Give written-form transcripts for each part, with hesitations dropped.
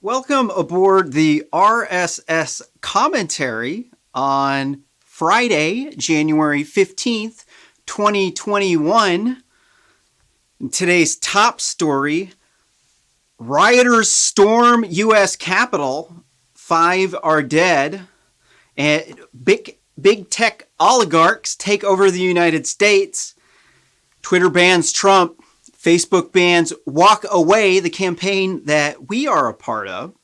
Welcome aboard the RSS commentary on Friday, January 15th, 2021. Today's top story, rioters storm U.S. Capitol, 5 are dead, and big tech oligarchs take over the United States, Twitter bans Trump, Facebook bans Walk Away, the campaign that we are a part of.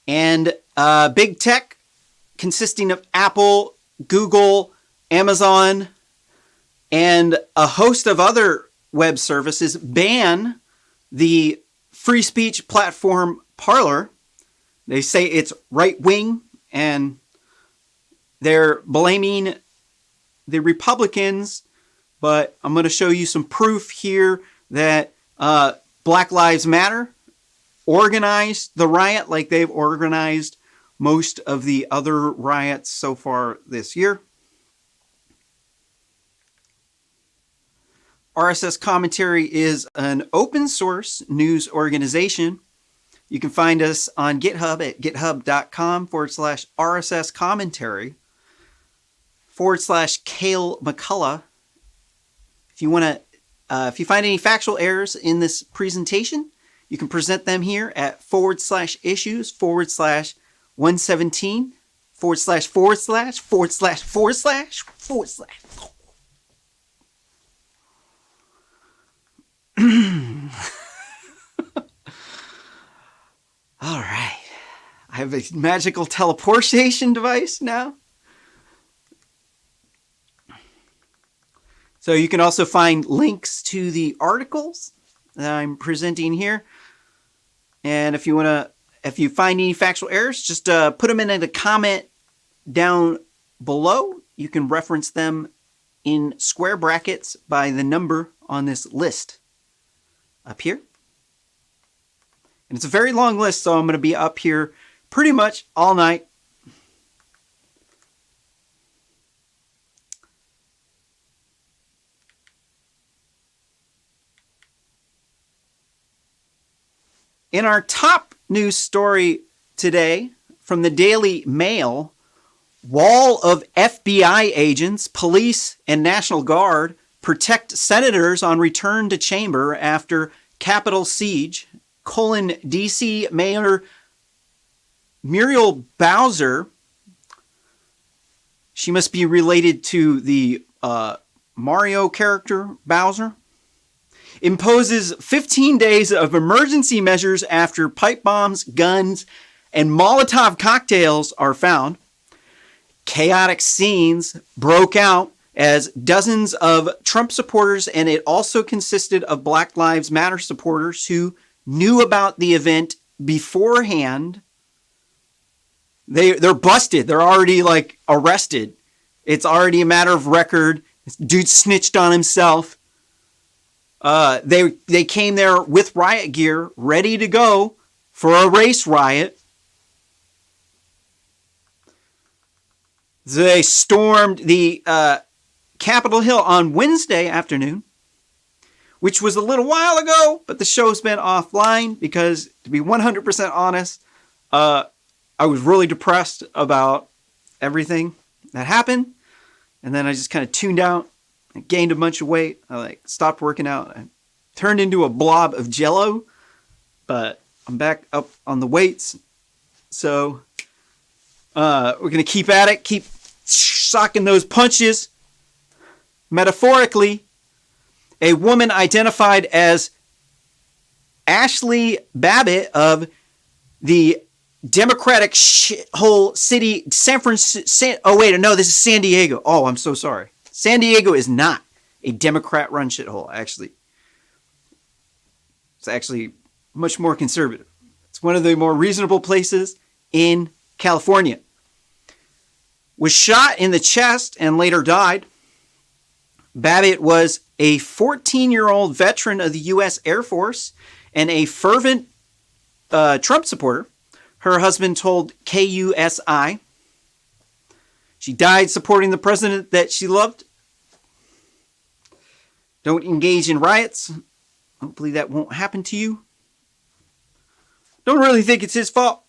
And big tech, consisting of Apple, Google, Amazon, and a host of other web services, ban the free speech platform Parler. They say it's right-wing, and they're blaming the Republicans. But I'm going to show you some proof here that Black Lives Matter organized the riot like they've organized most of the other riots so far this year. RSS Commentary is an open source news organization. You can find us on GitHub at github.com/RSS Commentary /Cale McCullough. If you want to, if you find any factual errors in this presentation, you can present them here at /issues /117 //////// All right. I have a magical teleportation device now. So you can also find links to the articles that I'm presenting here. And if you find any factual errors, just put them in a comment down below. You can reference them in square brackets by the number on this list up here. And it's a very long list, so I'm going to be up here pretty much all night. In our top news story today from the Daily Mail, wall of FBI agents, police, and National Guard protect senators on return to chamber after Capitol siege, D.C. Mayor Muriel Bowser, she must be related to the Mario character Bowser, imposes 15 days of emergency measures after pipe bombs, guns, and Molotov cocktails are found. Chaotic scenes broke out as dozens of Trump supporters, and it also consisted of Black Lives Matter supporters who knew about the event beforehand. They're busted. They're already arrested. It's already a matter of record. This dude snitched on himself. They came there with riot gear, ready to go for a race riot. They stormed the Capitol Hill on Wednesday afternoon, which was a little while ago, but the show's been offline because, to be 100% honest, I was really depressed about everything that happened, and then I just kind of tuned out. I gained a bunch of weight. I stopped working out. I turned into a blob of jello, but I'm back up on the weights. So we're going to keep at it, keep socking those punches. Metaphorically, a woman identified as Ashley Babbitt of the Democratic shithole city, San Francisco. Oh, wait, no, this is San Diego. Oh, I'm so sorry. San Diego is not a Democrat-run shithole, actually. It's actually much more conservative. It's one of the more reasonable places in California. Was shot in the chest and later died. Babbitt was a 14-year-old veteran of the U.S. Air Force and a fervent Trump supporter. Her husband told KUSI. She died supporting the president that she loved. Don't engage in riots. Hopefully that won't happen to you. Don't really think it's his fault.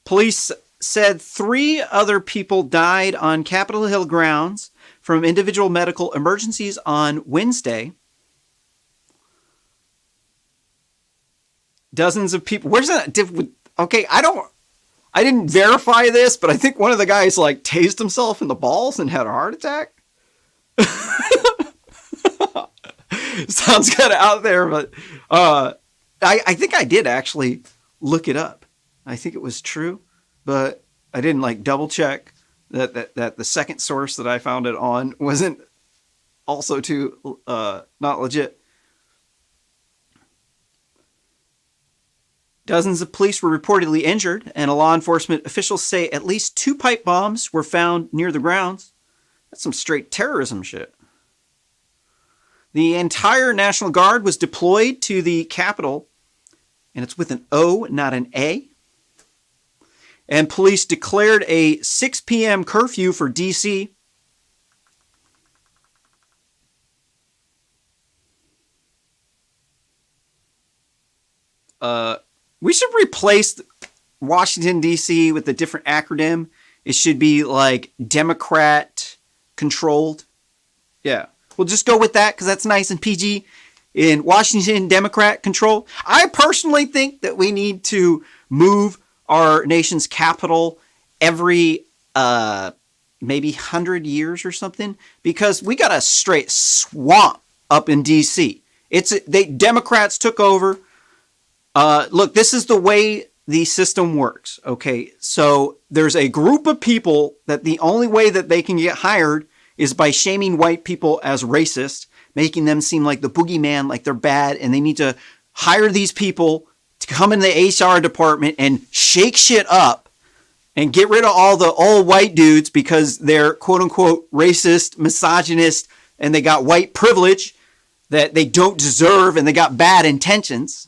Police said 3 other people died on Capitol Hill grounds from individual medical emergencies on Wednesday. Dozens of people. Where's that? Okay, I didn't verify this, but I think one of the guys like tased himself in the balls and had a heart attack. Sounds kind of out there, but I think I did actually look it up. I think it was true, but I didn't like double check that the second source that I found it on wasn't also too not legit. Dozens of police were reportedly injured, and law enforcement officials say at least 2 pipe bombs were found near the grounds. That's some straight terrorism shit. The entire National Guard was deployed to the Capitol, and it's with an O, not an A. And police declared a 6 p.m. curfew for D.C. We should replace Washington, D.C. with a different acronym. It should be like Democrat controlled. Yeah, we'll just go with that because that's nice and PG. In Washington, Democrat controlled. I personally think that we need to move our nation's capital every maybe 100 years or something, because we got a straight swamp up in D.C. Democrats took over. Look, this is the way the system works, okay? So there's a group of people that the only way that they can get hired is by shaming white people as racist, making them seem like the boogeyman, like they're bad, and they need to hire these people to come in the HR department and shake shit up and get rid of all the old white dudes because they're quote-unquote racist, misogynist, and they got white privilege that they don't deserve, and they got bad intentions.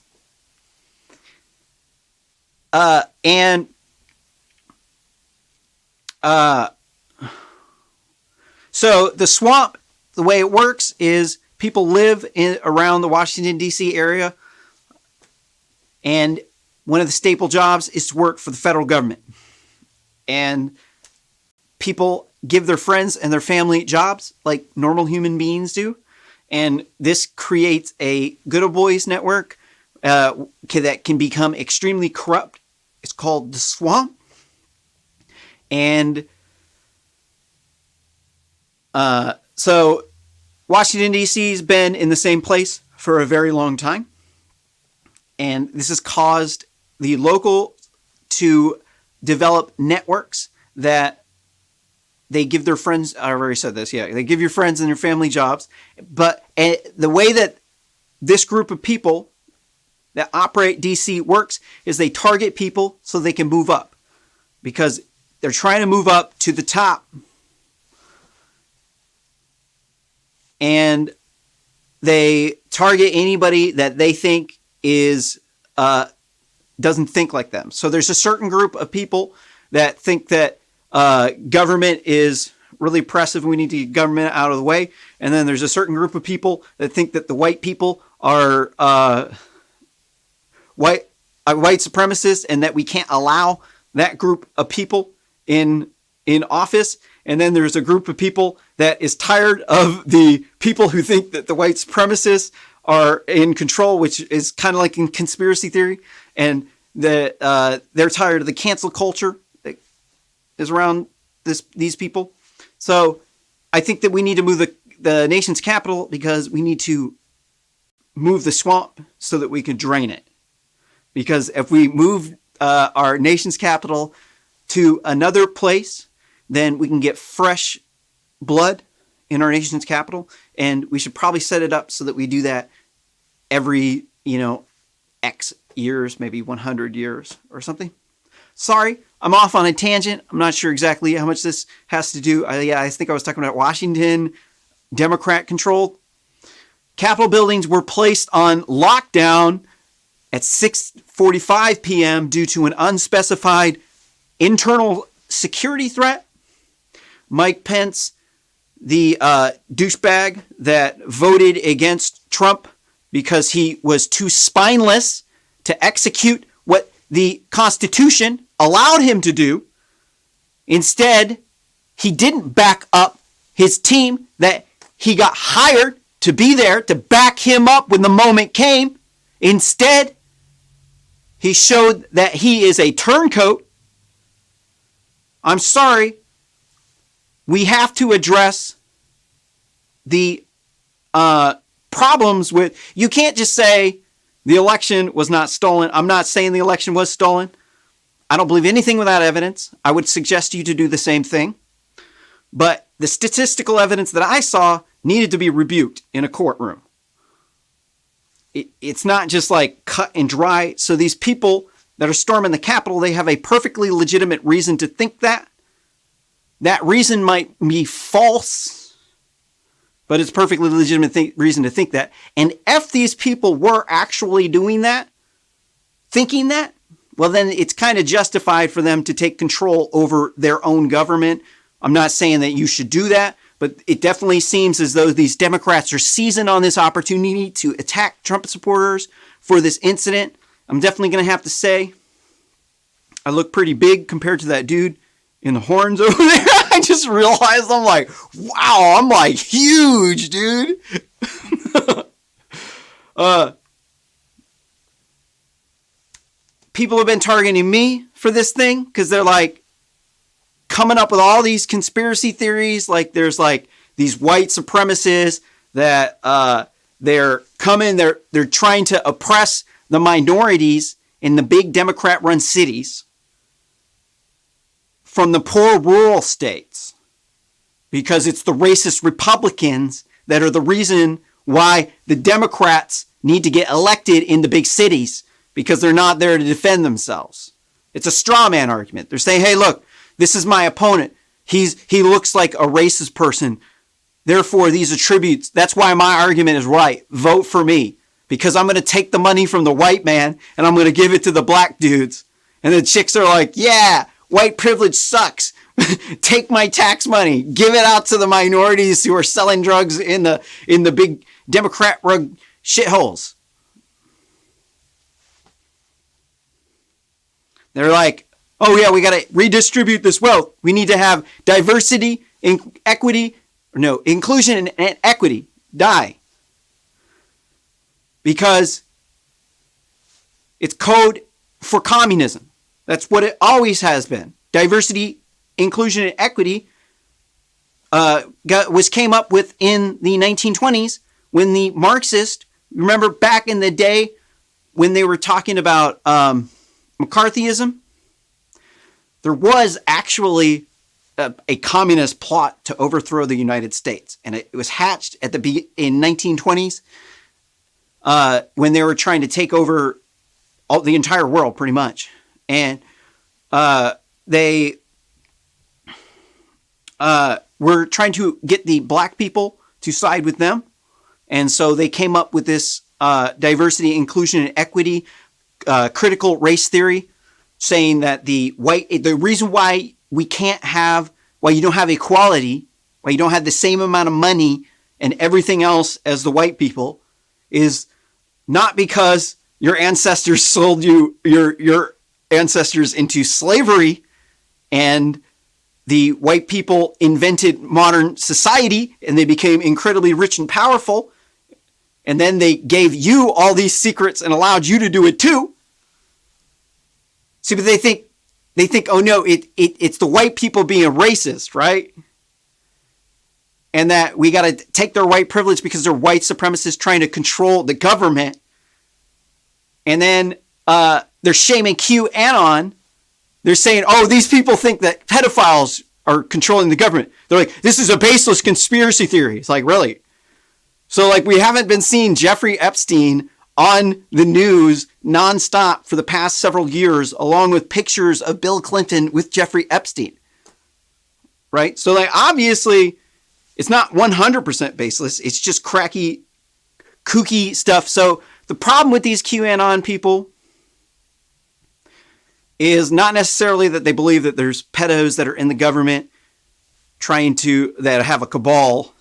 So the swamp, the way it works is people live around the Washington, D.C. area, and one of the staple jobs is to work for the federal government. And people give their friends and their family jobs like normal human beings do. And this creates a good old boys network that can become extremely corrupt. It's called the swamp. And so Washington, D.C. has been in the same place for a very long time. And this has caused the local to develop networks that they give their friends. I already said this. Yeah, they give your friends and your family jobs. But the way that this group of people that operate DC works is they target people so they can move up, because they're trying to move up to the top. And they target anybody that they think is doesn't think like them. So there's a certain group of people that think that government is really oppressive and we need to get government out of the way. And then there's a certain group of people that think that the white people are white supremacists and that we can't allow that group of people in office. And then there's a group of people that is tired of the people who think that the white supremacists are in control, which is kind of like in conspiracy theory. And that they're tired of the cancel culture that is around these people. So I think that we need to move the nation's capital because we need to move the swamp so that we can drain it. Because if we move our nation's capital to another place, then we can get fresh blood in our nation's capital. And we should probably set it up so that we do that every, X years, maybe 100 years or something. Sorry, I'm off on a tangent. I'm not sure exactly how much this has to do. I think I was talking about Washington, Democrat controlled. Capitol buildings were placed on lockdown at 6:45 p.m. due to an unspecified internal security threat. Mike Pence, the douchebag that voted against Trump because he was too spineless to execute what the Constitution allowed him to do. Instead, he didn't back up his team that he got hired to be there to back him up when the moment came. Instead, he showed that he is a turncoat. I'm sorry. We have to address the problems with, you can't just say the election was not stolen. I'm not saying the election was stolen. I don't believe anything without evidence. I would suggest you to do the same thing. But the statistical evidence that I saw needed to be rebuked in a courtroom. It's not just like cut and dry. So these people that are storming the Capitol, they have a perfectly legitimate reason to think that. That reason might be false, but it's perfectly legitimate reason to think that. And if these people were actually doing that, thinking that, well, then it's kind of justified for them to take control over their own government. I'm not saying that you should do that, but it definitely seems as though these Democrats are seizing on this opportunity to attack Trump supporters for this incident. I'm definitely going to have to say I look pretty big compared to that dude in the horns over there. I just realized I'm like, wow, I'm like huge, dude. People have been targeting me for this thing because they're like coming up with all these conspiracy theories. Like there's like these white supremacists that they're coming, they're trying to oppress the minorities in the big Democrat-run cities from the poor rural states, because it's the racist Republicans that are the reason why the Democrats need to get elected in the big cities, because they're not there to defend themselves. It's a straw man argument. They're saying, hey, look, this is my opponent. He looks like a racist person. Therefore, these attributes, that's why my argument is right. Vote for me, because I'm going to take the money from the white man and I'm going to give it to the black dudes. And the chicks are like, yeah, white privilege sucks. Take my tax money. Give it out to the minorities who are selling drugs in the big Democrat rug shitholes. They're like, oh yeah, we got to redistribute this wealth. We need to have diversity, inclusion and equity die. Because it's code for communism. That's what it always has been. Diversity, inclusion, and equity came up with in the 1920s when the Marxists, remember back in the day when they were talking about McCarthyism, there was actually a communist plot to overthrow the United States. And it was hatched in 1920s when they were trying to take over the entire world pretty much. And they were trying to get the black people to side with them. And so they came up with this diversity, inclusion, and equity critical race theory, saying that the reason why you don't have equality, why you don't have the same amount of money and everything else as the white people, is not because your ancestors sold you your ancestors into slavery and the white people invented modern society and they became incredibly rich and powerful, and then they gave you all these secrets and allowed you to do it too. See, but they think, oh no, it's the white people being racist, right? And that we got to take their white privilege because they're white supremacists trying to control the government. And then they're shaming QAnon. They're saying, oh, these people think that pedophiles are controlling the government. They're like, this is a baseless conspiracy theory. It's like, really? So like we haven't been seeing Jeffrey Epstein on the news nonstop for the past several years, along with pictures of Bill Clinton with Jeffrey Epstein. Right? So like obviously it's not 100% baseless. It's just cracky, kooky stuff. So the problem with these QAnon people is not necessarily that they believe that there's pedos that are in the government that have a cabal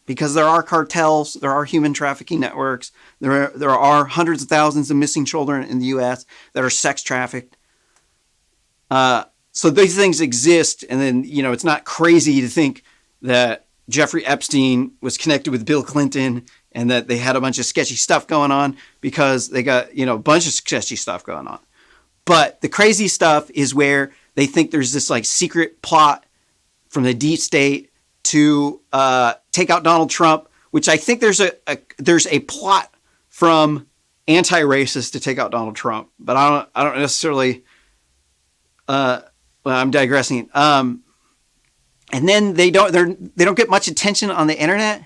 because there are cartels, there are human trafficking networks, there are hundreds of thousands of missing children in the U.S. that are sex trafficked. So these things exist, and then, it's not crazy to think that Jeffrey Epstein was connected with Bill Clinton and that they had a bunch of sketchy stuff going on, because they got, a bunch of sketchy stuff going on. But the crazy stuff is where they think there's this like secret plot from the deep state to take out Donald Trump, which I think there's a plot from anti-racists to take out Donald Trump, but I don't necessarily. Well, I'm digressing. And then they don't get much attention on the internet,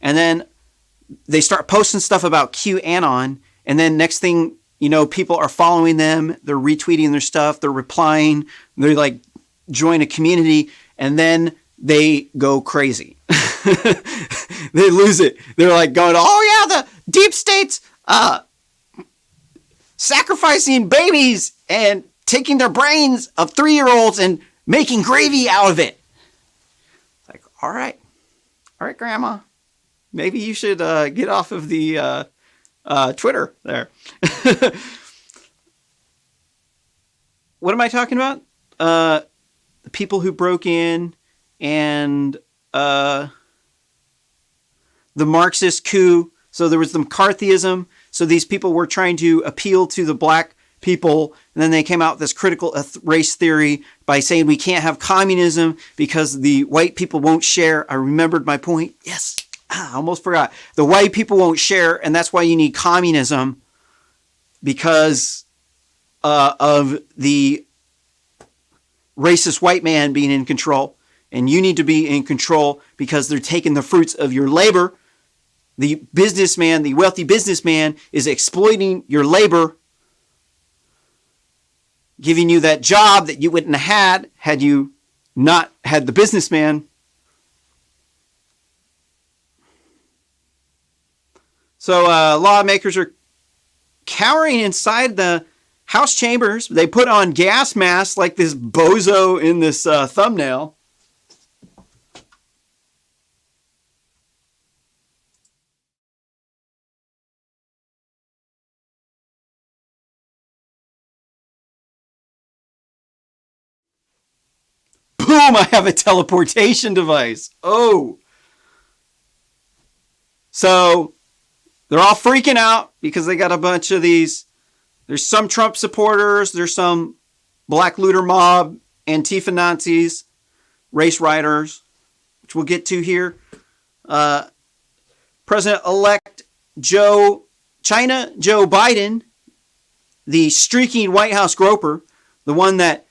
and then they start posting stuff about QAnon, and then next thing people are following them, they're retweeting their stuff, they're replying, they're like join a community, and then they go crazy. They lose it. They're like going, oh yeah, the deep state's sacrificing babies and taking their brains of 3-year-olds and making gravy out of it. It's like, all right, Grandma, maybe you should get off of the Twitter there. What am I talking about? The people who broke in and the Marxist coup. So there was the McCarthyism. So these people were trying to appeal to the black people, and then they came out with this critical race theory by saying we can't have communism because the white people won't share. I remembered my point. Yes, I almost forgot. The white people won't share, and that's why you need communism, because of the racist white man being in control. And you need to be in control because they're taking the fruits of your labor. The businessman, the wealthy businessman, is exploiting your labor, giving you that job that you wouldn't have had you not had the businessman. So lawmakers are cowering inside the House chambers. They put on gas masks like this bozo in this thumbnail. Boom, I have a teleportation device. Oh. So they're all freaking out because they got a bunch of these. There's some Trump supporters. There's some black looter mob, Antifa Nazis, race rioters, which we'll get to here. President-elect Joe Biden, the streaking White House groper, the one that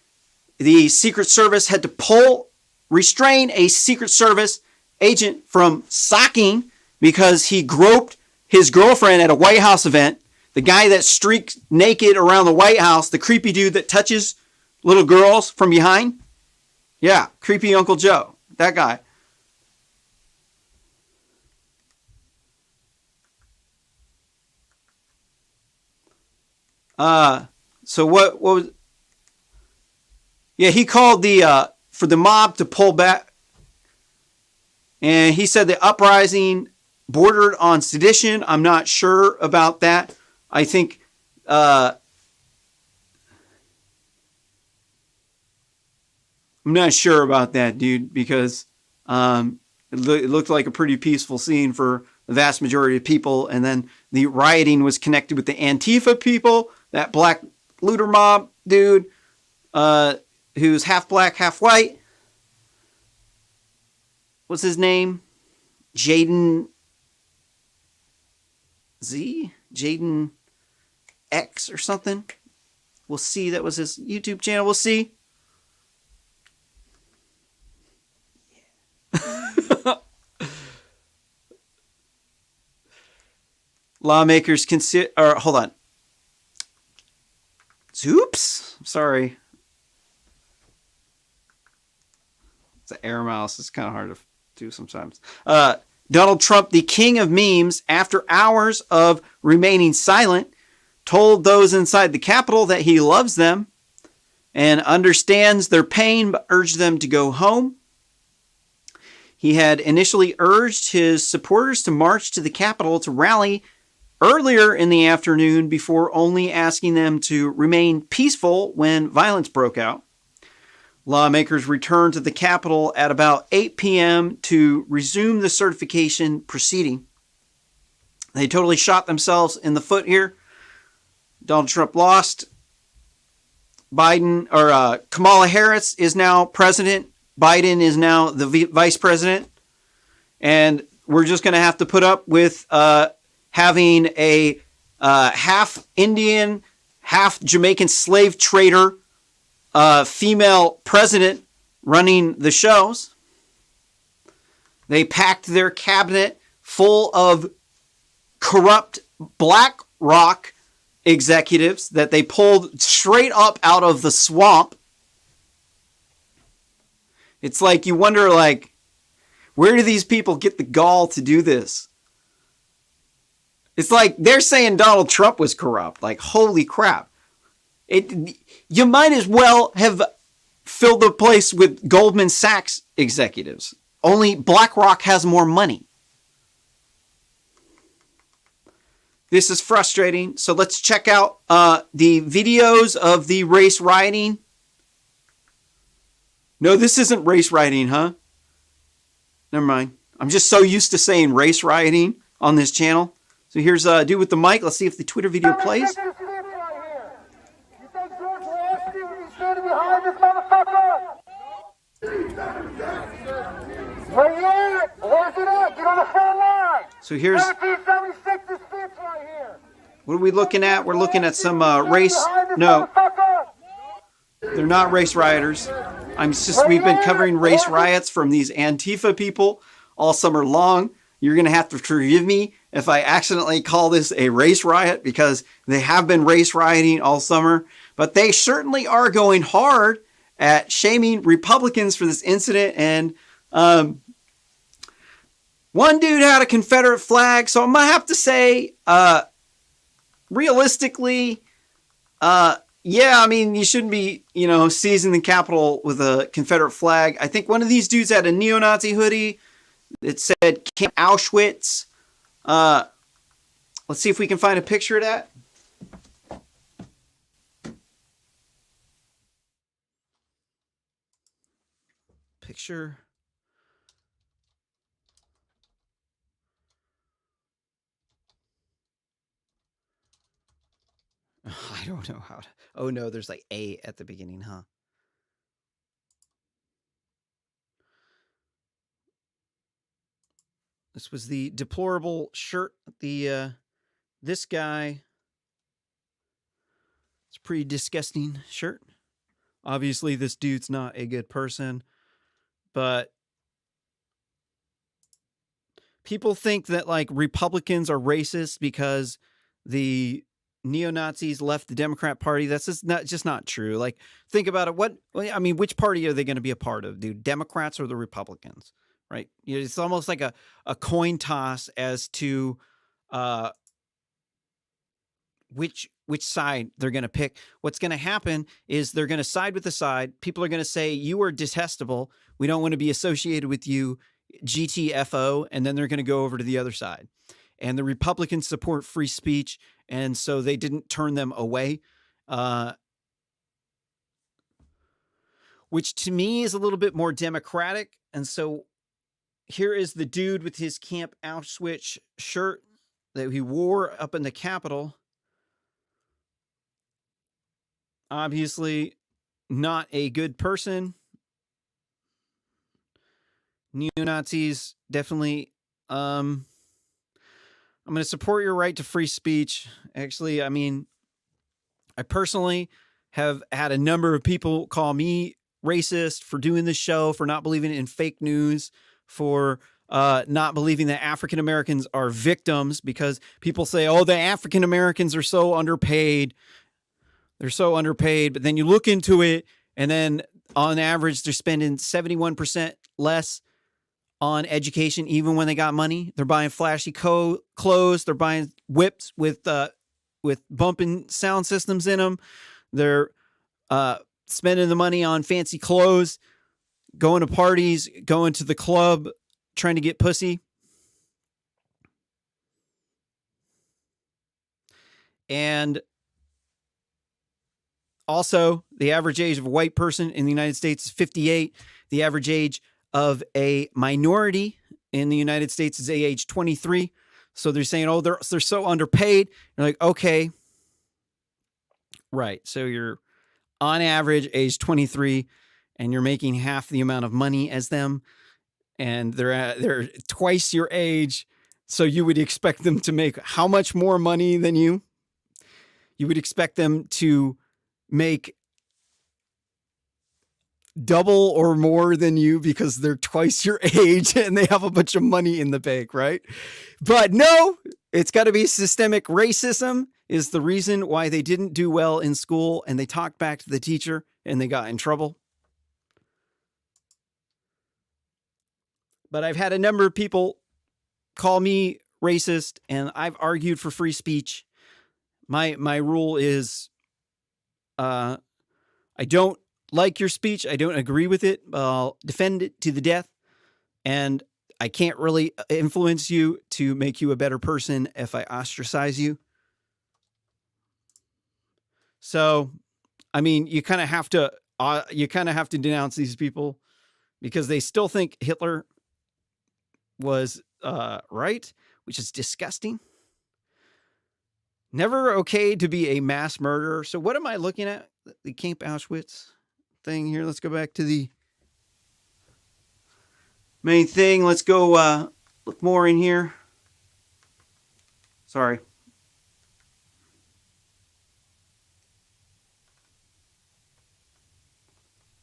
the Secret Service had to restrain a Secret Service agent from socking because he groped his girlfriend at a White House event. The guy that streaks naked around the White House, the creepy dude that touches little girls from behind. Yeah, creepy Uncle Joe, that guy. So what was... Yeah, he called for the mob to pull back. And he said the uprising bordered on sedition. I'm not sure about that. I think I'm not sure about that, dude, because it looked like a pretty peaceful scene for the vast majority of people. And then the rioting was connected with the Antifa people, that black looter mob dude, who's half black, half white. What's his name? Jaden X or something. We'll see. That was his YouTube channel. We'll see. Yeah. Lawmakers consider... hold on. Oops. Sorry. It's an air mouse. It's kind of hard to do sometimes. Donald Trump, the king of memes, after hours of remaining silent, told those inside the Capitol that he loves them and understands their pain, but urged them to go home. He had initially urged his supporters to march to the Capitol to rally earlier in the afternoon before only asking them to remain peaceful when violence broke out. Lawmakers returned to the Capitol at about 8 p.m. to resume the certification proceeding. They totally shot themselves in the foot here. Donald Trump lost. Kamala Harris is now president. Biden is now the vice president. And we're just going to have to put up with having a half Indian, half Jamaican slave trader female president running the shows. They packed their cabinet full of corrupt BlackRock executives that they pulled straight up out of the swamp. It's like you wonder, like, where do these people get the gall to do this? It's like they're saying Donald Trump was corrupt. Like, holy crap. You might as well have filled the place with Goldman Sachs executives. Only BlackRock has more money. This is frustrating. So let's check out the videos of the race rioting. No, this isn't race rioting, huh? Never mind. I'm just so used to saying race rioting on this channel. So here's dude with the mic. Let's see if the Twitter video plays. So here's, what are we looking at? We're looking at some race. No, they're not race rioters. We've been covering race riots from these Antifa people all summer long. You're going to have to forgive me if I accidentally call this a race riot, because they have been race rioting all summer. But they certainly are going hard at shaming Republicans for this incident. And one dude had a Confederate flag. So I'm going to have to say, realistically, yeah, I mean, you shouldn't be, seizing the Capitol with a Confederate flag. I think one of these dudes had a neo-Nazi hoodie. It said Camp Auschwitz. Let's see if we can find a picture of that. Picture. I don't know how to. Oh no, there's like A at the beginning, huh? This was the deplorable shirt. This guy. It's a pretty disgusting shirt. Obviously, this dude's not a good person, but people think that like Republicans are racist because the neo-Nazis left the Democrat Party. That's just not true. Like, think about it. Which party are they going to be a part of? The Democrats or the Republicans? Right? It's almost like a coin toss as to which side they're going to pick. What's going to happen is they're going to side with the side. People are going to say, you are detestable. We don't want to be associated with you, GTFO. And then they're going to go over to the other side. And the Republicans support free speech. And so they didn't turn them away. Which to me is a little bit more democratic. And so here is the dude with his Camp Auschwitz shirt that he wore up in the Capitol. Obviously not a good person. Neo-Nazis, definitely. I'm going to support your right to free speech. Actually, I personally have had a number of people call me racist for doing this show, for not believing in fake news, for not believing that African Americans are victims, because people say, oh, the African Americans are so underpaid. They're so underpaid. But then you look into it, and then on average, they're spending 71% less on education, even when they got money. They're buying flashy clothes. They're buying whips with bumping sound systems in them. They're spending the money on fancy clothes, going to parties, going to the club, trying to get pussy. And also, the average age of a white person in the United States is 58. The average age of a minority in the United States is age 23. So they're saying, oh, they're so underpaid. You're like, okay. Right. So you're on average age 23 and you're making half the amount of money as them. And they're twice your age. So you would expect them to make how much more money than you? You would expect them to make double or more than you because they're twice your age and they have a bunch of money in the bank, right? But no, it's got to be systemic racism is the reason why they didn't do well in school, and they talked back to the teacher and they got in trouble. But I've had a number of people call me racist, and I've argued for free speech. My rule is, I don't like your speech. I don't agree with it. I'll defend it to the death. And I can't really influence you to make you a better person if I ostracize you. So, I mean, you kind of have to denounce these people because they still think Hitler was right, which is disgusting. Never okay to be a mass murderer. So what am I looking at? The Camp Auschwitz thing here. Let's go back to the main thing. Let's go look more in here. Sorry.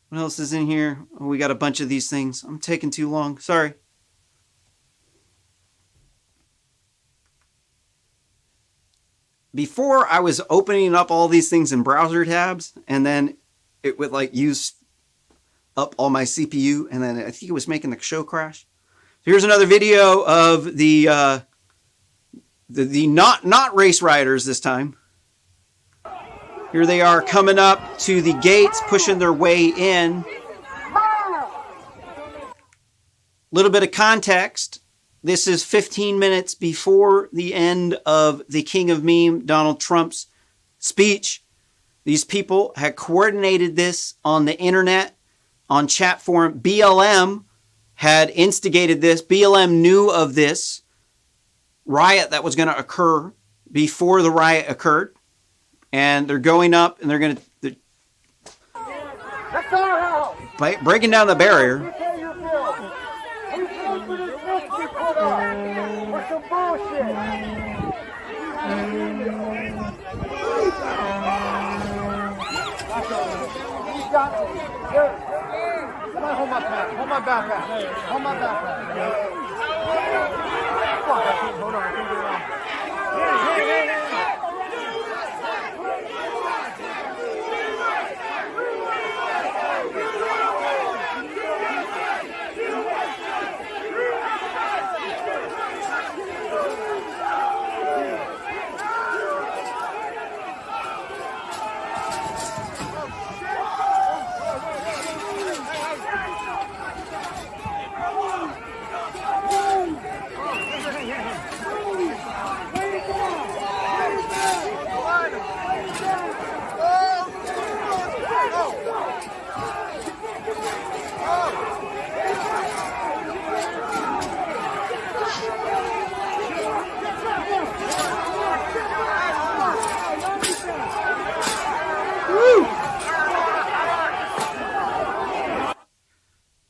What else is in here? Oh, we got a bunch of these things. I'm taking too long. Sorry. Before, I was opening up all these things in browser tabs, and then it would like use up all my CPU, and then I think it was making the show crash. So here's another video of the not race rioters this time. Here they are coming up to the gates, pushing their way in. Little bit of context. This is 15 minutes before the end of the King of Meme, Donald Trump's speech. These people had coordinated this on the internet, on chat forum. BLM had instigated this. BLM knew of this riot that was going to occur before the riot occurred. And they're going up and they're going to... breaking down the barrier. Hold my backpack. Hold my backpack. Hold on, I can't get it off.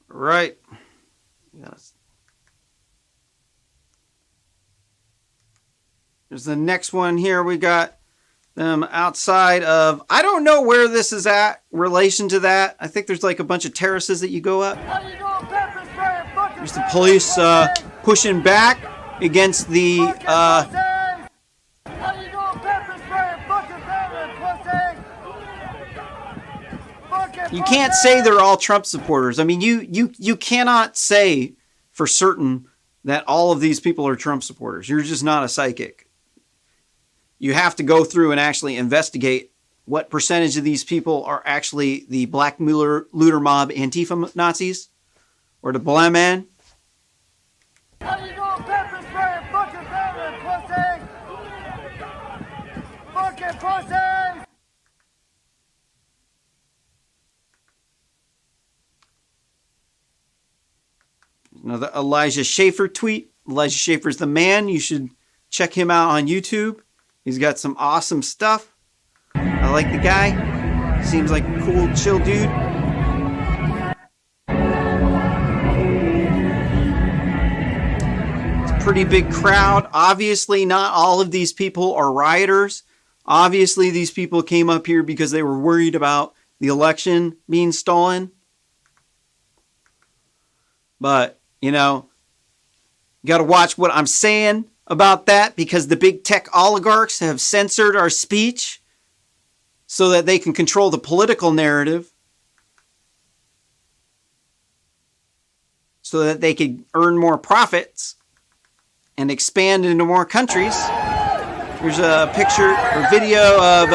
Right. Yes. There's the next one here. We got them outside of, I don't know where this is at relation to that. I think there's like a bunch of terraces that you go up. There's the police pushing back against the you can't say they're all Trump supporters. I mean, you cannot say for certain that all of these people are Trump supporters. You're just not a psychic. You have to go through and actually investigate what percentage of these people are actually the Black Looter Mob Antifa Nazis or the Blam Man. Another Elijah Schaefer tweet. Elijah Schaefer's the man. You should check him out on YouTube. He's got some awesome stuff. I like the guy. Seems like a cool, chill dude. It's a pretty big crowd. Obviously, not all of these people are rioters. Obviously, these people came up here because they were worried about the election being stolen. But, you know, you got to watch what I'm saying about that, because the big tech oligarchs have censored our speech so that they can control the political narrative, so that they could earn more profits and expand into more countries. Here's a picture or video of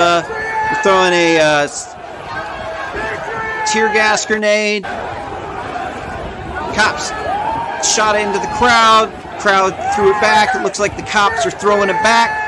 throwing a tear gas grenade. Cops shot into the crowd. Crowd threw it back. It looks like the cops are throwing it back.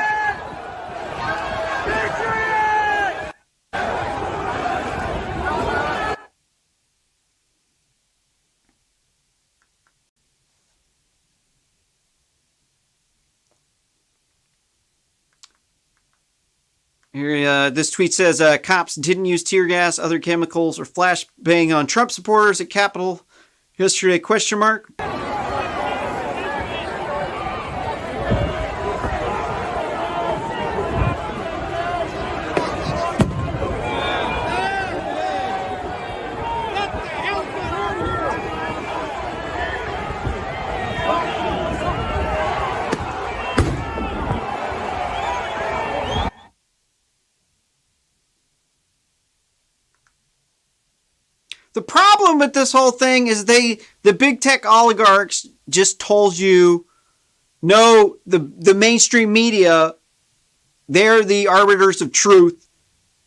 Here, this tweet says cops didn't use tear gas, other chemicals, or flashbang on Trump supporters at Capitol yesterday, ? The problem with this whole thing is the big tech oligarchs just told you, no, the mainstream media, they're the arbiters of truth.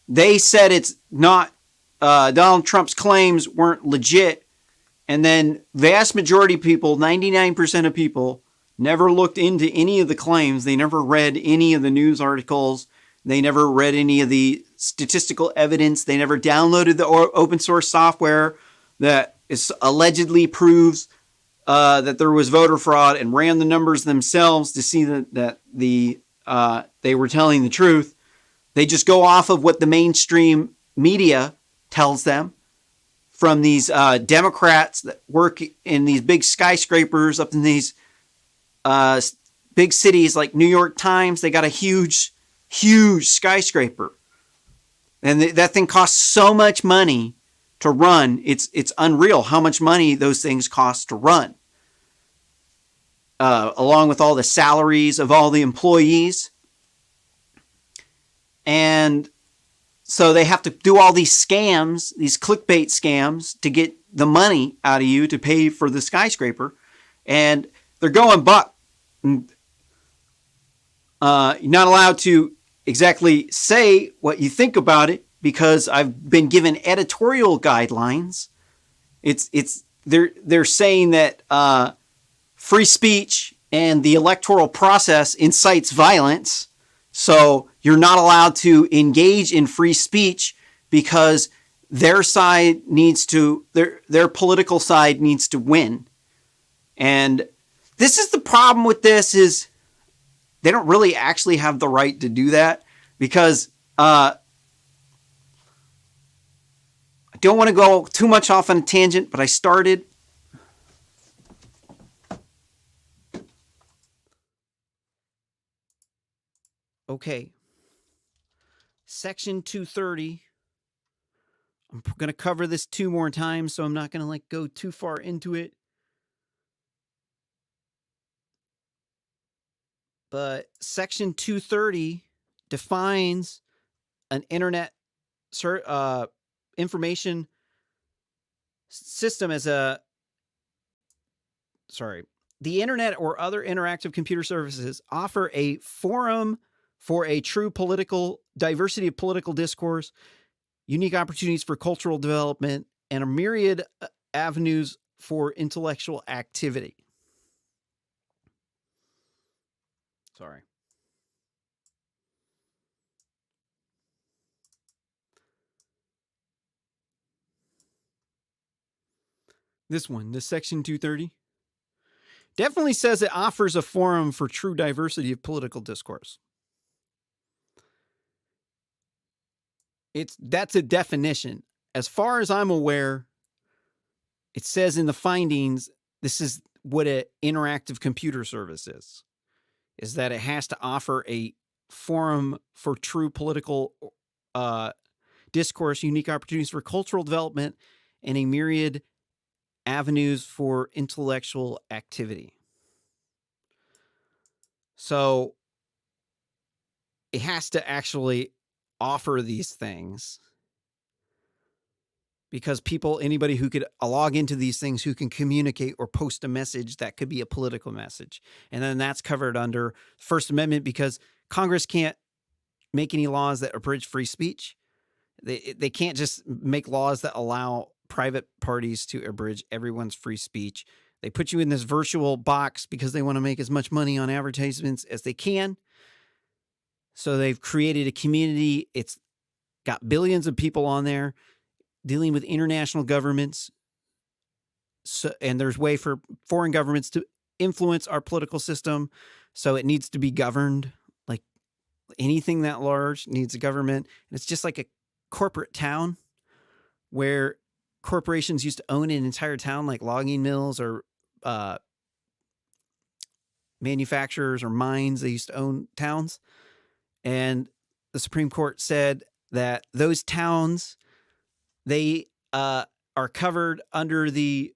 They said it's not, Donald Trump's claims weren't legit. And then vast majority of people, 99% of people, never looked into any of the claims. They never read any of the news articles. They never read any of the statistical evidence. They never downloaded the open source software that is allegedly proves that there was voter fraud, and ran the numbers themselves to see that they were telling the truth. They just go off of what the mainstream media tells them from these Democrats that work in these big skyscrapers up in these big cities like New York Times. They got a huge skyscraper, and that thing costs so much money to run. It's unreal how much money those things cost to run, along with all the salaries of all the employees. And so they have to do all these scams, these clickbait scams, to get the money out of you to pay for the skyscraper. And they're going buck. You're not allowed to exactly say what you think about it, because I've been given editorial guidelines. They're saying that free speech and the electoral process incites violence. So you're not allowed to engage in free speech, because their side needs to, their political side needs to win. And this is the problem with this, is they don't really actually have the right to do that, because I don't want to go too much off on a tangent, but I started. Okay. Section 230. I'm going to cover this 2 more times, so I'm not going to go too far into it. But Section 230 defines an internet information system as the internet or other interactive computer services offer a forum for a true diversity of political discourse, unique opportunities for cultural development, and a myriad avenues for intellectual activity. Sorry. This one, the Section 230. Definitely says it offers a forum for true diversity of political discourse. That's a definition. As far as I'm aware, it says in the findings, this is what an interactive computer service is that it has to offer a forum for true political discourse, unique opportunities for cultural development, and a myriad avenues for intellectual activity. So it has to actually offer these things because anybody who could log into these things who can communicate or post a message that could be a political message. And then that's covered under First Amendment because Congress can't make any laws that abridge free speech. They can't just make laws that allow private parties to abridge everyone's free speech. They put you in this virtual box because they want to make as much money on advertisements as they can. So they've created a community. It's got billions of people on there dealing with international governments. So, and there's way for foreign governments to influence our political system. So it needs to be governed. Like anything that large needs a government. And it's just like a corporate town where corporations used to own an entire town, like logging mills or manufacturers or mines. They used to own towns. And the Supreme Court said that those towns, they are covered under the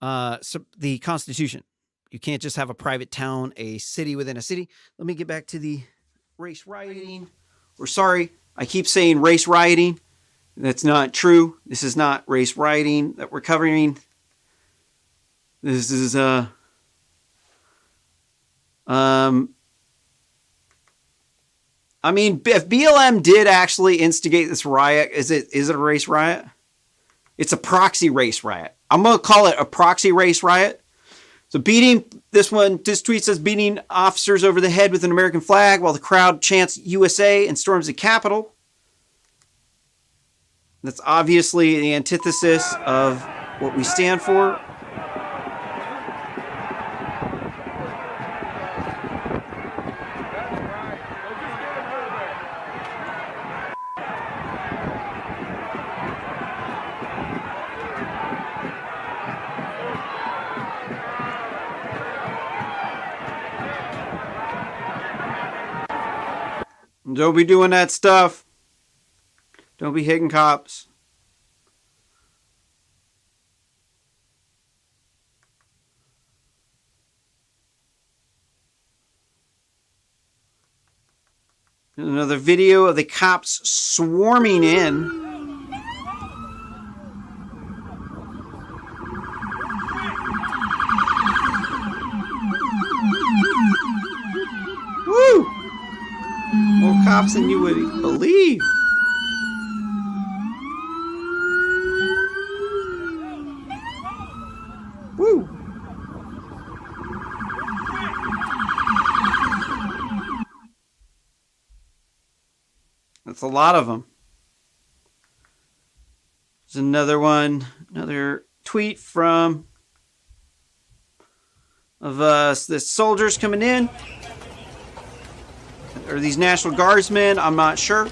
Constitution. You can't just have a private town, a city within a city. Let me get back to the race rioting. Or sorry, I keep saying race rioting. That's not true. This is not race rioting that we're covering. This is I mean, if BLM did actually instigate this riot, is it a race riot? It's a proxy race riot. I'm going to call it a proxy race riot. So this tweet says beating officers over the head with an American flag while the crowd chants USA and storms the Capitol. That's obviously the antithesis of what we stand for. Don't be doing that stuff. Don't be hitting cops. Another video of the cops swarming in. Woo! More cops than you would believe. Woo! That's a lot of them. There's another one, another tweet of the soldiers coming in. Or these National Guardsmen, I'm not sure.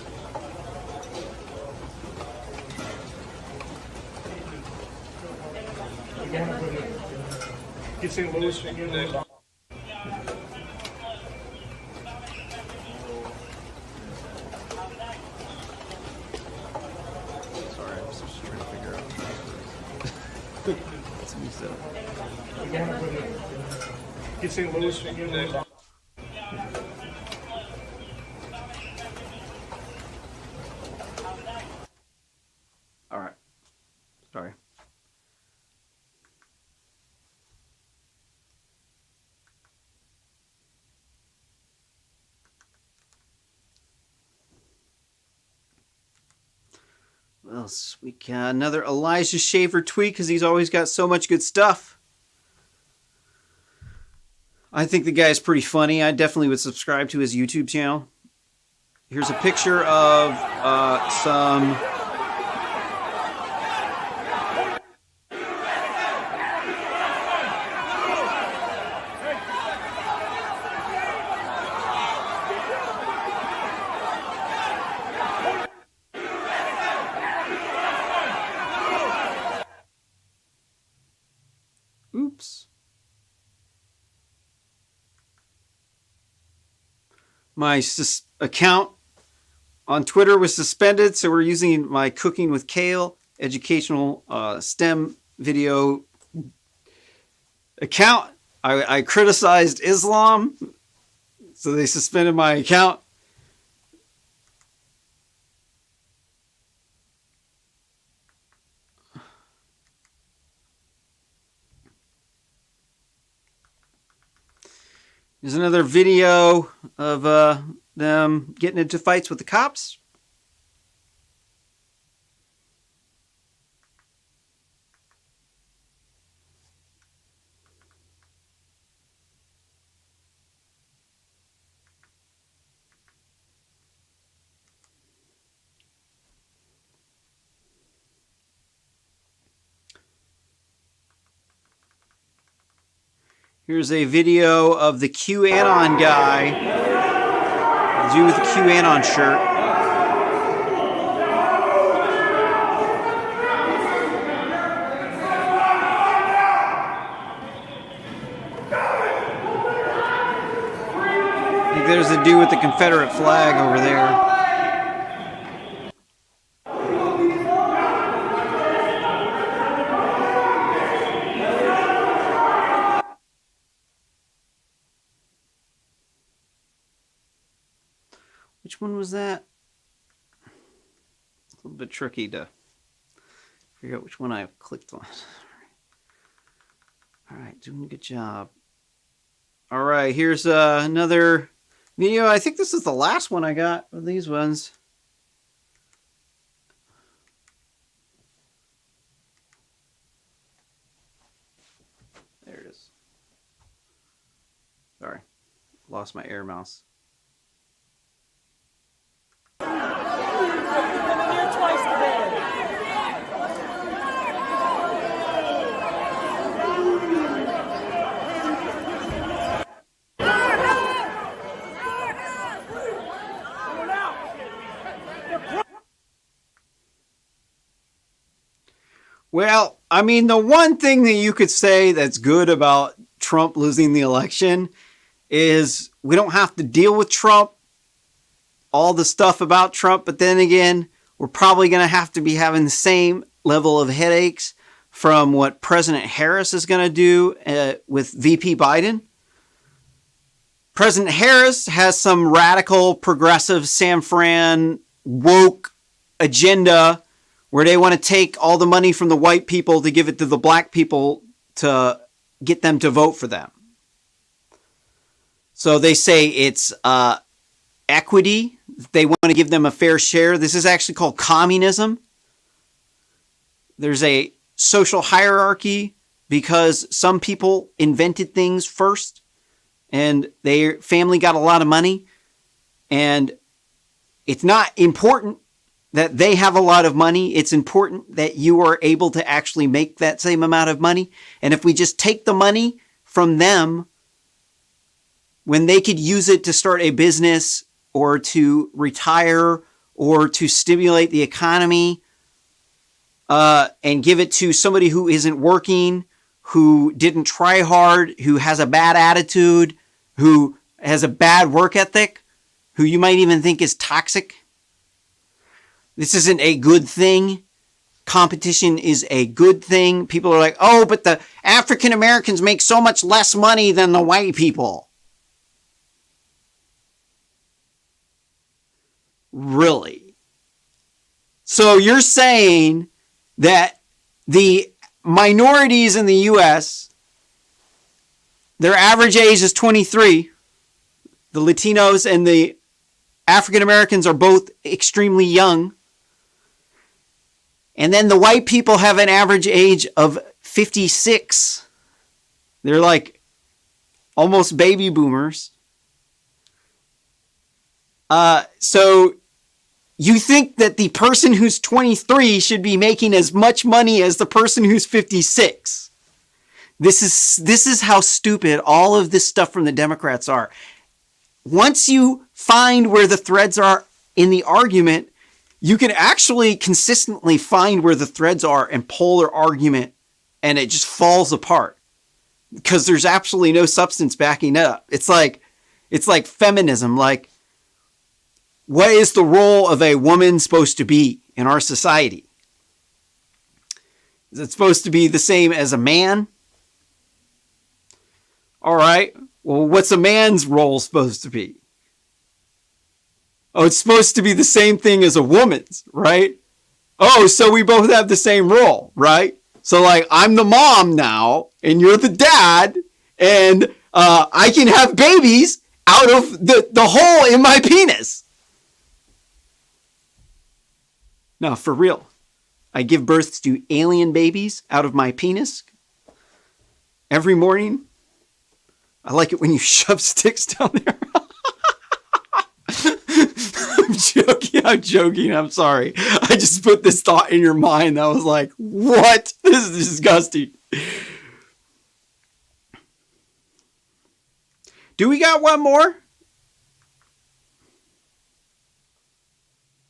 All right. Sorry. Well, we got another Elijah Shaver tweet because he's always got so much good stuff. I think the guy's pretty funny. I definitely would subscribe to his YouTube channel. Here's a picture of some My account on Twitter was suspended, so we're using my Cooking with Kale educational STEM video account. I criticized Islam, so they suspended my account. There's another video of them getting into fights with the cops. Here's a video of the QAnon guy, the dude with the QAnon shirt. I think there's a dude with the Confederate flag over there. Which one was that? It's a little bit tricky to figure out which one I clicked on. All right, doing a good job. All right, here's another video. I think this is the last one I got of these ones. There it is. Sorry, lost my air mouse. Well, I mean, the one thing that you could say that's good about Trump losing the election is we don't have to deal with Trump, all the stuff about Trump, but then again, we're probably going to have to be having the same level of headaches from what President Harris is going to do with VP Biden. President Harris has some radical, progressive, San Fran, woke agenda where they want to take all the money from the white people to give it to the black people to get them to vote for them. So they say it's equity. They want to give them a fair share. This is actually called communism. There's a social hierarchy because some people invented things first and their family got a lot of money. And it's not important that they have a lot of money. It's important that you are able to actually make that same amount of money. And if we just take the money from them when they could use it to start a business or to retire or to stimulate the economy and give it to somebody who isn't working, who didn't try hard, who has a bad attitude, who has a bad work ethic, who you might even think is toxic. This isn't a good thing. Competition is a good thing. People are like, oh, but the African Americans make so much less money than the white people. Really? So you're saying that the minorities in the U.S., their average age is 23. The Latinos and the African Americans are both extremely young. And then the white people have an average age of 56. They're like almost baby boomers. So you think that the person who's 23 should be making as much money as the person who's 56. This is how stupid all of this stuff from the Democrats are. Once you find where the threads are in the argument, you can actually consistently find where the threads are and pull their argument, and it just falls apart because there's absolutely no substance backing it up. It's like feminism. Like what is the role of a woman supposed to be in our society? Is it supposed to be the same as a man? All right. Well, what's a man's role supposed to be? Oh, it's supposed to be the same thing as a woman's, right? Oh, so we both have the same role, right? So, like, I'm the mom now, and you're the dad, and I can have babies out of the hole in my penis. No, for real. I give birth to alien babies out of my penis every morning. I like it when you shove sticks down there. I'm joking. I'm sorry. I just put this thought in your mind. I was like, what? This is disgusting. Do we got one more?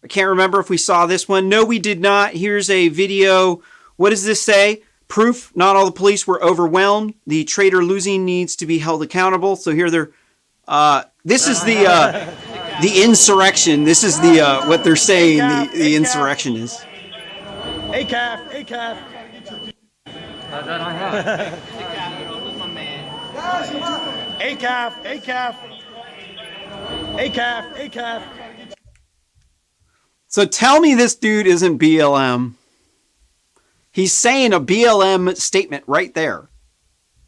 I can't remember if we saw this one. No, we did not. Here's a video. What does this say? Proof not all the police were overwhelmed. The traitor losing needs to be held accountable. So here they're... this is the insurrection. This is the what they're saying the insurrection is. ACAF, ACAF. ACAF, ACAF. ACAF, ACAF. So tell me this dude isn't BLM. He's saying a BLM statement right there.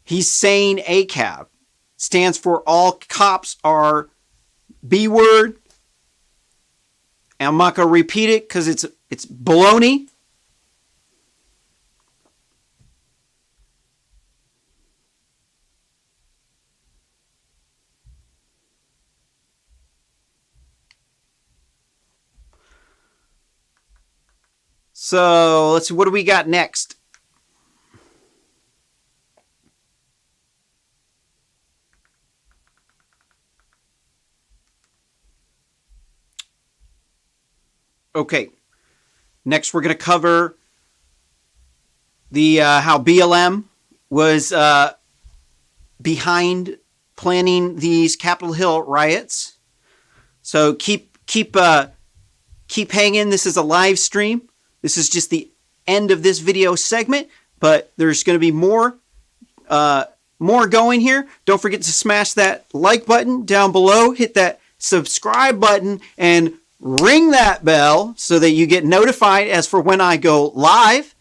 He's saying ACAB stands for all cops are B word. And I'm not going to repeat it because it's baloney. So let's see, what do we got next? Okay, next we're going to cover the how BLM was behind planning these Capitol Hill riots. So keep hanging. This is a live stream. This is just the end of this video segment, but there's going to be more going here. Don't forget to smash that like button down below. Hit that subscribe button and ring that bell so that you get notified as for when I go live.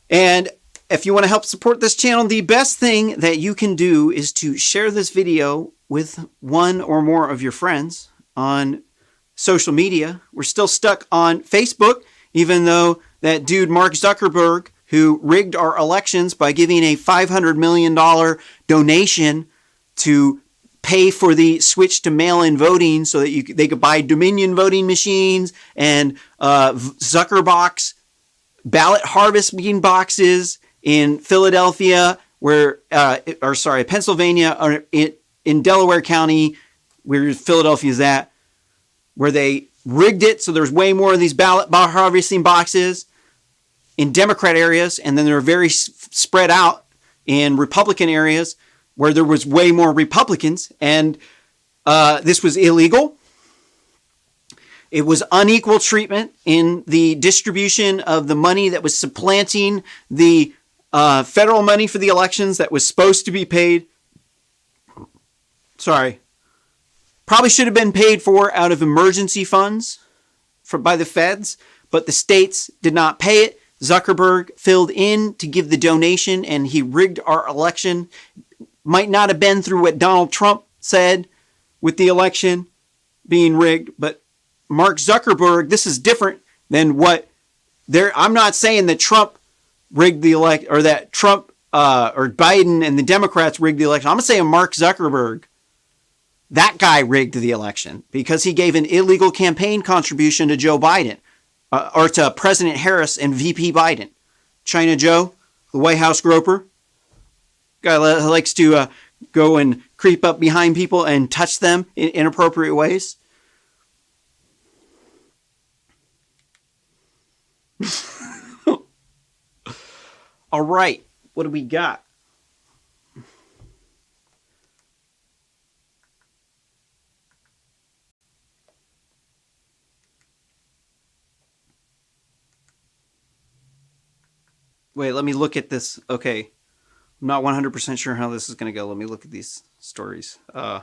And if you want to help support this channel, the best thing that you can do is to share this video with one or more of your friends on social media. We're still stuck on Facebook, even though that dude Mark Zuckerberg, who rigged our elections by giving a $500 million donation to pay for the switch to mail-in voting so that they could buy Dominion voting machines and Zuckerbox ballot harvesting boxes in Philadelphia, Pennsylvania, or in Delaware County, where Philadelphia is at, where they rigged it so there's way more of these ballot harvesting boxes in Democrat areas, and then they're very spread out in Republican areas where there was way more Republicans, and this was illegal. It was unequal treatment in the distribution of the money that was supplanting the federal money for the elections that was supposed to be paid. Probably should have been paid for out of emergency funds by the feds, but the states did not pay it. Zuckerberg filled in to give the donation, and he rigged our election. Might not have been through what Donald Trump said with the election being rigged, but Mark Zuckerberg, this is different than what I'm not saying that Trump rigged the election, or that Trump or Biden and the Democrats rigged the election. I'm saying Mark Zuckerberg, that guy rigged the election because he gave an illegal campaign contribution to Joe Biden, or to President Harris and VP Biden. China Joe, the White House groper, guy likes to go and creep up behind people and touch them in inappropriate ways. All right, what do we got? Wait, let me look at this. Okay. I'm not 100% sure how this is going to go. Let me look at these stories. Okay.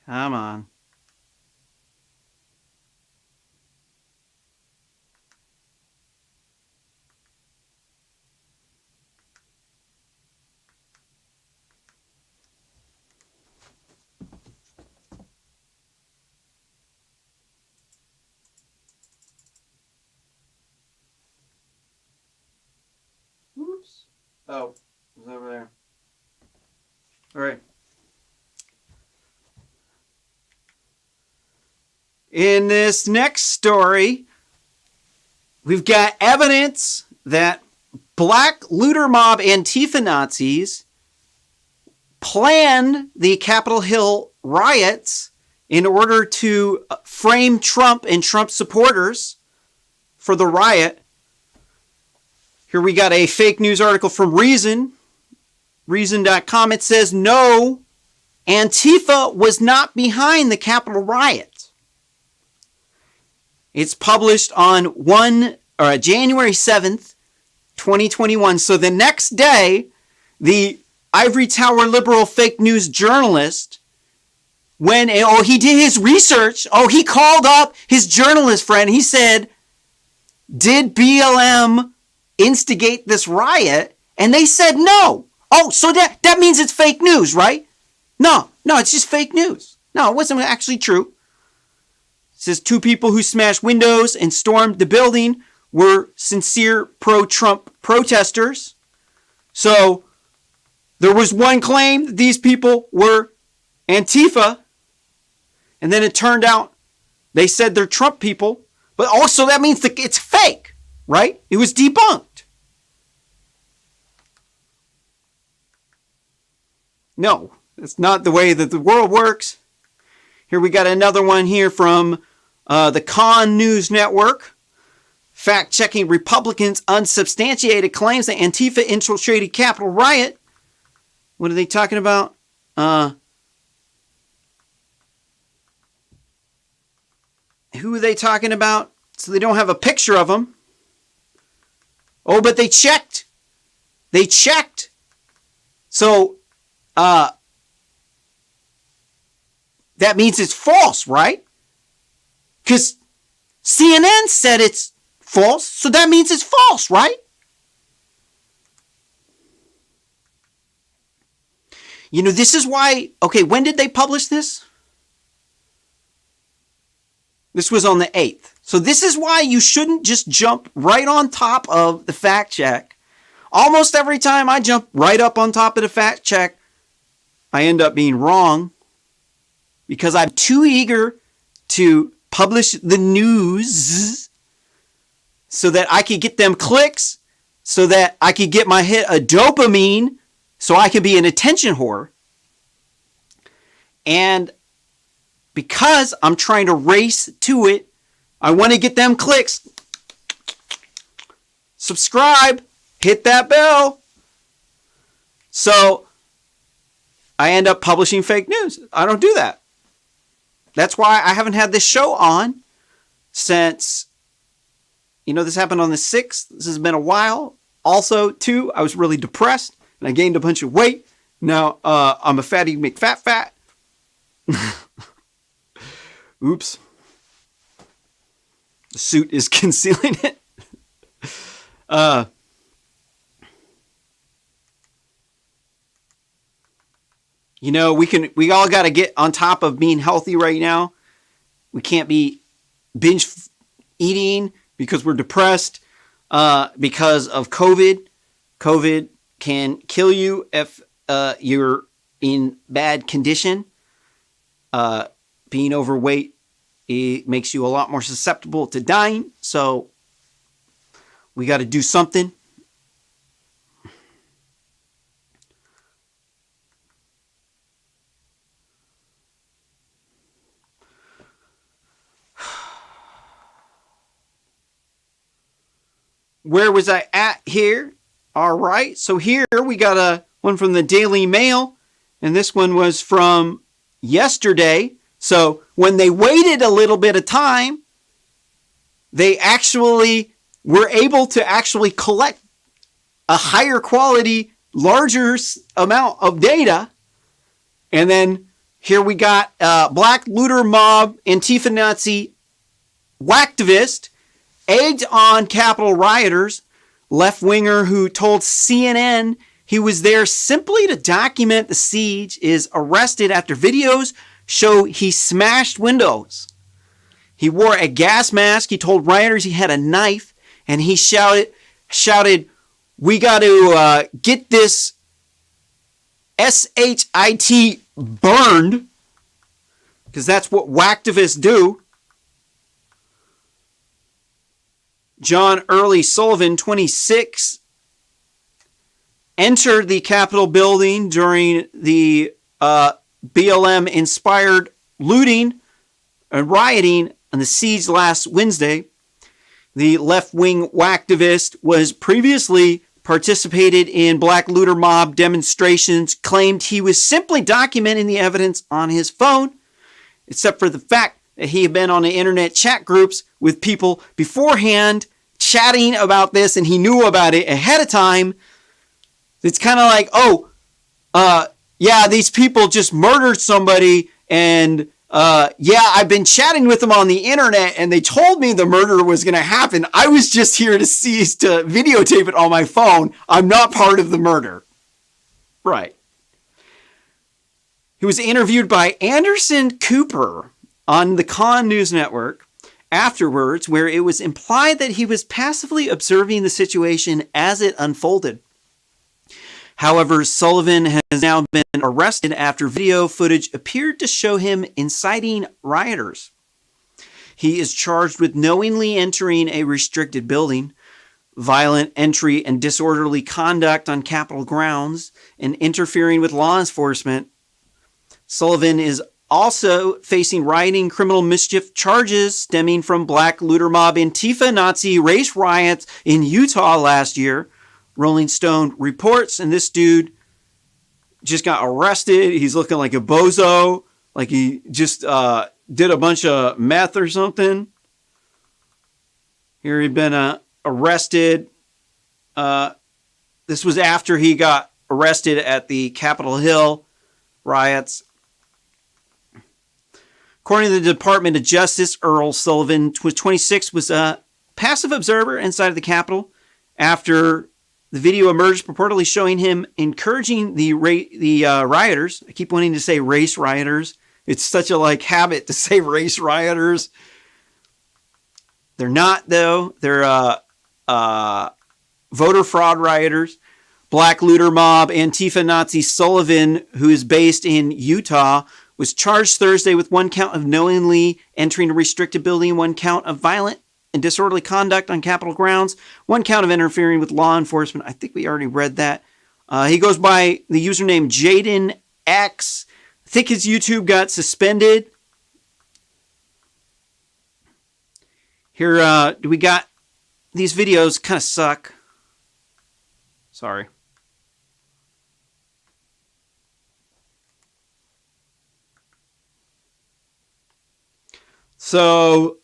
Come on. Oops. Oh, it's over there. All right. In this next story, we've got evidence that black looter mob Antifa Nazis planned the Capitol Hill riots in order to frame Trump and Trump supporters for the riot. Here we got a fake news article from Reason.com. It says, no, Antifa was not behind the Capitol riot. It's published on January 7th, 2021. So the next day, the Ivory Tower liberal fake news journalist, he did his research. He called up his journalist friend. He said, did BLM instigate this riot? And they said no. So that means it's fake news, right? No, it's just fake news. No, it wasn't actually true. It says 2 people who smashed windows and stormed the building were sincere pro-Trump protesters. So there was one claim that these people were Antifa, and then it turned out they said they're Trump people, but also that means that it's fake, right? It was debunked. No, that's not the way that the world works. Here we got another one here from the Con News Network. Fact-checking Republicans' unsubstantiated claims that Antifa infiltrated Capitol riot. What are they talking about? Who are they talking about? So they don't have a picture of them. But they checked. They checked. So, that means it's false, right? Because CNN said it's false, so that means it's false, right? This is why... Okay, when did they publish this? This was on the 8th. So this is why you shouldn't just jump right on top of the fact check. Almost every time I jump right up on top of the fact check, I end up being wrong because I'm too eager to publish the news so that I could get them clicks, so that I could get my hit of dopamine, so I could be an attention whore. And because I'm trying to race to it, I want to get them clicks. Subscribe, hit that bell. So I end up publishing fake news. I don't do that. That's why I haven't had this show on since, this happened on the 6th. This has been a while. Also, too, I was really depressed and I gained a bunch of weight. Now, I'm a fatty McFat. Oops. The suit is concealing it. We all got to get on top of being healthy right now. We can't be binge eating because we're depressed, because of COVID. COVID can kill you if you're in bad condition. Being overweight, it makes you a lot more susceptible to dying. So we got to do something. where was I at here? All right, so here we got one from the Daily Mail, and this one was from yesterday. So when they waited a little bit of time, they actually were able to actually collect a higher quality, larger amount of data. And then here we got Black Looter Mob, Antifa Nazi whacktivist, egged on Capitol rioters, left-winger who told CNN he was there simply to document the siege, is arrested after videos show he smashed windows. He wore a gas mask. He told rioters he had a knife, and he shouted, "We got to get this SHIT burned," because that's what whacktivists do. John Early Sullivan, 26, entered the Capitol building during the BLM-inspired looting and rioting on the siege last Wednesday. The left-wing whacktivist was previously participated in Black Looter Mob demonstrations, claimed he was simply documenting the evidence on his phone, except for the fact that he had been on the internet chat groups with people beforehand chatting about this, and he knew about it ahead of time. It's kind of like, yeah, these people just murdered somebody, and yeah, I've been chatting with them on the internet, and they told me the murder was going to happen. I was just here to videotape it on my phone. I'm not part of the murder. Right. He was interviewed by Anderson Cooper on the Con News Network afterwards, where it was implied that he was passively observing the situation as it unfolded. However, Sullivan has now been arrested after video footage appeared to show him inciting rioters. He is charged with knowingly entering a restricted building, violent entry and disorderly conduct on Capitol grounds, and interfering with law enforcement. Sullivan is also facing rioting criminal mischief charges stemming from Black Looter Mob Antifa Nazi race riots in Utah last year. Rolling Stone reports, and this dude just got arrested. He's looking like a bozo, like he just did a bunch of meth or something. Here he'd been arrested. This was after he got arrested at the Capitol Hill riots. According to the Department of Justice, Earl Sullivan, 26, was a passive observer inside of the Capitol after the video emerged purportedly showing him encouraging the rioters. I keep wanting to say race rioters. It's such a habit to say race rioters. They're not, though. They're voter fraud rioters. Black Looter Mob Antifa Nazi Sullivan, who is based in Utah, was charged Thursday with one count of knowingly entering a restricted building, one count of violent and disorderly conduct on Capitol grounds, one count of interfering with law enforcement. I think we already read that. He goes by the username Jaden X. I think his YouTube got suspended. Here, we got these videos kind of suck. Sorry. So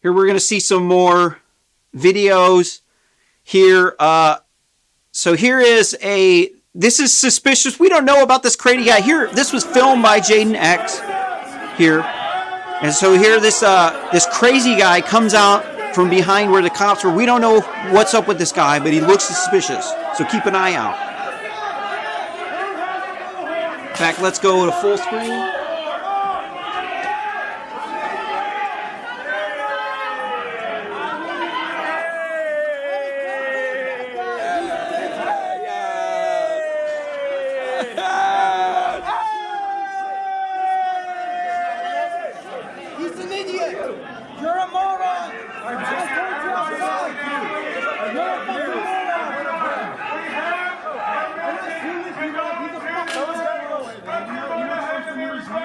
here we're going to see some more videos here. So here is this is suspicious. We don't know about this crazy guy here. This was filmed by Jaden X here. And so here this crazy guy comes out from behind where the cops were. We don't know what's up with this guy, but he looks suspicious. So keep an eye out. In fact, let's go to full screen. He's an idiot! You're a moron! I just told you I like you! You're a fucking moron! He's a fucking moron!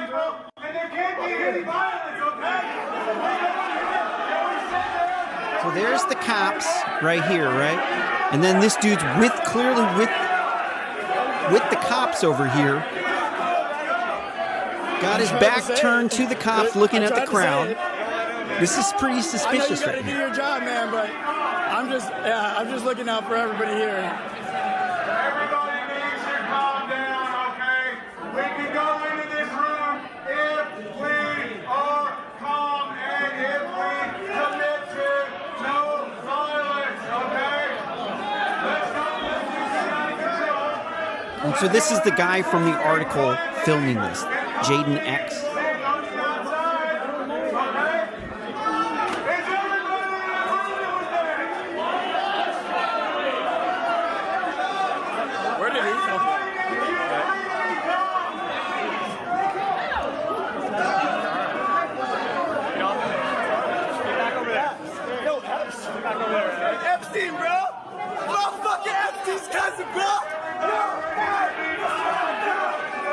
So there's the cops right here, right? And then this dude's clearly with the cops over here. Got his back turned to the cops, looking at the crowd. This is pretty suspicious right now. Do your job, man, but I'm just looking out for everybody here. Everybody needs to calm down, okay? We can go into this room if we are calm and if we commit to no violence, okay? Let's not let this get out of control. And so this is the guy from the article filming this, Jaden X. Epstein, bro! Motherfucking Epstein's cousin, bro!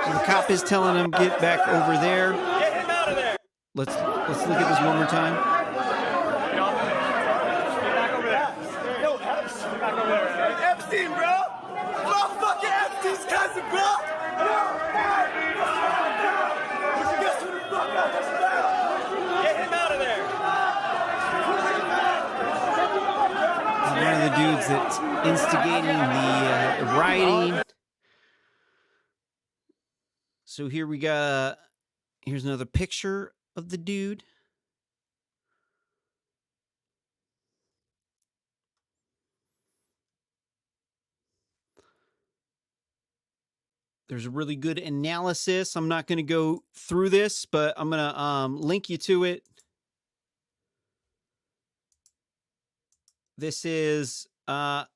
So the cop is telling him, get back over there. Get him out of there! Let's look at this one more time. Get back over there. Yo, get back over there. Epstein, bro! Motherfucking Epstein's cousin, bro! Get him out of there! One of the dudes that's instigating the rioting. So here we got, here's another picture of the dude. There's a really good analysis. I'm not going to go through this, but I'm going to link you to it. This is a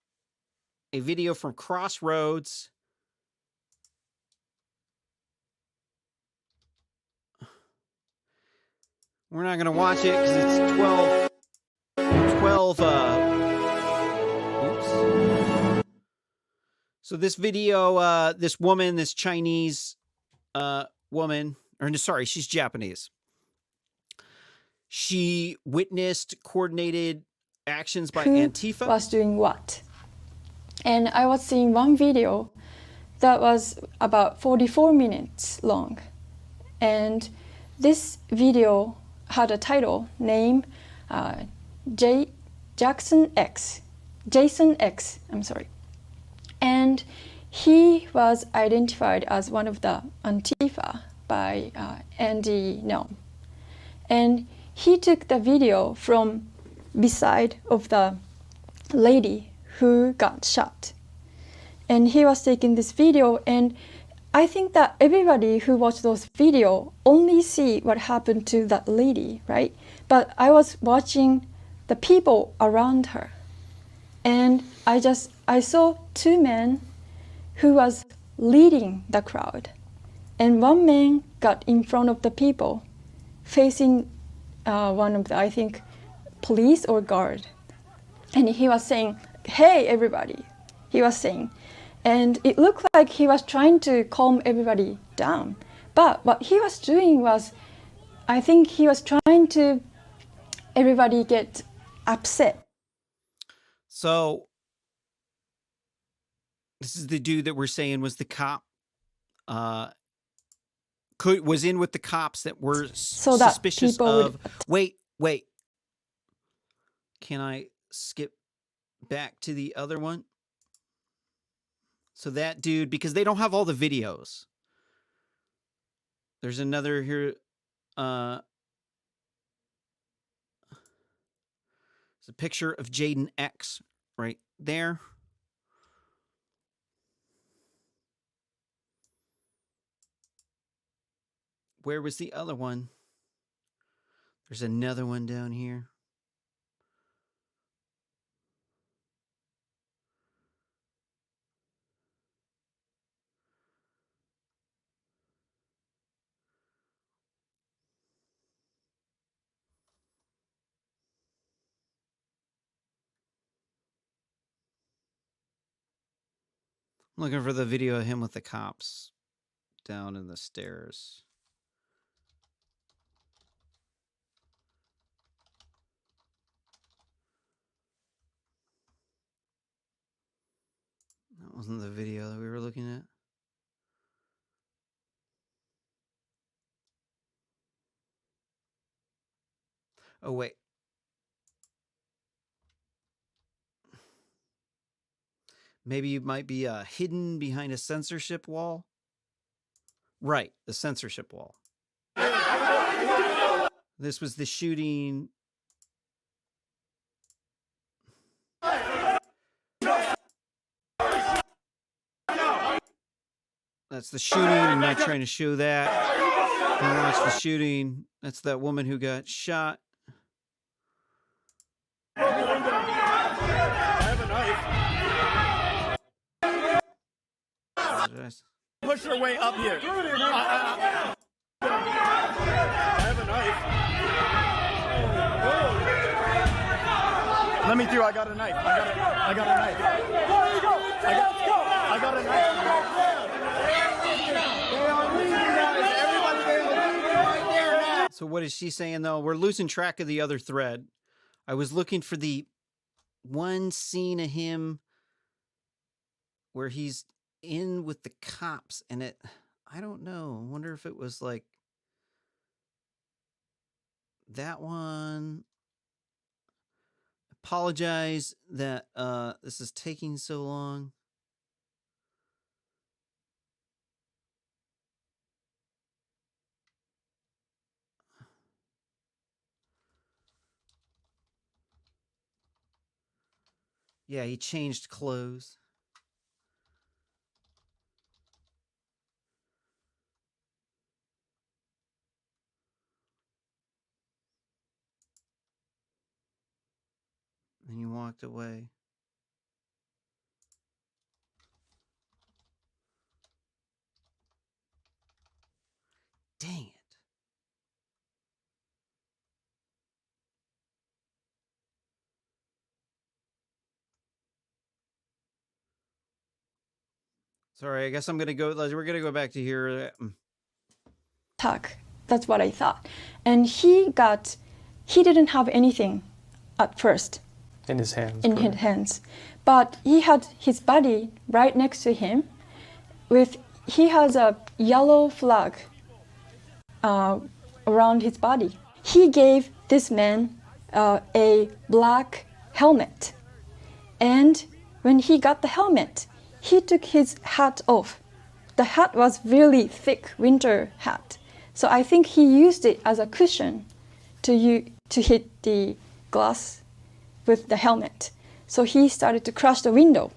video from Crossroads. We're not going to watch it because it's 12. Oops. So this video, this woman, this Chinese woman, or sorry, she's Japanese. She witnessed coordinated actions by Antifa. Was doing what? And I was seeing one video that was about 44 minutes long. And this video had a title named Jason X, I'm sorry. And he was identified as one of the Antifa by Andy Noam. And he took the video from beside of the lady who got shot. And he was taking this video, and I think that everybody who watched those video only see what happened to that lady, right? But I was watching the people around her. And I saw two men who was leading the crowd. And one man got in front of the people, facing one of the, I think, police or guard. And he was saying, "Hey, everybody," he was saying. And it looked like he was trying to calm everybody down. But what he was doing was, I think he was trying to everybody get upset. So this is the dude that we're saying was the cop. Was in with the cops that were So that suspicious people of. would... Wait. Can I skip back to the other one? So that dude, because they don't have all the videos. There's another here. It's a picture of Jaden X right there. Where was the other one? There's another one down here. I'm looking for the video of him with the cops down in the stairs. wasn't the video that we were looking at. Oh, wait. Maybe you might be hidden behind a censorship wall. Right, the censorship wall. This was the shooting. That's the shooting. I'm not trying to show that. You watch the shooting. That's that woman who got shot. I have a knife. Apologize. Push your way up here. I have a knife. Let me through. I got a knife. I got a knife. I got a knife. So what is she saying though? We're losing track of the other thread. I was looking for the one scene of him where he's in with the cops, and I don't know. I wonder if it was like that one. Apologize that this is taking so long. Yeah, he changed clothes. And he walked away. Dang it. Sorry, I guess we're going to go back to here. Attack. That's what I thought. And he didn't have anything at first. In his hands. In his hands. But he had his body right next to him. He has a yellow flag around his body. He gave this man a black helmet. And when he got the helmet, he took his hat off. The hat was really thick winter hat. So I think he used it as a cushion to hit the glass with the helmet. So he started to crush the window.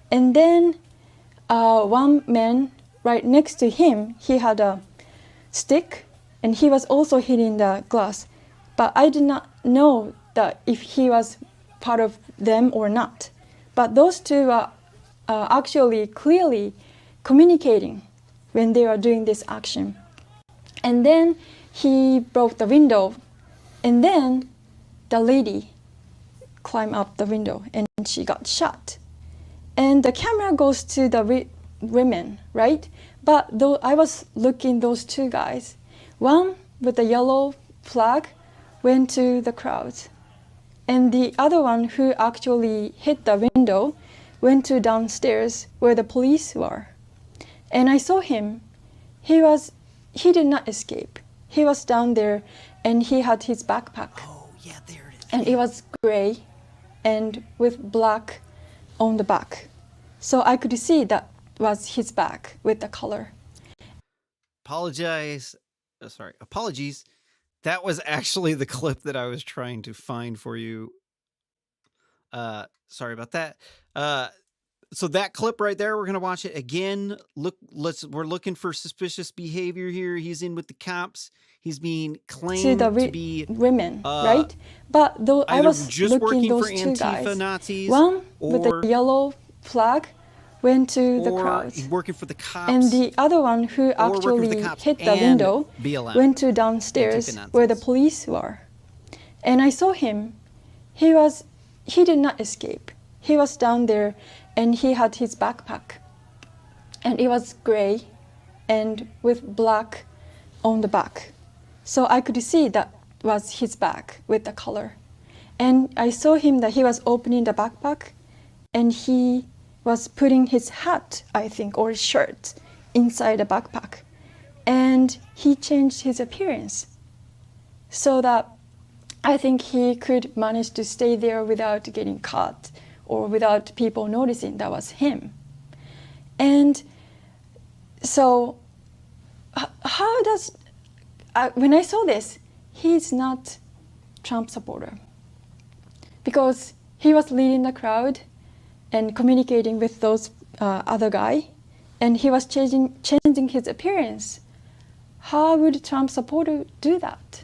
And then one man right next to him, he had a stick and he was also hitting the glass. But I did not know that if he was part of them or not. But those two are actually clearly communicating when they were doing this action. And then he broke the window, and then the lady climbed up the window and she got shot. And the camera goes to the women, right? But though I was looking those two guys, one with the yellow flag went to the crowd, and the other one who actually hit the window went to downstairs where the police were. And I saw him. He did not escape. He was down there and he had his backpack. Oh, yeah, there it is. And it was gray and with black on the back. So I could see that was his bag with the color. Apologies. That was actually the clip that I was trying to find for you. Sorry about that. So that clip right there, we're gonna watch it again. We're looking for suspicious behavior here. He's in with the cops. He's being claimed to be women, right? But though I was just looking working those for two Antifa guys, Nazis, one with the yellow flag went to the crowd, he's working for the cops, and the other one who actually hit the window went to downstairs where the police were. And I saw him. He did not escape. He was down there and he had his backpack. And it was gray and with black on the back. So I could see that was his bag with the color. And I saw him that he was opening the backpack and he was putting his hat, I think, or his shirt inside a backpack. And he changed his appearance so that I think he could manage to stay there without getting caught or without people noticing that was him. And so how does, when I saw this, he's not Trump supporter because he was leading the crowd and communicating with those other guy, and he was changing his appearance. How would Trump supporter do that?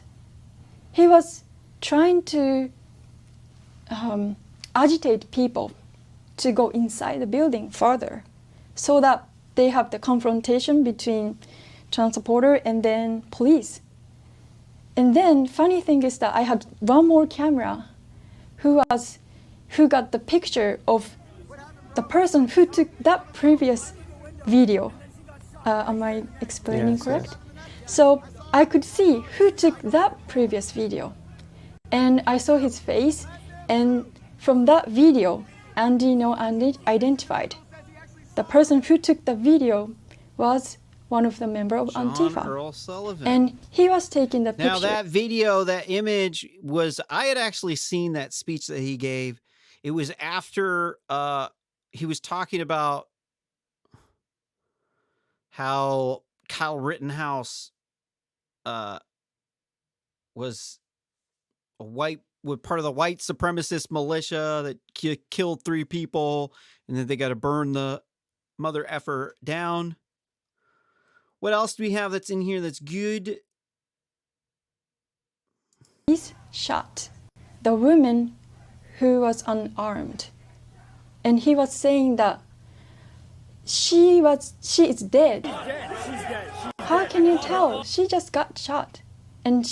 He was trying to agitate people to go inside the building further so that they have the confrontation between Trump supporter and then police. And then funny thing is that I had one more camera who got the picture of the person who took that previous video. Am I explaining correct? Yes. So I could see who took that previous video. And I saw his face, and from that video, Andy identified. The person who took the video was one of the members of John Antifa. Earl Sullivan. And he was taking the picture. Now that video, that image was, I had actually seen that speech that he gave. It was after he was talking about how Kyle Rittenhouse was part of the white supremacist militia that killed 3 people, and then they got to burn the mother effer down. What else do we have that's in here that's good? He's shot the woman who was unarmed. And he was saying that she is dead. She's dead. How can you tell? She just got shot. And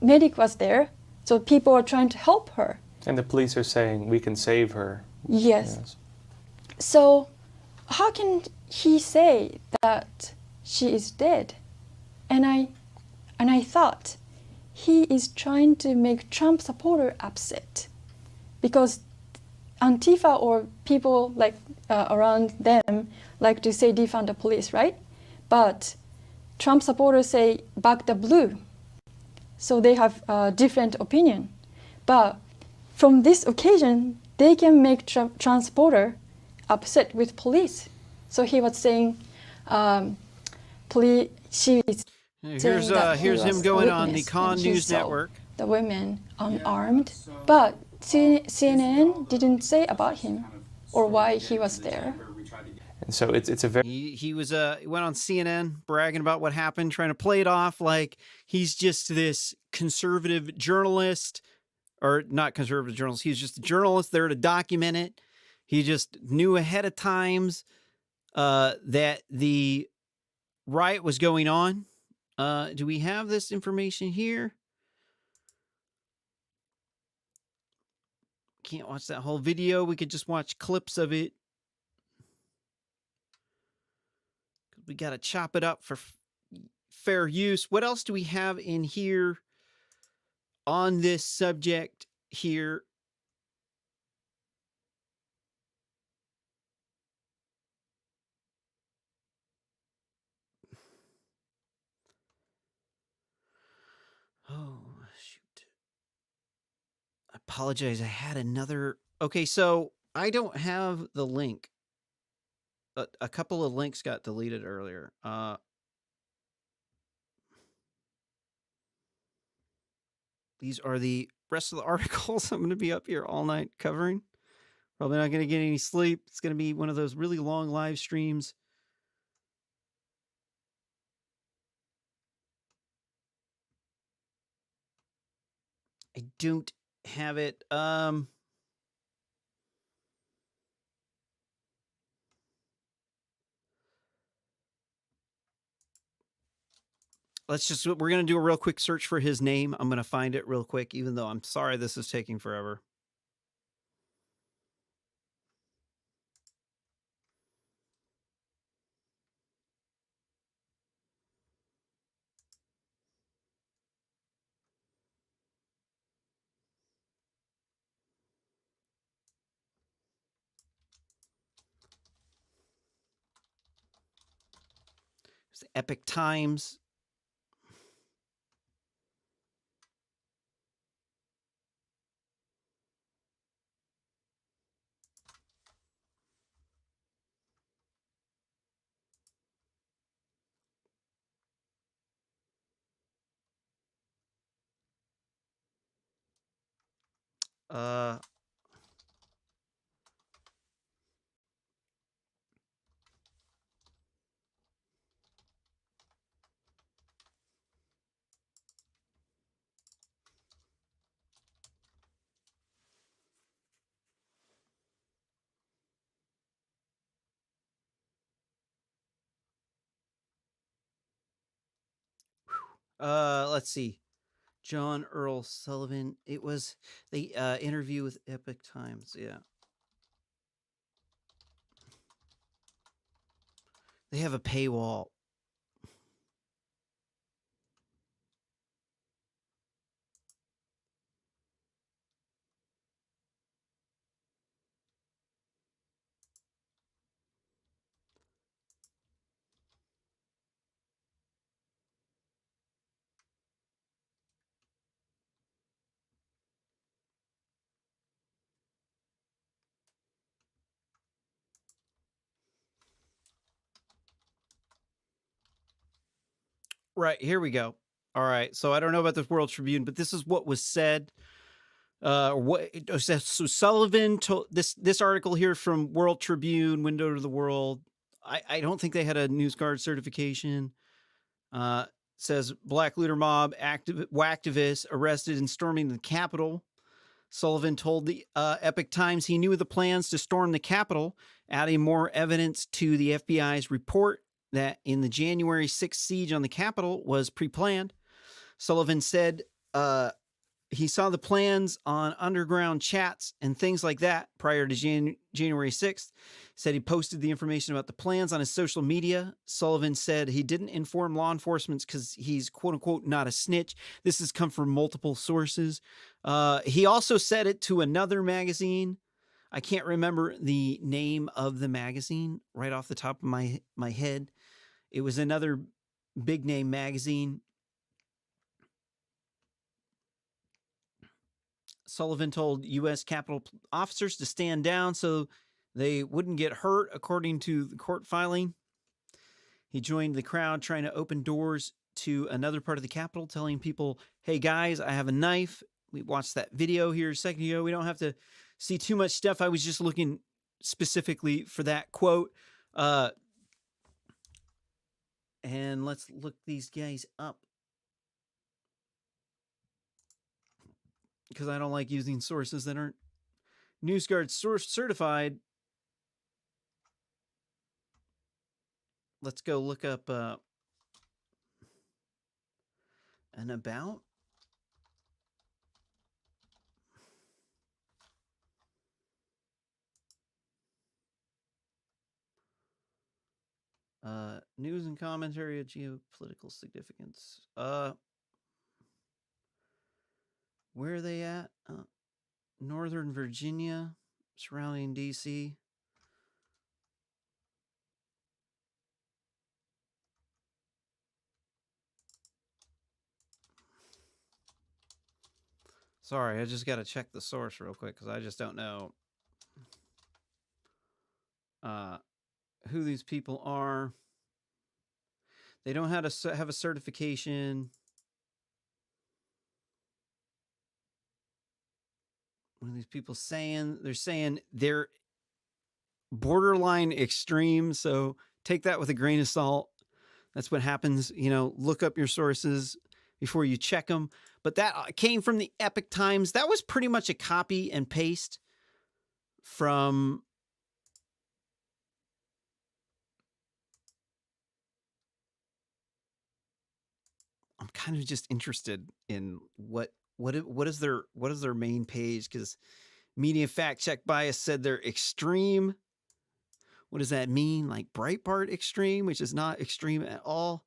medic was there, so people are trying to help her. And the police are saying we can save her. Yes. So how can he say that she is dead? And I thought he is trying to make Trump supporter upset because Antifa or people like around them like to say defund the police, right? But Trump supporters say back the blue. So they have a different opinion. But from this occasion, they can make Trump supporter upset with police. So he was saying, she is saying that he Here's him was going a on the witness Con and he News saw Network. the women unarmed. But CNN didn't say about him or why he was there. And so it's a very He went on CNN bragging about what happened, trying to play it off like he's just this conservative journalist, or not conservative journalist. He's just a journalist there to document it. He just knew ahead of times that the riot was going on. Do we have this information here? Can't watch that whole video. We could just watch clips of it. We got to chop it up for fair use. What else do we have in here on this subject here? Oh, shoot. I apologize. I had another. Okay, so I don't have the link. A couple of links got deleted earlier. These are the rest of the articles I'm going to be up here all night covering. Probably not going to get any sleep. It's going to be one of those really long live streams. I don't have it. We're going to do a real quick search for his name. I'm going to find it real quick, even though I'm sorry this is taking forever. It's the Epic Times. Uh, let's see. John Earl Sullivan. It was the interview with Epic Times. Yeah. They have a paywall. Right, here we go. All right. So I don't know about the World Tribune, but this is what was said. So Sullivan told this article here from World Tribune, Window to the World. I don't think they had a News Guard certification. Says black looter mob activists arrested in storming the Capitol. Sullivan told the Epic Times he knew the plans to storm the Capitol, adding more evidence to the FBI's report that in the January 6th siege on the Capitol was pre-planned. Sullivan said he saw the plans on underground chats and things like that prior to January 6th. Said he posted the information about the plans on his social media. Sullivan said he didn't inform law enforcement because he's quote unquote not a snitch. This has come from multiple sources. He also said it to another magazine. I can't remember the name of the magazine right off the top of my head. It was another big name magazine. Sullivan told U.S. Capitol officers to stand down so they wouldn't get hurt, according to the court filing. He joined the crowd trying to open doors to another part of the Capitol, telling people, hey guys, I have a knife. We watched that video here a second ago. We don't have to see too much stuff. I was just looking specifically for that quote. And let's look these guys up, because I don't like using sources that aren't NewsGuard source certified. Let's go look up an about. News and commentary of geopolitical significance. Where are they at? Northern Virginia, surrounding DC. Sorry, I just got to check the source real quick because I just don't know who these people are. They don't have a certification. What are these people saying? They're saying they're borderline extreme, so take that with a grain of salt. That's what happens. Look up your sources before you check them. But that came from the Epic Times. That was pretty much a copy and paste from I'm kind of just interested in what is their main page, because Media Fact Check Bias said they're extreme. What does that mean? Like Breitbart extreme, which is not extreme at all.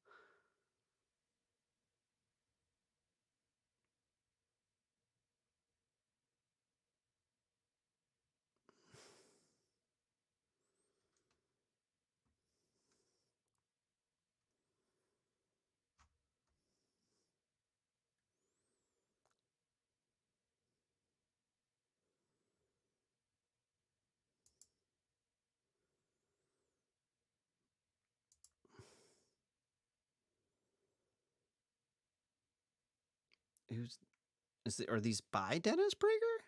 Are these by Dennis Prager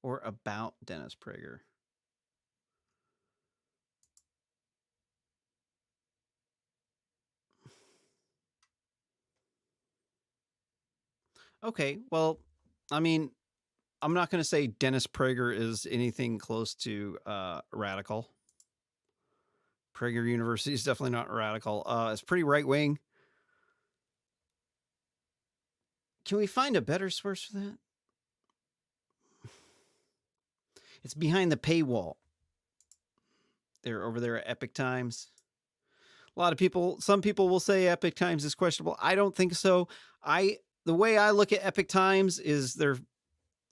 or about Dennis Prager? Okay, well, I mean, I'm not going to say Dennis Prager is anything close to radical. Prager University is definitely not radical. It's pretty right wing. Can we find a better source for that? It's behind the paywall. They're over there at Epic Times. Some people will say Epic Times is questionable. I don't think so. The way I look at Epic Times is they're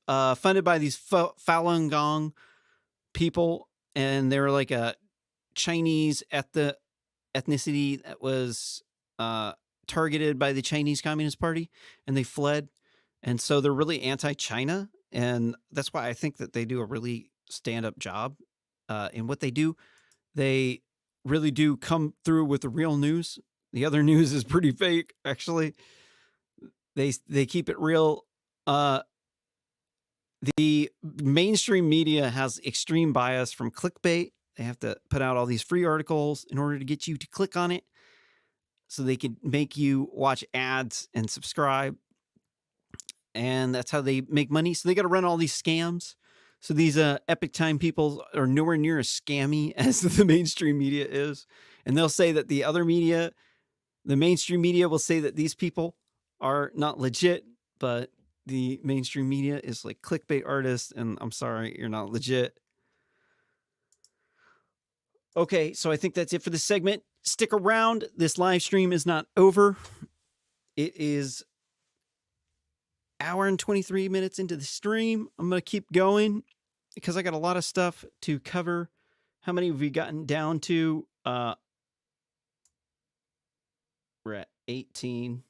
funded by these Falun Gong people, and they're like a Chinese ethnicity that was targeted by the Chinese Communist Party, and they fled. And so they're really anti-China, and that's why I think that they do a really stand-up job in what they do. They really do come through with the real news. The other news is pretty fake, actually. They keep it real. The mainstream media has extreme bias from clickbait. They have to put out all these free articles in order to get you to click on it so they can make you watch ads and subscribe. And that's how they make money. So they got to run all these scams. So these Epic Time people are nowhere near as scammy as the mainstream media is. And they'll say that the other media, the mainstream media will say that these people are not legit, but the mainstream media is like clickbait artists, and I'm sorry, you're not legit. Okay, so I think that's it for this segment. Stick around. This live stream is not over. It is hour and 23 minutes into the stream. I'm going to keep going because I got a lot of stuff to cover. How many have we gotten down to? We're at 18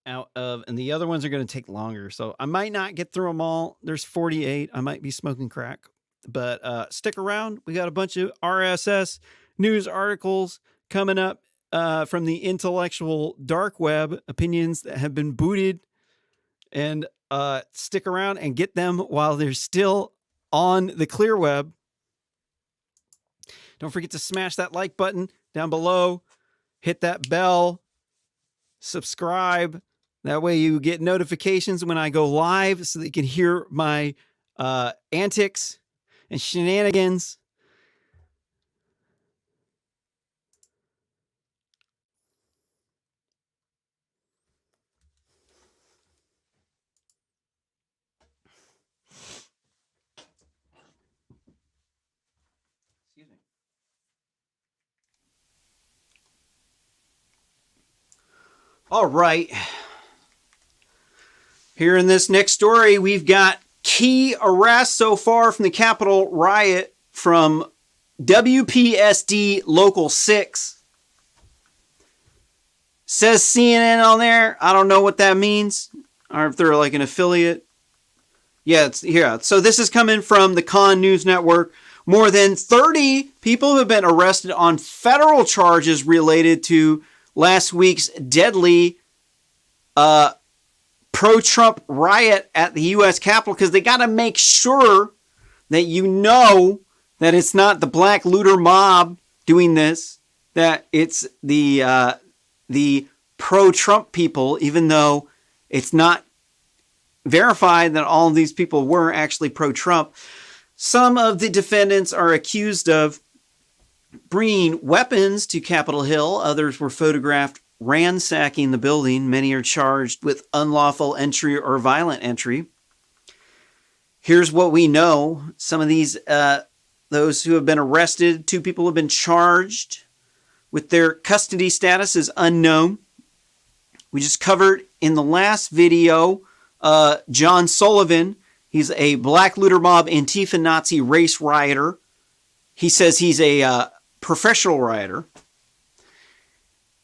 out of, and the other ones are going to take longer. So I might not get through them all. There's 48. I might be smoking crack, but stick around. We got a bunch of RSS news articles coming up from the intellectual dark web, opinions that have been booted, and stick around and get them while they're still on the clear web. Don't forget to smash that like button down below, hit that bell, subscribe. That way you get notifications when I go live so that you can hear my antics and shenanigans. Excuse me. All right. Here in this next story, we've got key arrests so far from the Capitol riot from WPSD Local 6. Says CNN on there. I don't know what that means, or if they're like an affiliate. Yeah, it's here. So this is coming from the Con News Network. More than 30 people have been arrested on federal charges related to last week's deadly pro-Trump riot at the U.S. Capitol, because they got to make sure that you know that it's not the black looter mob doing this, that it's the pro-Trump people, even though it's not verified that all of these people were actually pro-Trump. Some of the defendants are accused of bringing weapons to Capitol Hill. Others were photographed ransacking the building. Many are charged with unlawful entry or violent entry. Here's what we know. Some of these, those who have been arrested, 2 people have been charged with their custody status is unknown. We just covered in the last video, John Sullivan. He's a black looter mob Antifa Nazi race rioter. He says he's a professional rioter.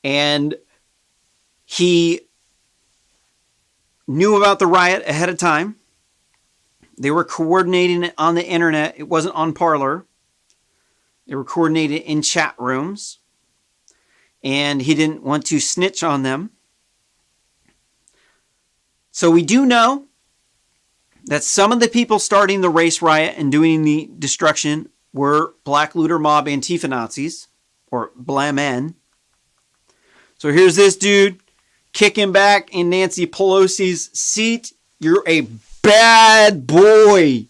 And he knew about the riot ahead of time. They were coordinating it on the internet. It wasn't on Parler. They were coordinating in chat rooms. and he didn't want to snitch on them. So we do know that some of the people starting the race riot and doing the destruction were Black Looter Mob Antifa Nazis, or BLAMN. So here's this dude kicking back in Nancy Pelosi's seat. You're a bad boy.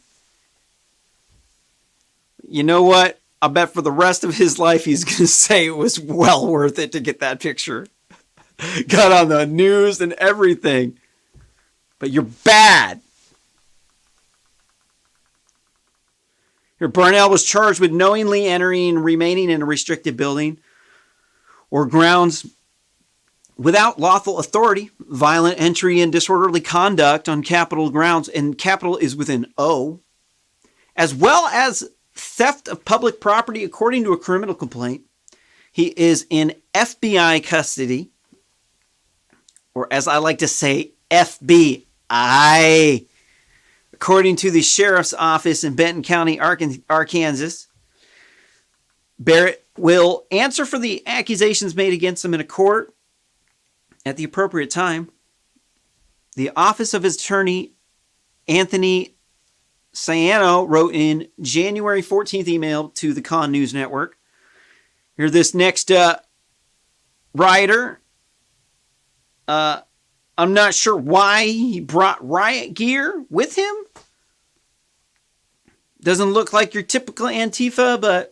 You know what? I bet for the rest of his life he's going to say it was well worth it to get that picture. Got on the news and everything. But you're bad. Here, Barnell was charged with knowingly entering and remaining in a restricted building or grounds without lawful authority, violent entry and disorderly conduct on Capitol grounds, and Capitol is with an O, as well as theft of public property according to a criminal complaint. He is in FBI custody, or as I like to say, FBI, according to the sheriff's office in Benton County, Arkansas. Barrett will answer for the accusations made against him in a court at the appropriate time. The office of his attorney, Anthony Ciano, wrote in January 14th email to the Con News Network. Here, this next rioter, I'm not sure why he brought riot gear with him. Doesn't look like your typical Antifa, but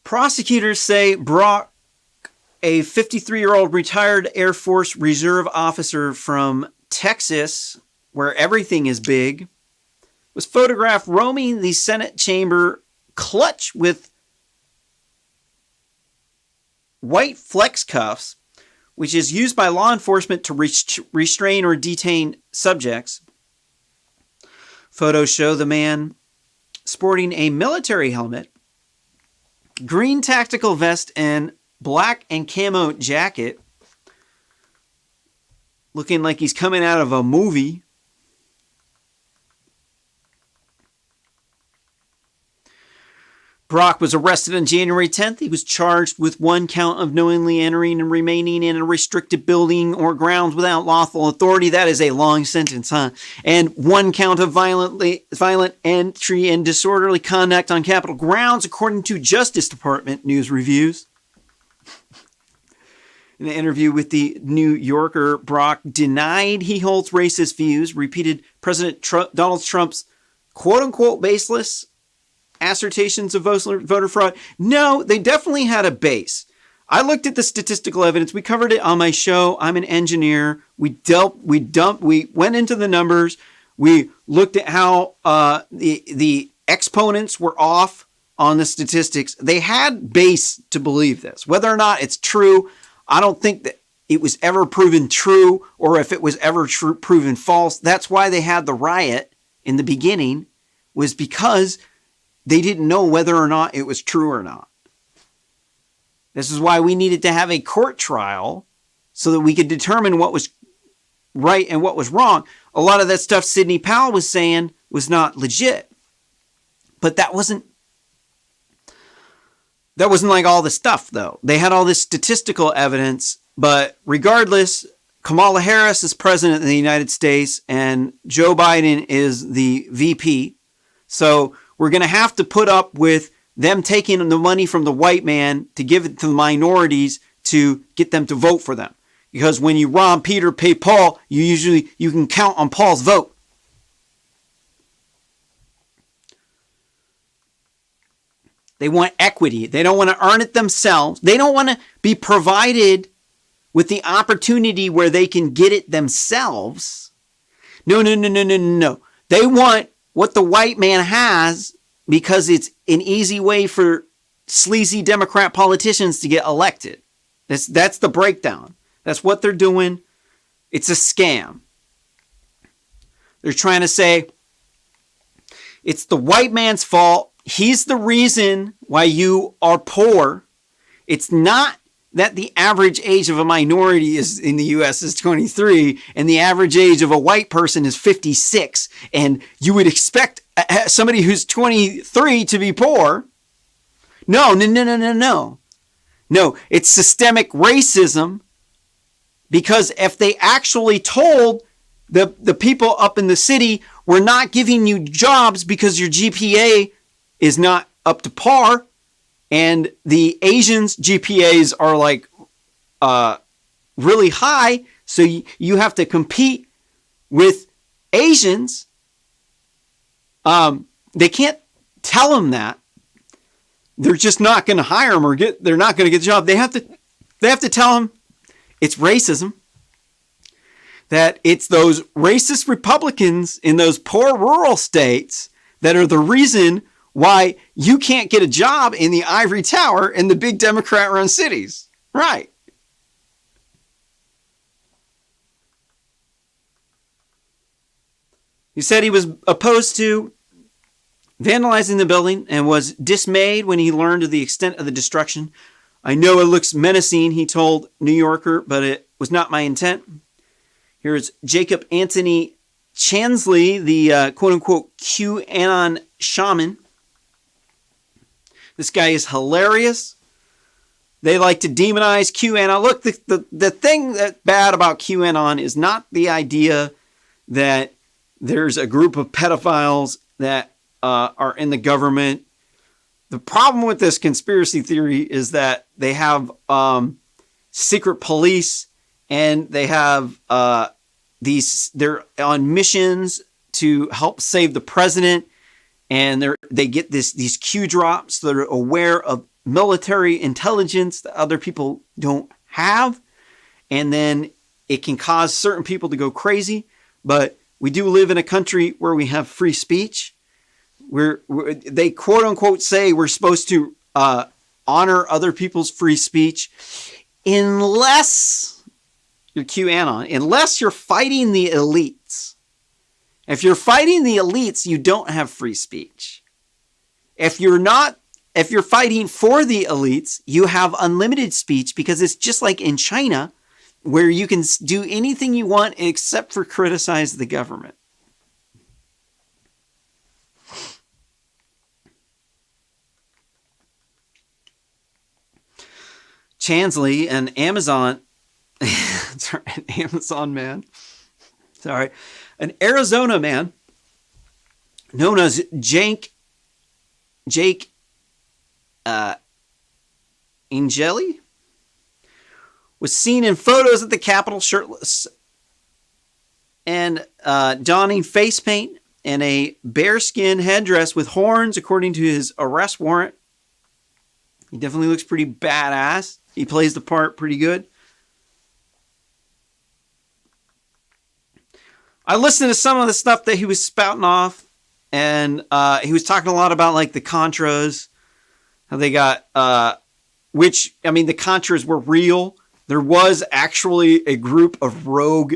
prosecutors say Brock, a 53-year-old retired Air Force Reserve officer from Texas, where everything is big, was photographed roaming the Senate chamber clutch with white flex cuffs, which is used by law enforcement to restrain or detain subjects. Photos show the man sporting a military helmet, green tactical vest, and black and camo jacket, looking like he's coming out of a movie. Brock was arrested on January 10th. He was charged with one count of knowingly entering and remaining in a restricted building or grounds without lawful authority. That is a long sentence, huh? And one count of violent entry and disorderly conduct on Capitol grounds, according to Justice Department news reviews. In an interview with the New Yorker, Brock denied he holds racist views, repeated President Donald Trump's quote-unquote baseless assertions of voter fraud. No, they definitely had a base. I looked at the statistical evidence. We covered it on my show. I'm an engineer. We went into the numbers. We looked at how the exponents were off on the statistics. They had base to believe this. Whether or not it's true, I don't think that it was ever proven true, or if it was ever proven false. That's why they had the riot in the beginning, was because they didn't know whether or not it was true or not. This is why we needed to have a court trial so that we could determine what was right and what was wrong. A lot of that stuff Sidney Powell was saying was not legit. But that wasn't like all the stuff, though. They had all this statistical evidence, but regardless, Kamala Harris is president of the United States and Joe Biden is the VP. So we're going to have to put up with them taking the money from the white man to give it to the minorities to get them to vote for them. Because when you rob Peter, pay Paul, you can count on Paul's vote. They want equity. They don't want to earn it themselves. They don't want to be provided with the opportunity where they can get it themselves. No. They want what the white man has because it's an easy way for sleazy Democrat politicians to get elected. That's the breakdown. That's what they're doing. It's a scam. They're trying to say it's the white man's fault. He's the reason why you are poor. It's not that the average age of a minority is in the US is 23 and the average age of a white person is 56, and you would expect somebody who's 23 to be poor. No. No, it's systemic racism, because if they actually told the people up in the city, we're not giving you jobs because your GPA is not up to par, and the Asians' GPAs are like really high, so you have to compete with Asians. They can't tell them that. They're just not going to hire them, or they're not going to get the job. They have to tell them it's racism. That it's those racist Republicans in those poor rural states that are the reason why you can't get a job in the ivory tower in the big Democrat-run cities. Right. He said he was opposed to vandalizing the building and was dismayed when he learned of the extent of the destruction. I know it looks menacing, he told New Yorker, but it was not my intent. Here's Jacob Anthony Chansley, the quote-unquote QAnon shaman. This guy is hilarious. They like to demonize QAnon. Look, the thing that's bad about QAnon is not the idea that there's a group of pedophiles that are in the government. The problem with this conspiracy theory is that they have secret police, and they have they're on missions to help save the president, and they get these Q drops that are aware of military intelligence that other people don't have, and then it can cause certain people to go crazy. But we do live in a country where we have free speech. They quote unquote say we're supposed to honor other people's free speech, unless you're QAnon, unless you're fighting the elites. If you're fighting the elites, you don't have free speech. If you're fighting for the elites, you have unlimited speech, because it's just like in China, where you can do anything you want except for criticize the government. Chansley, an Amazon man, an Arizona man known as Jake Angeli, was seen in photos at the Capitol shirtless and donning face paint and a bearskin headdress with horns, according to his arrest warrant. He definitely looks pretty badass. He plays the part pretty good. I listened to some of the stuff that he was spouting off, and he was talking a lot about like the Contras, how they got, the Contras were real. There was actually a group of rogue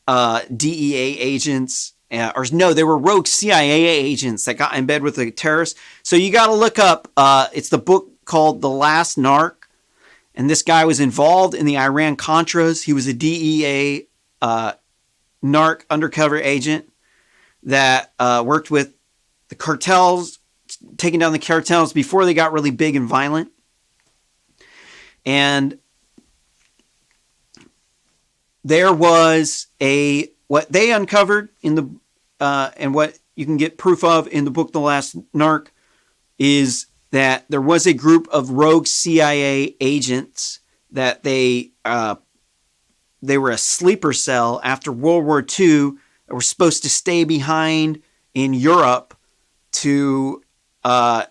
DEA agents, they were rogue CIA agents that got in bed with the terrorists. So you got to look up, it's the book called The Last Narc. And this guy was involved in the Iran Contras. He was a DEA narc undercover agent that worked with the cartels, taking down the cartels before they got really big and violent. And there was what they uncovered in the and what you can get proof of in the book The Last Narc is that there was a group of rogue CIA agents that they were a sleeper cell after World War II that were supposed to stay behind in Europe to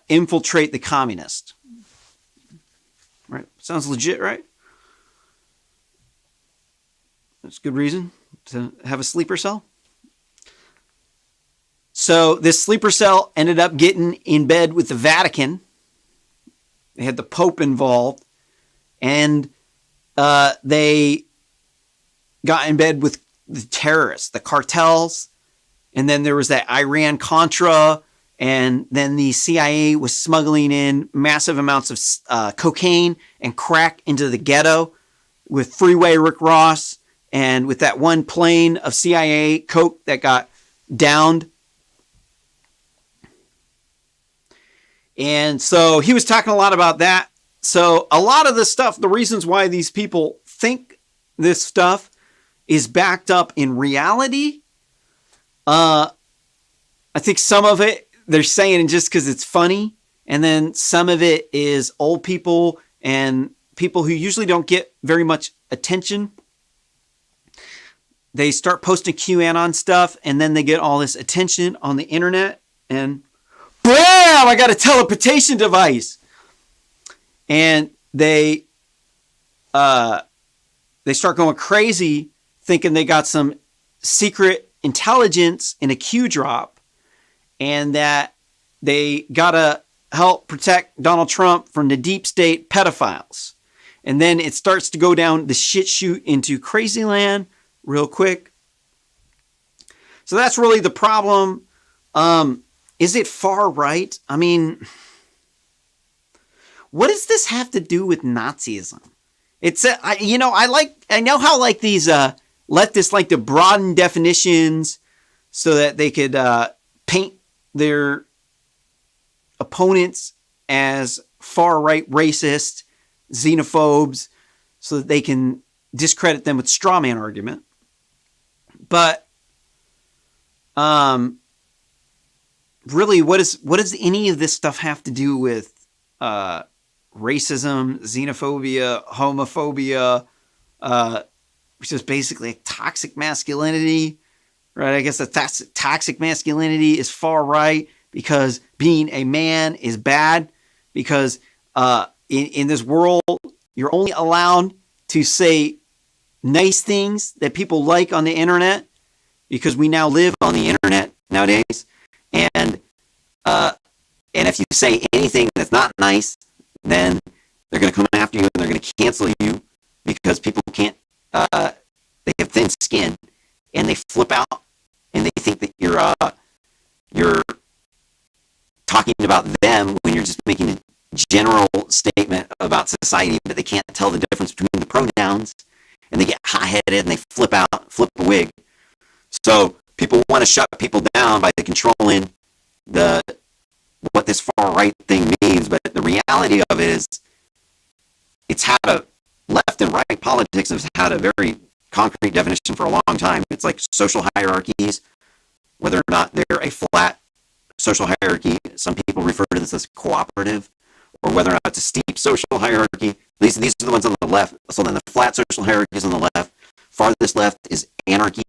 infiltrate the communists. Right? Sounds legit, right? That's a good reason to have a sleeper cell. So this sleeper cell ended up getting in bed with the Vatican. They had the Pope involved, and they got in bed with the terrorists, the cartels, and then there was that Iran Contra And then the CIA was smuggling in massive amounts of cocaine and crack into the ghetto with Freeway Rick Ross, and with that one plane of CIA coke that got downed. And so he was talking a lot about that. So a lot of the stuff, the reasons why these people think this stuff is backed up in reality. I think some of it they're saying just because it's funny. And then some of it is old people and people who usually don't get very much attention. They start posting QAnon stuff, and then they get all this attention on the internet, and bam! I got a teleportation device. And they start going crazy, thinking they got some secret intelligence in a Q drop, and that they gotta help protect Donald Trump from the deep state pedophiles. And then it starts to go down the shit chute into crazy land real quick. So that's really the problem. Is it far right? I mean, what does this have to do with Nazism? It's I know how like these leftists like to broaden definitions so that they could paint their opponents as far right racists, xenophobes, so that they can discredit them with straw man argument. But really, what does any of this stuff have to do with racism, xenophobia, homophobia, which is basically toxic masculinity, right? I guess that's toxic masculinity is far right because being a man is bad, because in this world you're only allowed to say nice things that people like on the internet, because we now live on the internet nowadays. And if you say anything that's not nice, then they're going to come after you and they're going to cancel you, because people can't, they have thin skin and they flip out and they think that you're talking about them when you're just making a general statement about society, but they can't tell the difference between the pronouns, and they get hot-headed and they flip a wig. So people want to shut people down by controlling what this far-right thing means, but the reality of it is it's had left and right politics has had a very concrete definition for a long time. It's like social hierarchies, whether or not they're a flat social hierarchy. Some people refer to this as cooperative, or whether or not it's a steep social hierarchy. At least these are the ones on the left. So then the flat social hierarchy is on the left. Farthest left is anarchy.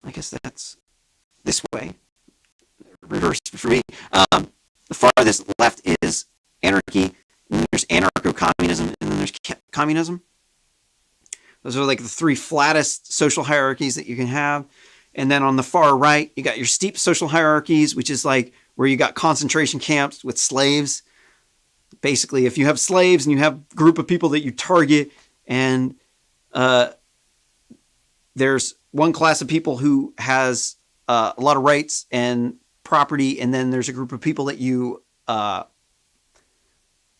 I guess that's this way. Reverse for me. The farthest left is anarchy, and then there's anarcho-communism, and then there's communism. Those are like the three flattest social hierarchies that you can have. And then on the far right, you got your steep social hierarchies, which is like where you got concentration camps with slaves. Basically, if you have slaves and you have a group of people that you target, and there's one class of people who has a lot of rights and property, and then there's a group of people that you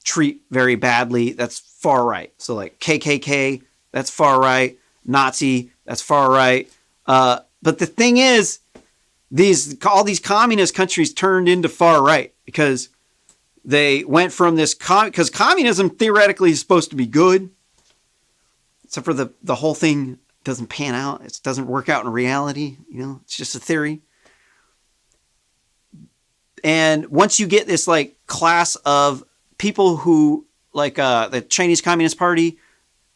treat very badly, that's far right. So like KKK, that's far right. Nazi, that's far right. But the thing is, all these communist countries turned into far right because they went from this, because communism theoretically is supposed to be good, except for the whole thing doesn't pan out. It doesn't work out in reality. It's just a theory. And once you get this like class of people who like the Chinese Communist Party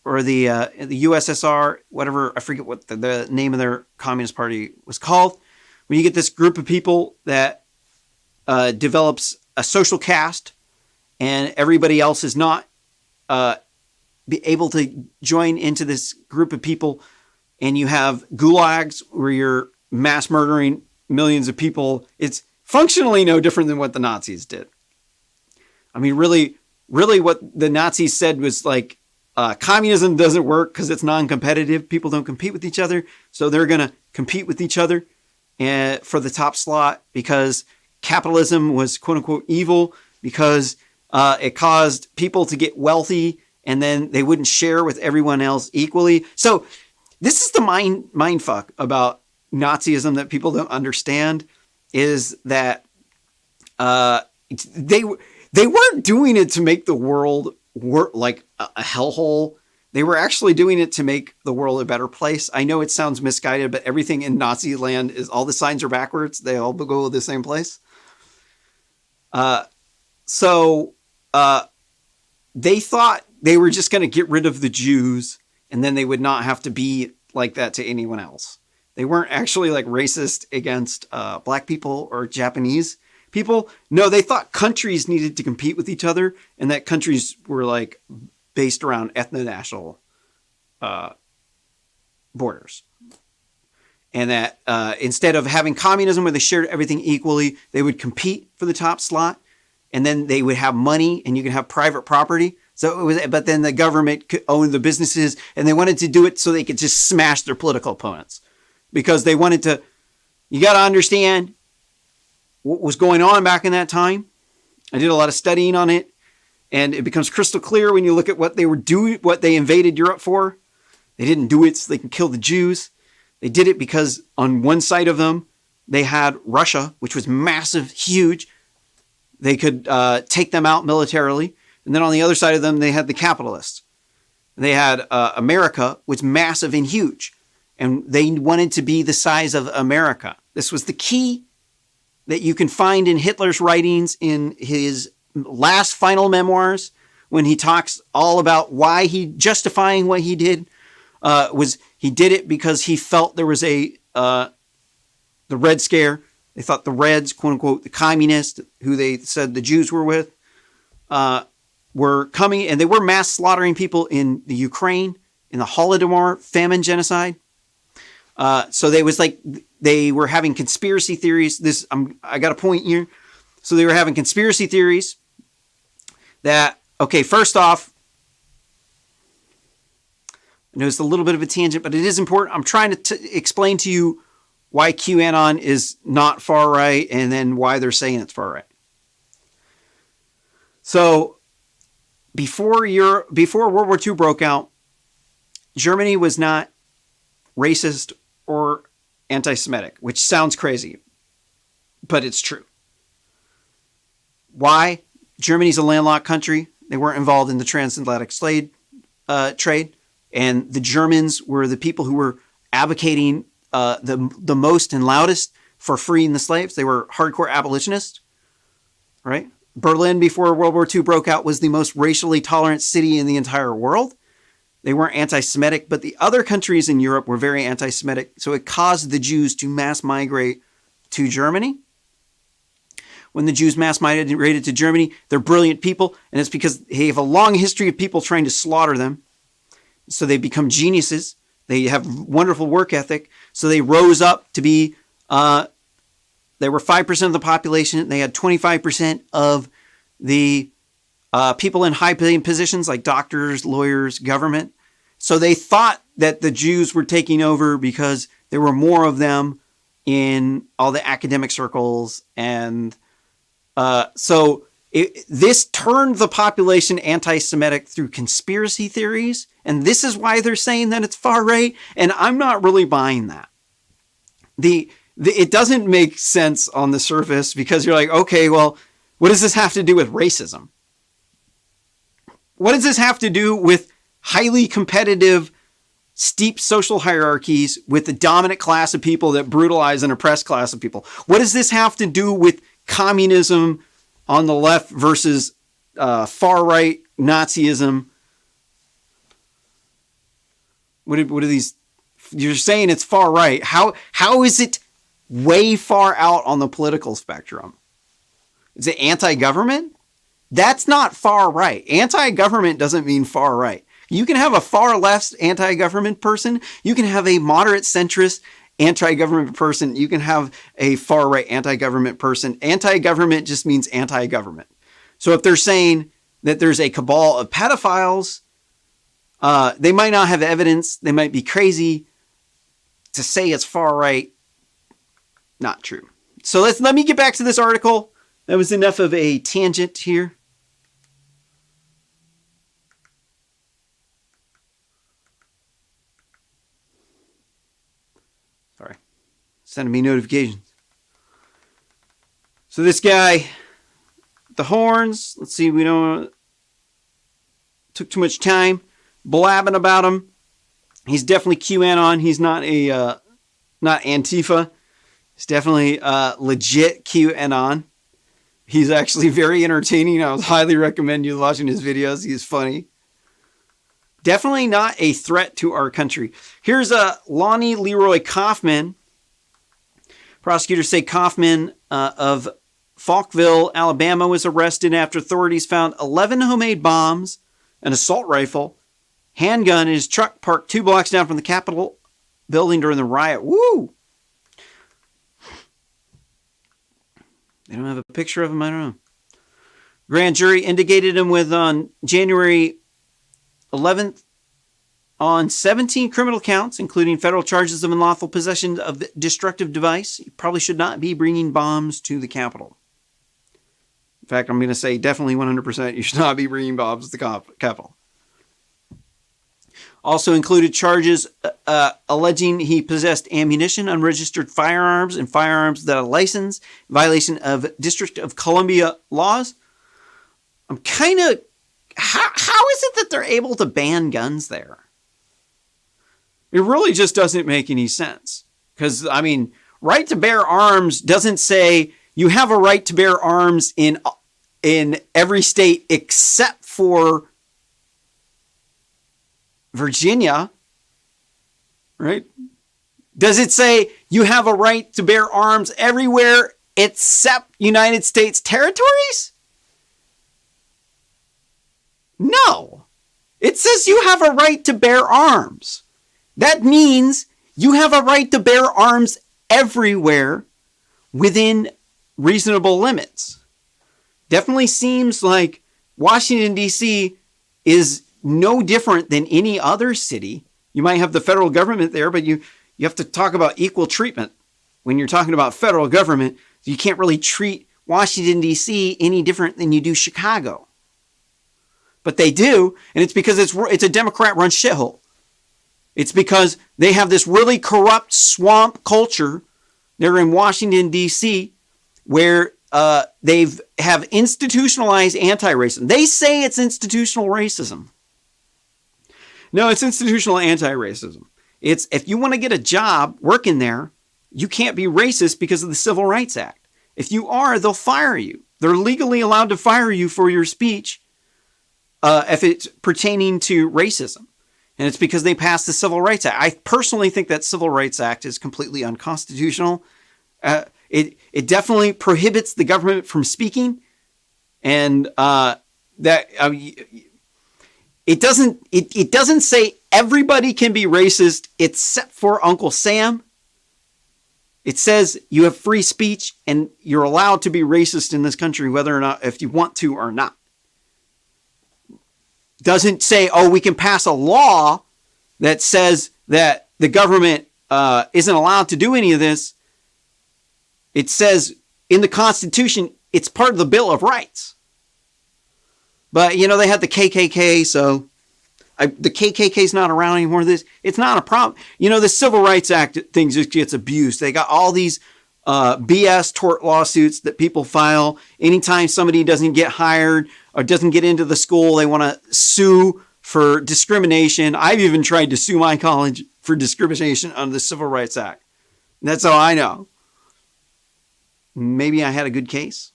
or the USSR, whatever, I forget what the name of their Communist Party was called. When you get this group of people that develops a social caste, and everybody else is not be able to join into this group of people, and you have gulags where you're mass murdering millions of people, it's functionally no different than what the Nazis did. I mean, really what the Nazis said was like, communism doesn't work because it's non-competitive. People don't compete with each other. So they're going to compete with each other for the top slot, because capitalism was quote unquote evil because it caused people to get wealthy and then they wouldn't share with everyone else equally. So this is the mind fuck about Nazism that people don't understand, is that they weren't doing it to make the world work like a hellhole. They were actually doing it to make the world a better place. I know it sounds misguided, but everything in Nazi land is, all the signs are backwards. They all go to the same place. So they thought they were just going to get rid of the Jews and then they would not have to be like that to anyone else. They weren't actually like racist against black people or Japanese people. No, they thought countries needed to compete with each other and that countries were like based around ethno-national borders. And that instead of having communism where they shared everything equally, they would compete for the top slot and then they would have money and you could have private property. So it was, but then the government could own the businesses and they wanted to do it so they could just smash their political opponents because they wanted to, you got to understand what was going on back in that time. I did a lot of studying on it and it becomes crystal clear when you look at what they were doing, what they invaded Europe for. They didn't do it so they could kill the Jews. They did it because on one side of them, they had Russia, which was massive, huge. They could take them out militarily. And then on the other side of them, they had the capitalists. They had America, which was massive and huge. And they wanted to be the size of America. This was the key that you can find in Hitler's writings in his last final memoirs, when he talks all about why he, justifying what he did, was he did it because he felt there was the Red Scare. They thought the Reds, quote unquote, the communists, who they said the Jews were with, were coming, and they were mass slaughtering people in the Ukraine, in the Holodomor famine genocide. So they were having conspiracy theories. I got a point here. So they were having conspiracy theories that, okay, first off, I know it's a little bit of a tangent, but it is important. I'm trying to explain to you why QAnon is not far right and then why they're saying it's far right. So before World War II broke out, Germany was not racist or anti-Semitic, which sounds crazy, but it's true. Why? Germany's a landlocked country. They weren't involved in the transatlantic slave trade. And the Germans were the people who were advocating the most and loudest for freeing the slaves. They were hardcore abolitionists, right? Berlin, before World War II broke out, was the most racially tolerant city in the entire world. They weren't anti-Semitic, but the other countries in Europe were very anti-Semitic. So it caused the Jews to mass migrate to Germany. When the Jews mass migrated to Germany, they're brilliant people. And it's because they have a long history of people trying to slaughter them. So they become geniuses. They have wonderful work ethic. So they rose up to be, they were 5% of the population. They had 25% of the people in high-paying positions like doctors, lawyers, government. So they thought that the Jews were taking over because there were more of them in all the academic circles. And this turned the population anti-Semitic through conspiracy theories. And this is why they're saying that it's far right. And I'm not really buying that. It doesn't make sense on the surface because you're like, okay, well, what does this have to do with racism? What does this have to do with highly competitive, steep social hierarchies with the dominant class of people that brutalize an oppressed class of people? What does this have to do with communism on the left versus far-right Nazism? What are these? You're saying it's far right. How is it way far out on the political spectrum? Is it anti-government? That's not far right. Anti-government doesn't mean far right. You can have a far left anti-government person. You can have a moderate centrist anti-government person. You can have a far right anti-government person. Anti-government just means anti-government. So if they're saying that there's a cabal of pedophiles, they might not have evidence. They might be crazy. To say it's far right, not true. So let me get back to this article. That was enough of a tangent here. Sorry. Sending me notifications. So this guy, the horns, let's see, we don't took too much time blabbing about him. He's definitely QAnon. He's not not Antifa. He's definitely legit QAnon. He's actually very entertaining. I would highly recommend you watching his videos. He's funny. Definitely not a threat to our country. Here's Lonnie Leroy Kaufman. Prosecutors say Kaufman of Falkville, Alabama, was arrested after authorities found 11 homemade bombs, an assault rifle, handgun in his truck parked 2 blocks down from the Capitol building during the riot. Woo! They don't have a picture of him, I don't know. Grand jury indicated him with on January 11th on 17 criminal counts, including federal charges of unlawful possession of the destructive device. You probably should not be bringing bombs to the Capitol. In fact, I'm going to say definitely 100% you should not be bringing bombs to the Capitol. Also included charges alleging he possessed ammunition, unregistered firearms, and firearms without a license, violation of District of Columbia laws. I'm kind of... How is it that they're able to ban guns there? It really just doesn't make any sense. Because, I mean, right to bear arms doesn't say you have a right to bear arms in every state except for Virginia, right? Does it say you have a right to bear arms everywhere except United States territories? No. It says you have a right to bear arms. That means you have a right to bear arms everywhere within reasonable limits. Definitely seems like Washington, D.C. is no different than any other city. You might have the federal government there, but you have to talk about equal treatment. When you're talking about federal government, you can't really treat Washington, D.C. any different than you do Chicago. But they do, and it's because it's a Democrat-run shithole. It's because they have this really corrupt swamp culture there in Washington, D.C., where they have institutionalized anti-racism. They say it's institutional racism. No, it's institutional anti-racism. It's if you want to get a job working there, you can't be racist because of the Civil Rights Act. If you are, they'll fire you. They're legally allowed to fire you for your speech if it's pertaining to racism. And it's because they passed the Civil Rights Act. I personally think that Civil Rights Act is completely unconstitutional. It definitely prohibits the government from speaking, and it doesn't say everybody can be racist except for Uncle Sam. It says you have free speech and you're allowed to be racist in this country, whether or not if you want to or not. Doesn't say, oh, we can pass a law that says that the government isn't allowed to do any of this. It says in the Constitution, it's part of the Bill of Rights. But, you know, they had the KKK, so the KKK's not around anymore. It's not a problem. You know, the Civil Rights Act thing just gets abused. They got all these BS tort lawsuits that people file. Anytime somebody doesn't get hired or doesn't get into the school, they want to sue for discrimination. I've even tried to sue my college for discrimination under the Civil Rights Act. And that's how I know. Maybe I had a good case.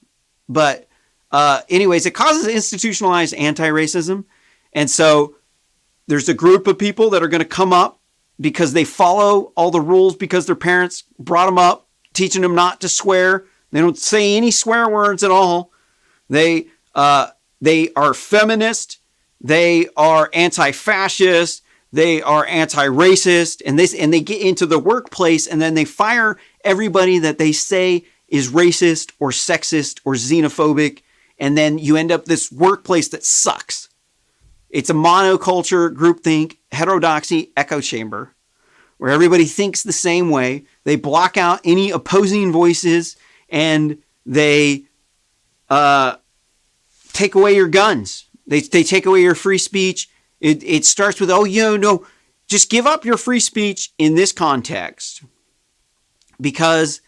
But anyways, it causes institutionalized anti-racism. And so there's a group of people that are going to come up because they follow all the rules because their parents brought them up, teaching them not to swear. They don't say any swear words at all. They are feminist. They are anti-fascist. They are anti-racist. And they get into the workplace and then they fire everybody that they say is racist or sexist or xenophobic. And then you end up this workplace that sucks. It's a monoculture, groupthink, heterodoxy, echo chamber, where everybody thinks the same way. They block out any opposing voices and they take away your guns. They take away your free speech. It starts with, no, just give up your free speech in this context, because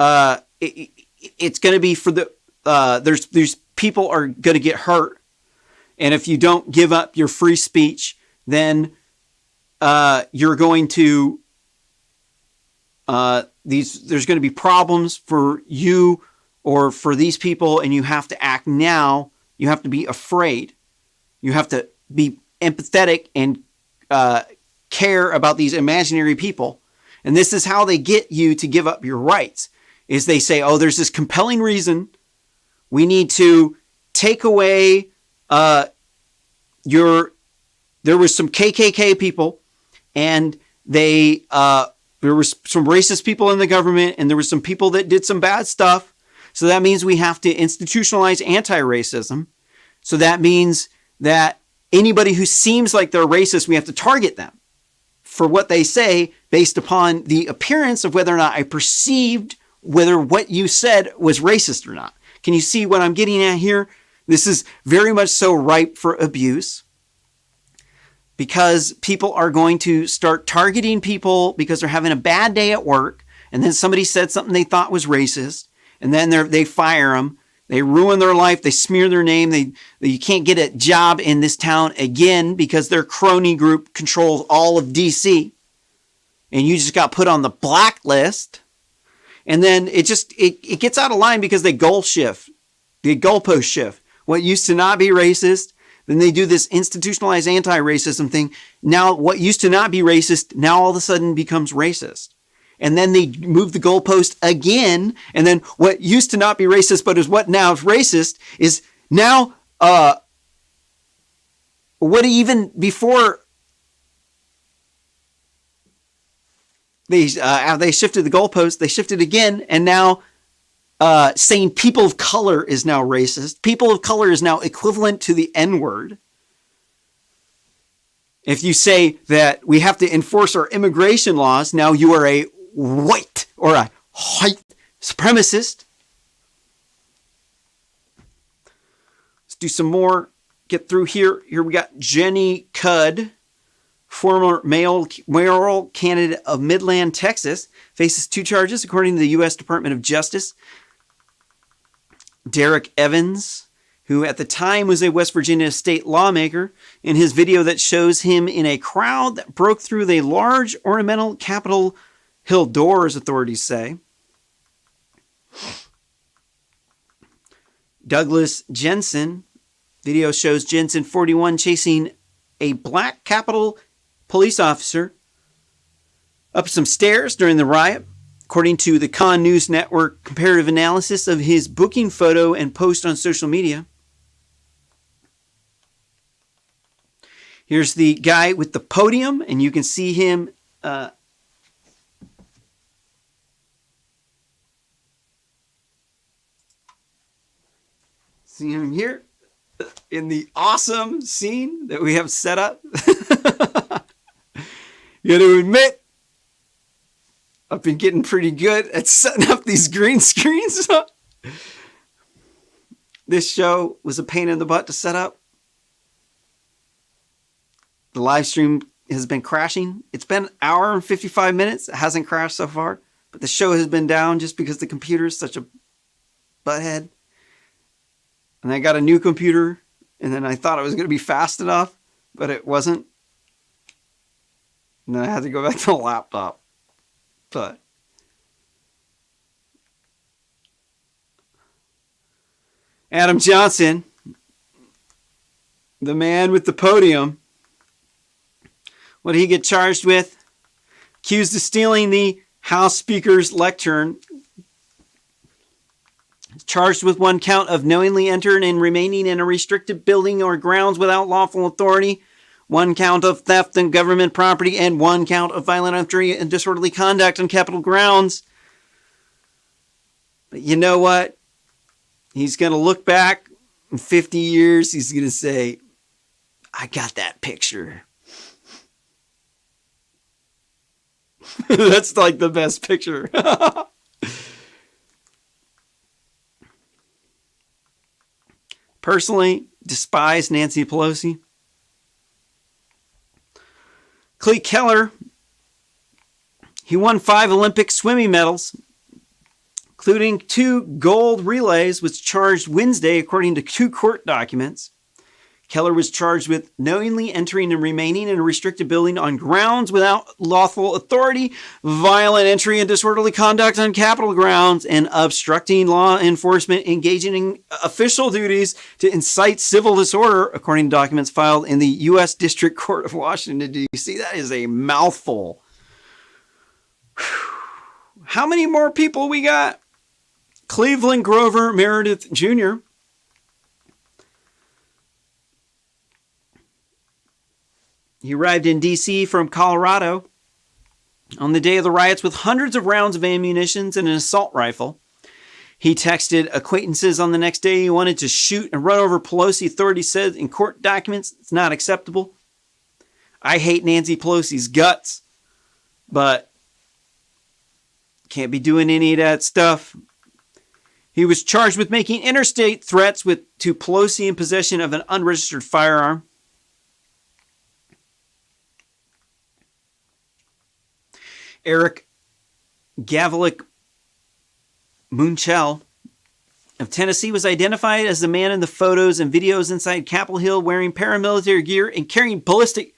it's going to be for the there's people are going to get hurt, and if you don't give up your free speech, then you're going to there's going to be problems for you or for these people, and you have to act now. You have to be afraid. You have to be empathetic and care about these imaginary people. And this is how they get you to give up your rights, is they say, there's this compelling reason. We need to take away there was some KKK people, and there was some racist people in the government, and there was some people that did some bad stuff. So that means we have to institutionalize anti-racism. So that means that anybody who seems like they're racist, we have to target them for what they say based upon the appearance of whether or not I perceived whether what you said was racist or not. Can you see what I'm getting at here? This is very much so ripe for abuse, because people are going to start targeting people because they're having a bad day at work, and then somebody said something they thought was racist, and then they fire them. They ruin their life. They smear their name. You can't get a job in this town again because their crony group controls all of DC. And you just got put on the blacklist. And then it gets out of line because they goalpost shift. What used to not be racist, then they do this institutionalized anti-racism thing. Now what used to not be racist, now all of a sudden becomes racist. And then they move the goalpost again, and then what used to not be racist but is what now is racist is now what even before they shifted the goalpost, they shifted again, and now saying people of color is now racist. People of color is now equivalent to the N-word. If you say that we have to enforce our immigration laws, now you are a white or a white supremacist. Let's do some more. Get through here. Here we got Jenny Cudd, former mayoral candidate of Midland, Texas, faces 2 charges according to the U.S. Department of Justice. Derek Evans, who at the time was a West Virginia state lawmaker, in his video that shows him in a crowd that broke through the large ornamental Capitol Hill doors, authorities say. Douglas Jensen, video shows Jensen, 41, chasing a black Capitol police officer up some stairs during the riot. According to the Con News Network comparative analysis of his booking photo and post on social media. Here's the guy with the podium, and you can see him see him here in the awesome scene that we have set up. You got to admit, I've been getting pretty good at setting up these green screens. This show was a pain in the butt to set up. The live stream has been crashing. It's been an hour and 55 minutes. It hasn't crashed so far, but the show has been down just because the computer is such a butthead. And I got a new computer, and then I thought it was going to be fast enough, but it wasn't. And then I had to go back to the laptop. But Adam Johnson, the man with the podium, what did he get charged with? Accused of stealing the House Speaker's lectern. Charged with 1 count of knowingly entering and remaining in a restricted building or grounds without lawful authority, 1 count of theft and government property, and 1 count of violent entry and disorderly conduct on Capitol grounds. But you know what? He's going to look back in 50 years. He's going to say, I got that picture. That's like the best picture. Personally, despise Nancy Pelosi. Clee Keller, he won 5 Olympic swimming medals, including 2 gold relays, was charged Wednesday, according to 2 court documents. Keller was charged with knowingly entering and remaining in a restricted building on grounds without lawful authority, violent entry and disorderly conduct on Capitol grounds, and obstructing law enforcement, engaging in official duties to incite civil disorder, according to documents filed in the U.S. District Court of Washington, D.C. That is a mouthful. How many more people we got? Cleveland Grover Meredith Jr., he arrived in D.C. from Colorado on the day of the riots with hundreds of rounds of ammunition and an assault rifle. He texted acquaintances on the next day he wanted to shoot and run over Pelosi. Authorities said in court documents it's not acceptable. I hate Nancy Pelosi's guts, but can't be doing any of that stuff. He was charged with making interstate threats to Pelosi in possession of an unregistered firearm. Eric Gavlik Munchell of Tennessee was identified as the man in the photos and videos inside Capitol Hill wearing paramilitary gear and carrying plastic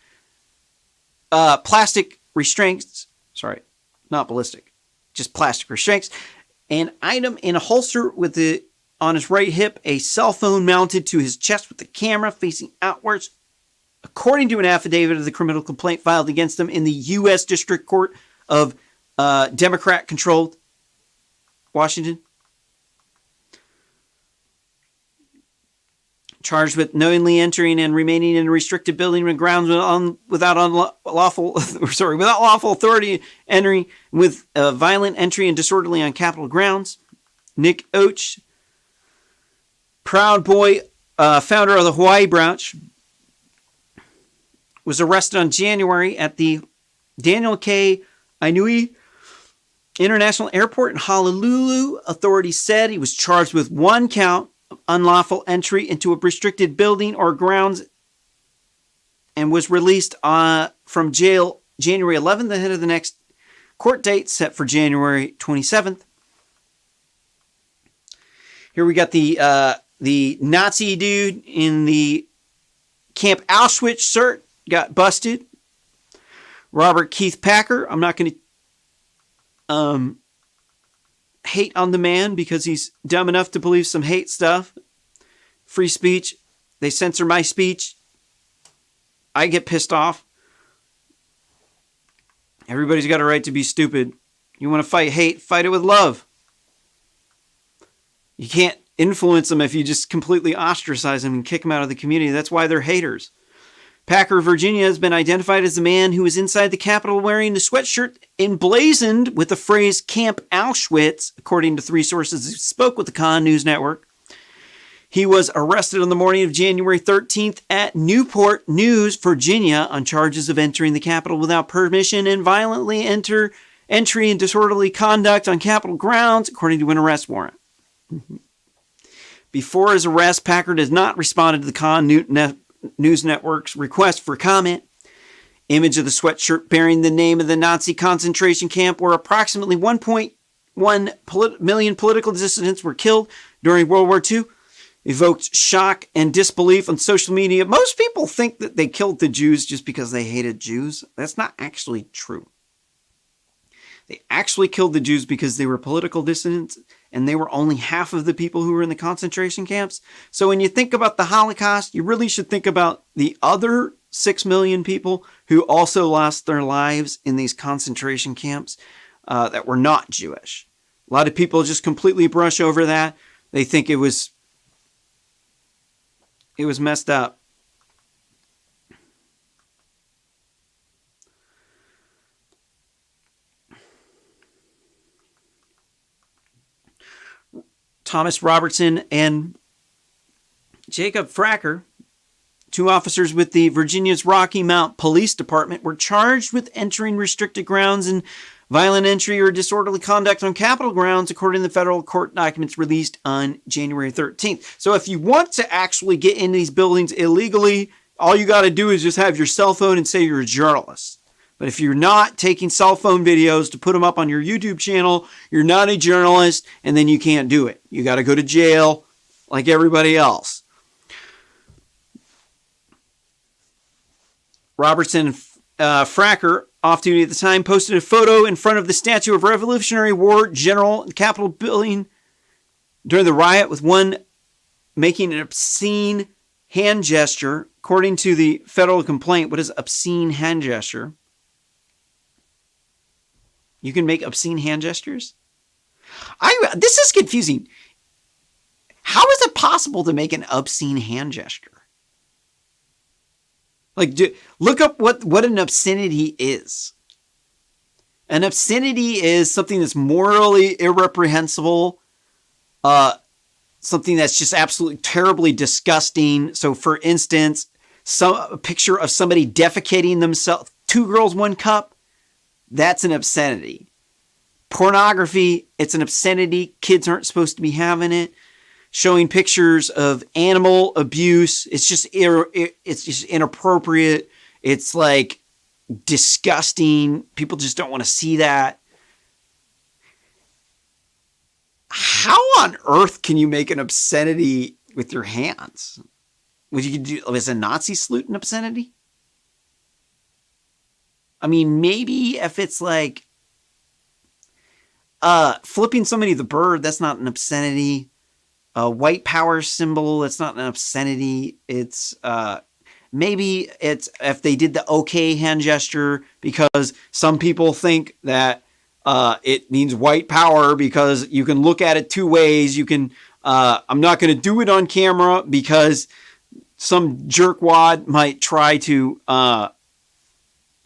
restraints. Sorry, not ballistic, just plastic restraints. An item in a holster on his right hip, a cell phone mounted to his chest with the camera facing outwards. According to an affidavit of the criminal complaint filed against him in the U.S. District Court of Democrat-controlled Washington. Charged with knowingly entering and remaining in a restricted building and grounds without lawful authority, entering with violent entry and disorderly on Capitol grounds. Nick Oach, Proud Boy, founder of the Hawaii Branch, was arrested on January at the Daniel K. Inouye International Airport in Honolulu. Authorities said he was charged with 1 count of unlawful entry into a restricted building or grounds and was released from jail January 11th ahead of the next court date set for January 27th. Here we got the Nazi dude in the Camp Auschwitz shirt got busted. Robert Keith Packer. I'm not going to hate on the man because he's dumb enough to believe some hate stuff. Free speech. They censor my speech. I get pissed off. Everybody's got a right to be stupid. You want to fight hate, fight it with love. You can't influence them if you just completely ostracize them and kick them out of the community. That's why they're haters. Packer, Virginia, has been identified as the man who was inside the Capitol wearing the sweatshirt emblazoned with the phrase Camp Auschwitz, according to 3 sources who spoke with the Con News Network. He was arrested on the morning of January 13th at Newport News, Virginia, on charges of entering the Capitol without permission and violently entry and disorderly conduct on Capitol grounds, according to an arrest warrant. Before his arrest, Packard has not responded to the Con News Network's request for comment. Image of the sweatshirt bearing the name of the Nazi concentration camp where approximately 1.1 million political dissidents were killed during World War II evoked shock and disbelief on social media. Most people think that they killed the Jews just because they hated Jews. That's not actually true. They actually killed the Jews because they were political dissidents and they were only half of the people who were in the concentration camps. So when you think about the Holocaust, you really should think about the other 6 million people who also lost their lives in these concentration camps that were not Jewish. A lot of people just completely brush over that. They think it was messed up. Thomas Robertson and Jacob Fracker, 2 officers with the Virginia's Rocky Mount Police Department, were charged with entering restricted grounds and violent entry or disorderly conduct on Capitol grounds, according to the federal court documents released on January 13th. So if you want to actually get into these buildings illegally, all you got to do is just have your cell phone and say you're a journalist. But if you're not taking cell phone videos to put them up on your YouTube channel, you're not a journalist, and then you can't do it. You got to go to jail like everybody else. Robertson Fracker, off duty at the time, posted a photo in front of the statue of Revolutionary War General in the Capitol building during the riot, with one making an obscene hand gesture. According to the federal complaint, what is obscene hand gesture? You can make obscene hand gestures? This is confusing. How is it possible to make an obscene hand gesture? Like, look up what an obscenity is. An obscenity is something that's morally irreprehensible, something that's just absolutely terribly disgusting. So, for instance, a picture of somebody defecating themselves, 2 girls, 1 cup, that's an obscenity. Pornography, it's an obscenity. Kids aren't supposed to be having it. Showing pictures of animal abuse, it's just inappropriate. It's like disgusting. People just don't want to see that. How on earth can you make an obscenity with your hands? Was a Nazi salute an obscenity? I mean, maybe if it's like flipping somebody the bird, that's not an obscenity. A white power symbol, that's not an obscenity. It's maybe it's if they did the okay hand gesture, because some people think that it means white power because you can look at it 2 ways. You can I'm not going to do it on camera because some jerkwad might try to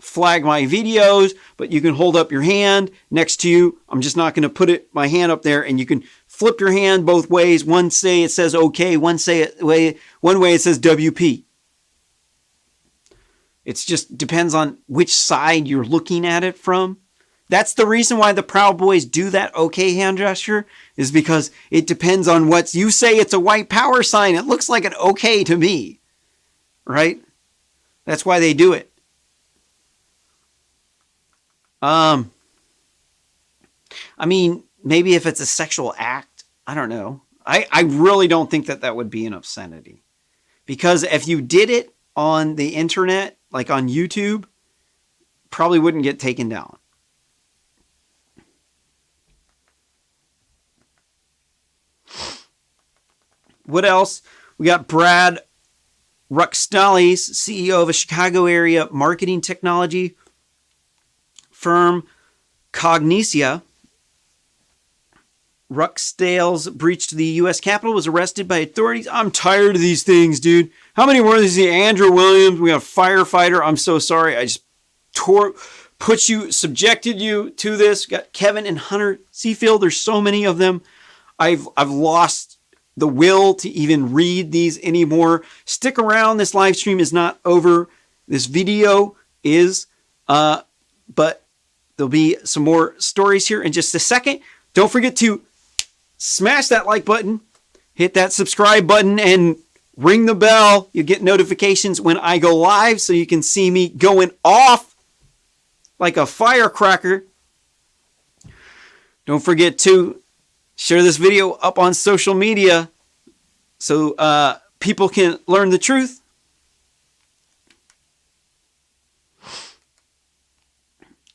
flag my videos, but you can hold up your hand next to you. I'm just not going to put my hand up there, and you can flip your hand both ways. One say it says okay, one way it says WP. It just depends on which side you're looking at it from. That's the reason why the Proud Boys do that okay hand gesture, is because it depends on what you say. It's a white power sign. It looks like an okay to me, right? That's why they do it. I mean, maybe if it's a sexual act, I don't know. I really don't think that would be an obscenity. Because if you did it on the internet, like on YouTube, probably wouldn't get taken down. What else? We got Brad Ruxtalis, CEO of a Chicago area marketing technology firm, Cognicia. Ruxtale's breach to the U.S. Capitol, was arrested by authorities. I'm tired of these things, dude. How many more of these? Andrew Williams, we got a firefighter. I'm so sorry. I just subjected you to this. Got Kevin and Hunter Seafield. There's so many of them. I've lost the will to even read these anymore. Stick around. This live stream is not over. This video is, but there'll be some more stories here in just a second. Don't forget to smash that like button, hit that subscribe button, and ring the bell. You get notifications when I go live, so you can see me going off like a firecracker. Don't forget to share this video up on social media so people can learn the truth.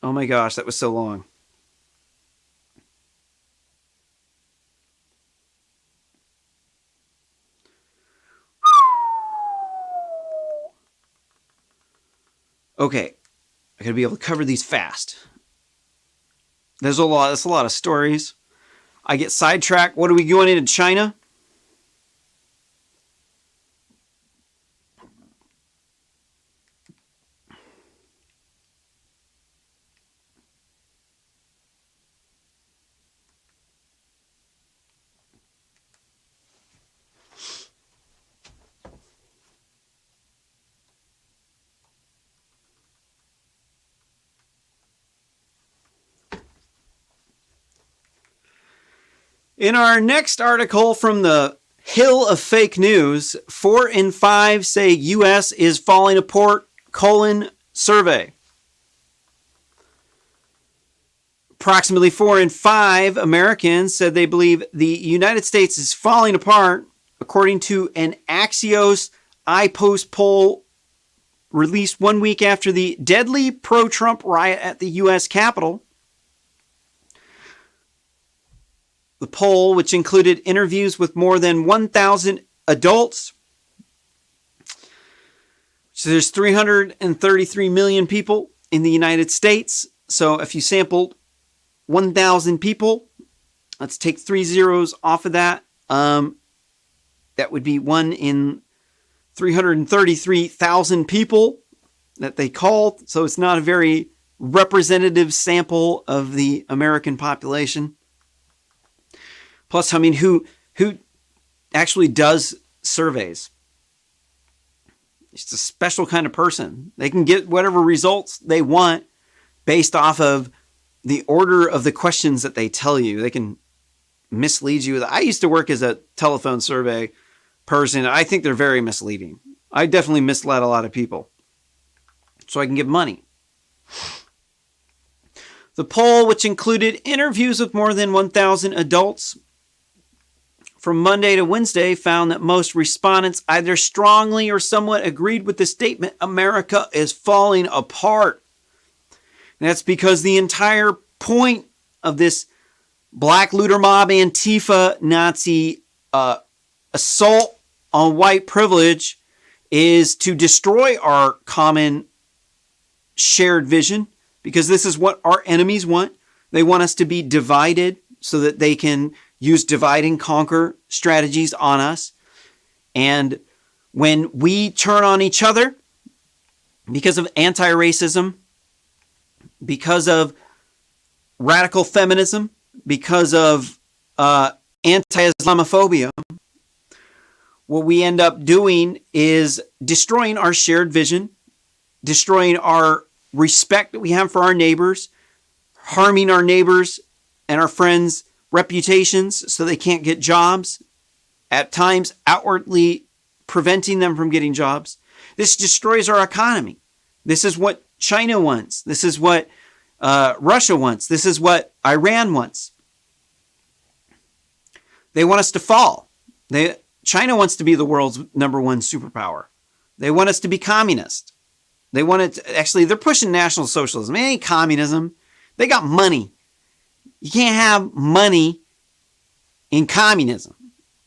Oh my gosh, that was so long. Okay, I gotta be able to cover these fast. That's a lot of stories. I get sidetracked. What are we going into China? In our next article from the Hill of Fake News, 4 in 5 say U.S. is falling apart, survey. Approximately 4 in 5 Americans said they believe the United States is falling apart, according to an Axios iPost poll released 1 week after the deadly pro-Trump riot at the U.S. Capitol. The poll, which included interviews with more than 1,000 adults, so there's 333 million people in the United States. So if you sampled 1,000 people, let's take 3 zeros off of that. That would be 1 in 333,000 people that they called. So it's not a very representative sample of the American population. Plus, I mean, who actually does surveys? It's a special kind of person. They can get whatever results they want based off of the order of the questions that they tell you. They can mislead you. I used to work as a telephone survey person. I think they're very misleading. I definitely misled a lot of people so I can get money. The poll, which included interviews with more than 1,000 adults from Monday to Wednesday, found that most respondents either strongly or somewhat agreed with the statement, America is falling apart. And that's because the entire point of this black looter mob, Antifa, Nazi assault on white privilege is to destroy our common shared vision, because this is what our enemies want. They want us to be divided so that they can use divide and conquer strategies on us. And when we turn on each other because of anti-racism, because of radical feminism, because of anti-Islamophobia, what we end up doing is destroying our shared vision, destroying our respect that we have for our neighbors, harming our neighbors and our friends' reputations so they can't get jobs, at times outwardly preventing them from getting jobs. This destroys our economy. This is what China wants. This is what Russia wants. This is what Iran wants. They want us to fall. China wants to be the world's #1 superpower. They want us to be communist. They want it to, actually, they're pushing National Socialism. It ain't communism. They got money. You can't have money in communism.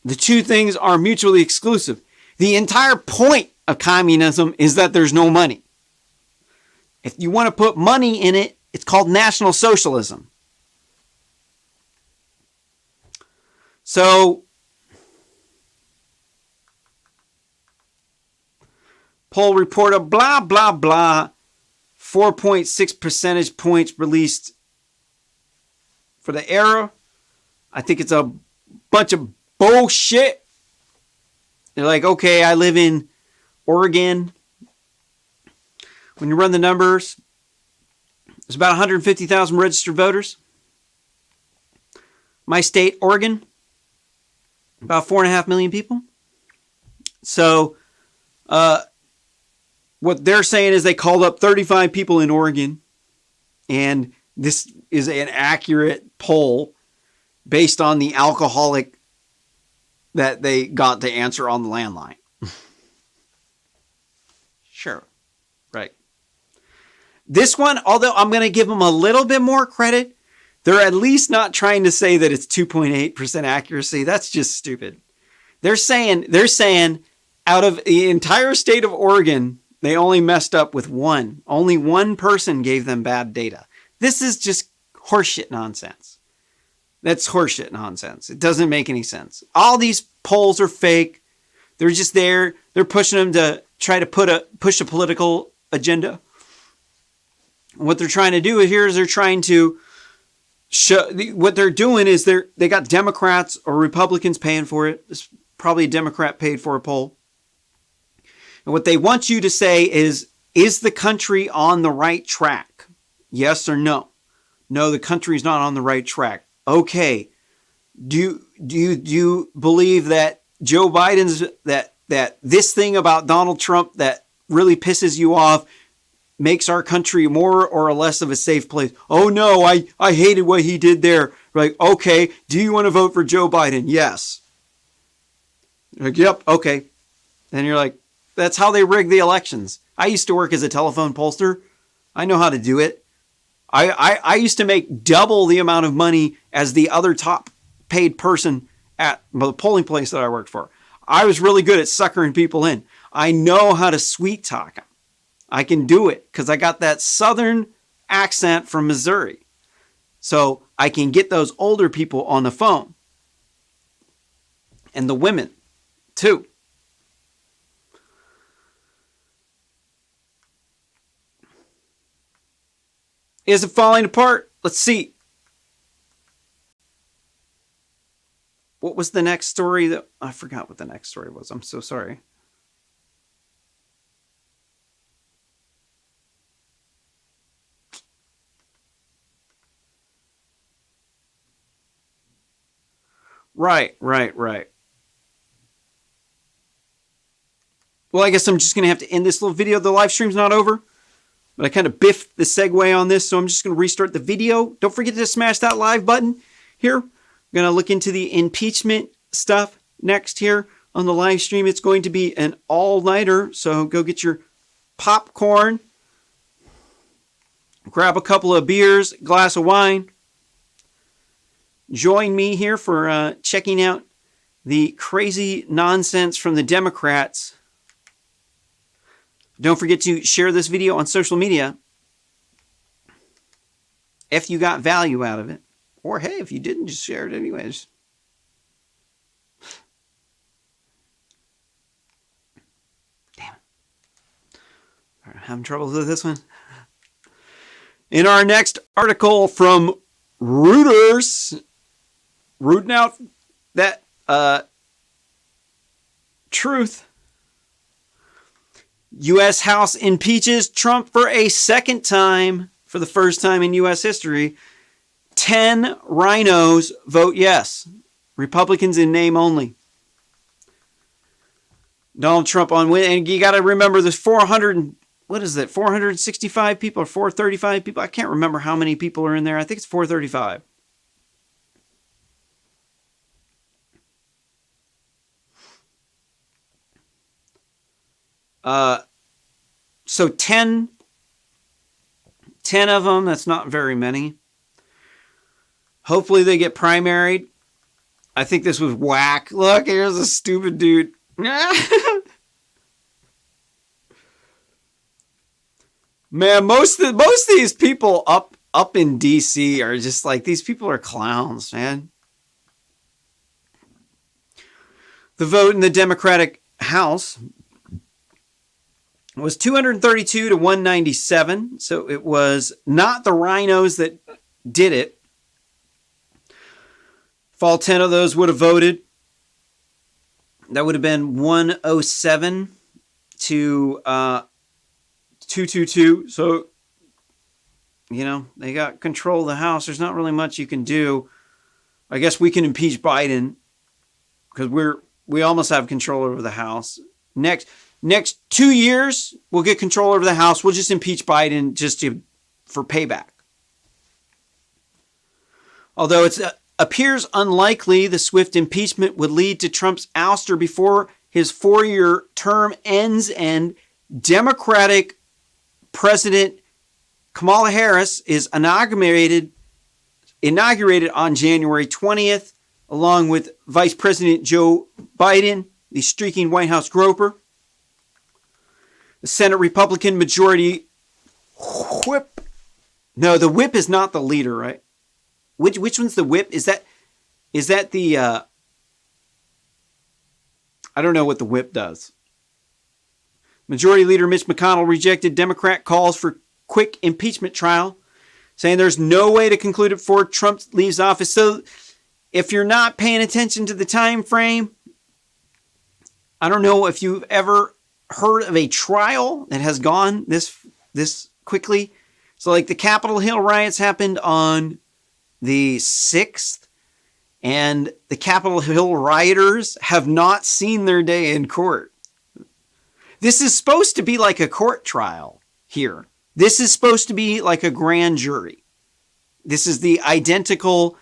The two things are mutually exclusive. The entire point of communism is that there's no money. If you want to put money in it, it's called National Socialism. So, poll report of blah, blah, blah, 4.6 percentage points released for the era. I think it's a bunch of bullshit. They're like, okay, I live in Oregon. When you run the numbers, there's about 150,000 registered voters. My state, Oregon, about 4.5 million people. So, what they're saying is they called up 35 people in Oregon, and this is an accurate poll based on the alcoholic that they got to answer on the landline. Sure. Right. This one, although I'm going to give them a little bit more credit, they're at least not trying to say that it's 2.8% accuracy. That's just stupid. They're saying out of the entire state of Oregon, they only messed up with one. Only one person gave them bad data. This is just horseshit nonsense. That's horseshit nonsense. It doesn't make any sense. All these polls are fake. They're just there. They're pushing them to try to push a political agenda. What they're trying to do here is they're trying to show, what they're doing is they got Democrats or Republicans paying for it. It's probably a Democrat paid for a poll. And what they want you to say is the country on the right track? Yes or no? No, the country's not on the right track. Okay. Do you believe that Joe Biden's that this thing about Donald Trump that really pisses you off makes our country more or less of a safe place? Oh no, I hated what he did there. Like, okay, do you want to vote for Joe Biden? Yes. Like, yep, okay. And you're like, that's how they rig the elections. I used to work as a telephone pollster. I know how to do it. I used to make double the amount of money as the other top paid person at the polling place that I worked for. I was really good at suckering people in. I know how to sweet talk them. I can do it because I got that southern accent from Missouri. So I can get those older people on the phone. And the women, too. Is it falling apart? Let's see. What was the next story? That I forgot what the next story was. I'm so sorry. Right. Well, I guess I'm just going to have to end this little video. The live stream's not over, but I kind of biffed the segue on this, so I'm just going to restart the video. Don't forget to smash that live button here. We're going to look into the impeachment stuff next here on the live stream. It's going to be an all-nighter, so go get your popcorn, grab a couple of beers, glass of wine. Join me here for checking out the crazy nonsense from the Democrats. Don't forget to share this video on social media if you got value out of it. Or hey, if you didn't, just share it anyways. Damn it. I'm having trouble with this one. In our next article from Rioters, rooting out that truth. U.S. House impeaches Trump for a second time, for the first time in U.S. history. 10 rhinos vote yes. Republicans in name only. Donald Trump on win. And you got to remember there's 465 people or 435 people? I can't remember how many people are in there. I think it's 435. So 10 of them, that's not very many. Hopefully they get primaried. I think this was whack. Look, here's a stupid dude. Man, most of these people up in DC are just like, these people are clowns, man. The vote in the Democratic House was 232 to 197. So it was not the rhinos that did it. If all 10 of those would have voted, that would have been 107 to 222. So, they got control of the House. There's not really much you can do. I guess we can impeach Biden because we almost have control over the House. Next 2 years, we'll get control over the House. We'll just impeach Biden for payback. Although it appears unlikely the swift impeachment would lead to Trump's ouster before his 4-year term ends, and Democratic President Kamala Harris is inaugurated on January 20th, along with Vice President Joe Biden, the streaking White House groper. The Senate Republican majority whip. No, the whip is not the leader, right? Which one's the whip? Is that the I don't know what the whip does. Majority Leader Mitch McConnell rejected Democrat calls for quick impeachment trial, saying there's no way to conclude it before Trump leaves office. So if you're not paying attention to the time frame, I don't know if you've ever heard of a trial that has gone this quickly. So like the Capitol Hill riots happened on the 6th, And the Capitol Hill rioters have not seen their day in court. This is supposed to be like a court trial here. This is supposed to be like a grand jury. This is the identical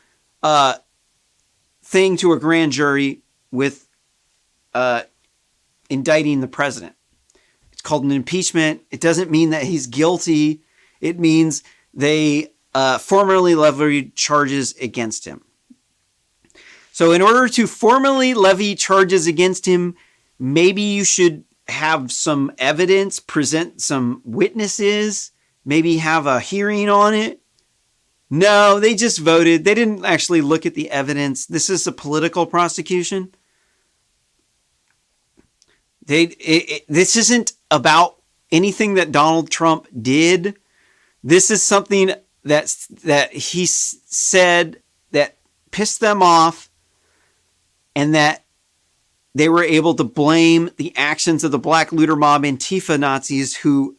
thing to a grand jury with indicting the president. It's called an impeachment. It doesn't mean that he's guilty. It means they formally levied charges against him. So in order to formally levy charges against him, maybe you should have some evidence, present some witnesses, maybe have a hearing on it. No, they just voted. They didn't actually look at the evidence. This is a political prosecution. This isn't about anything that Donald Trump did. This is something that he said that pissed them off, and that they were able to blame the actions of the black looter mob Antifa Nazis who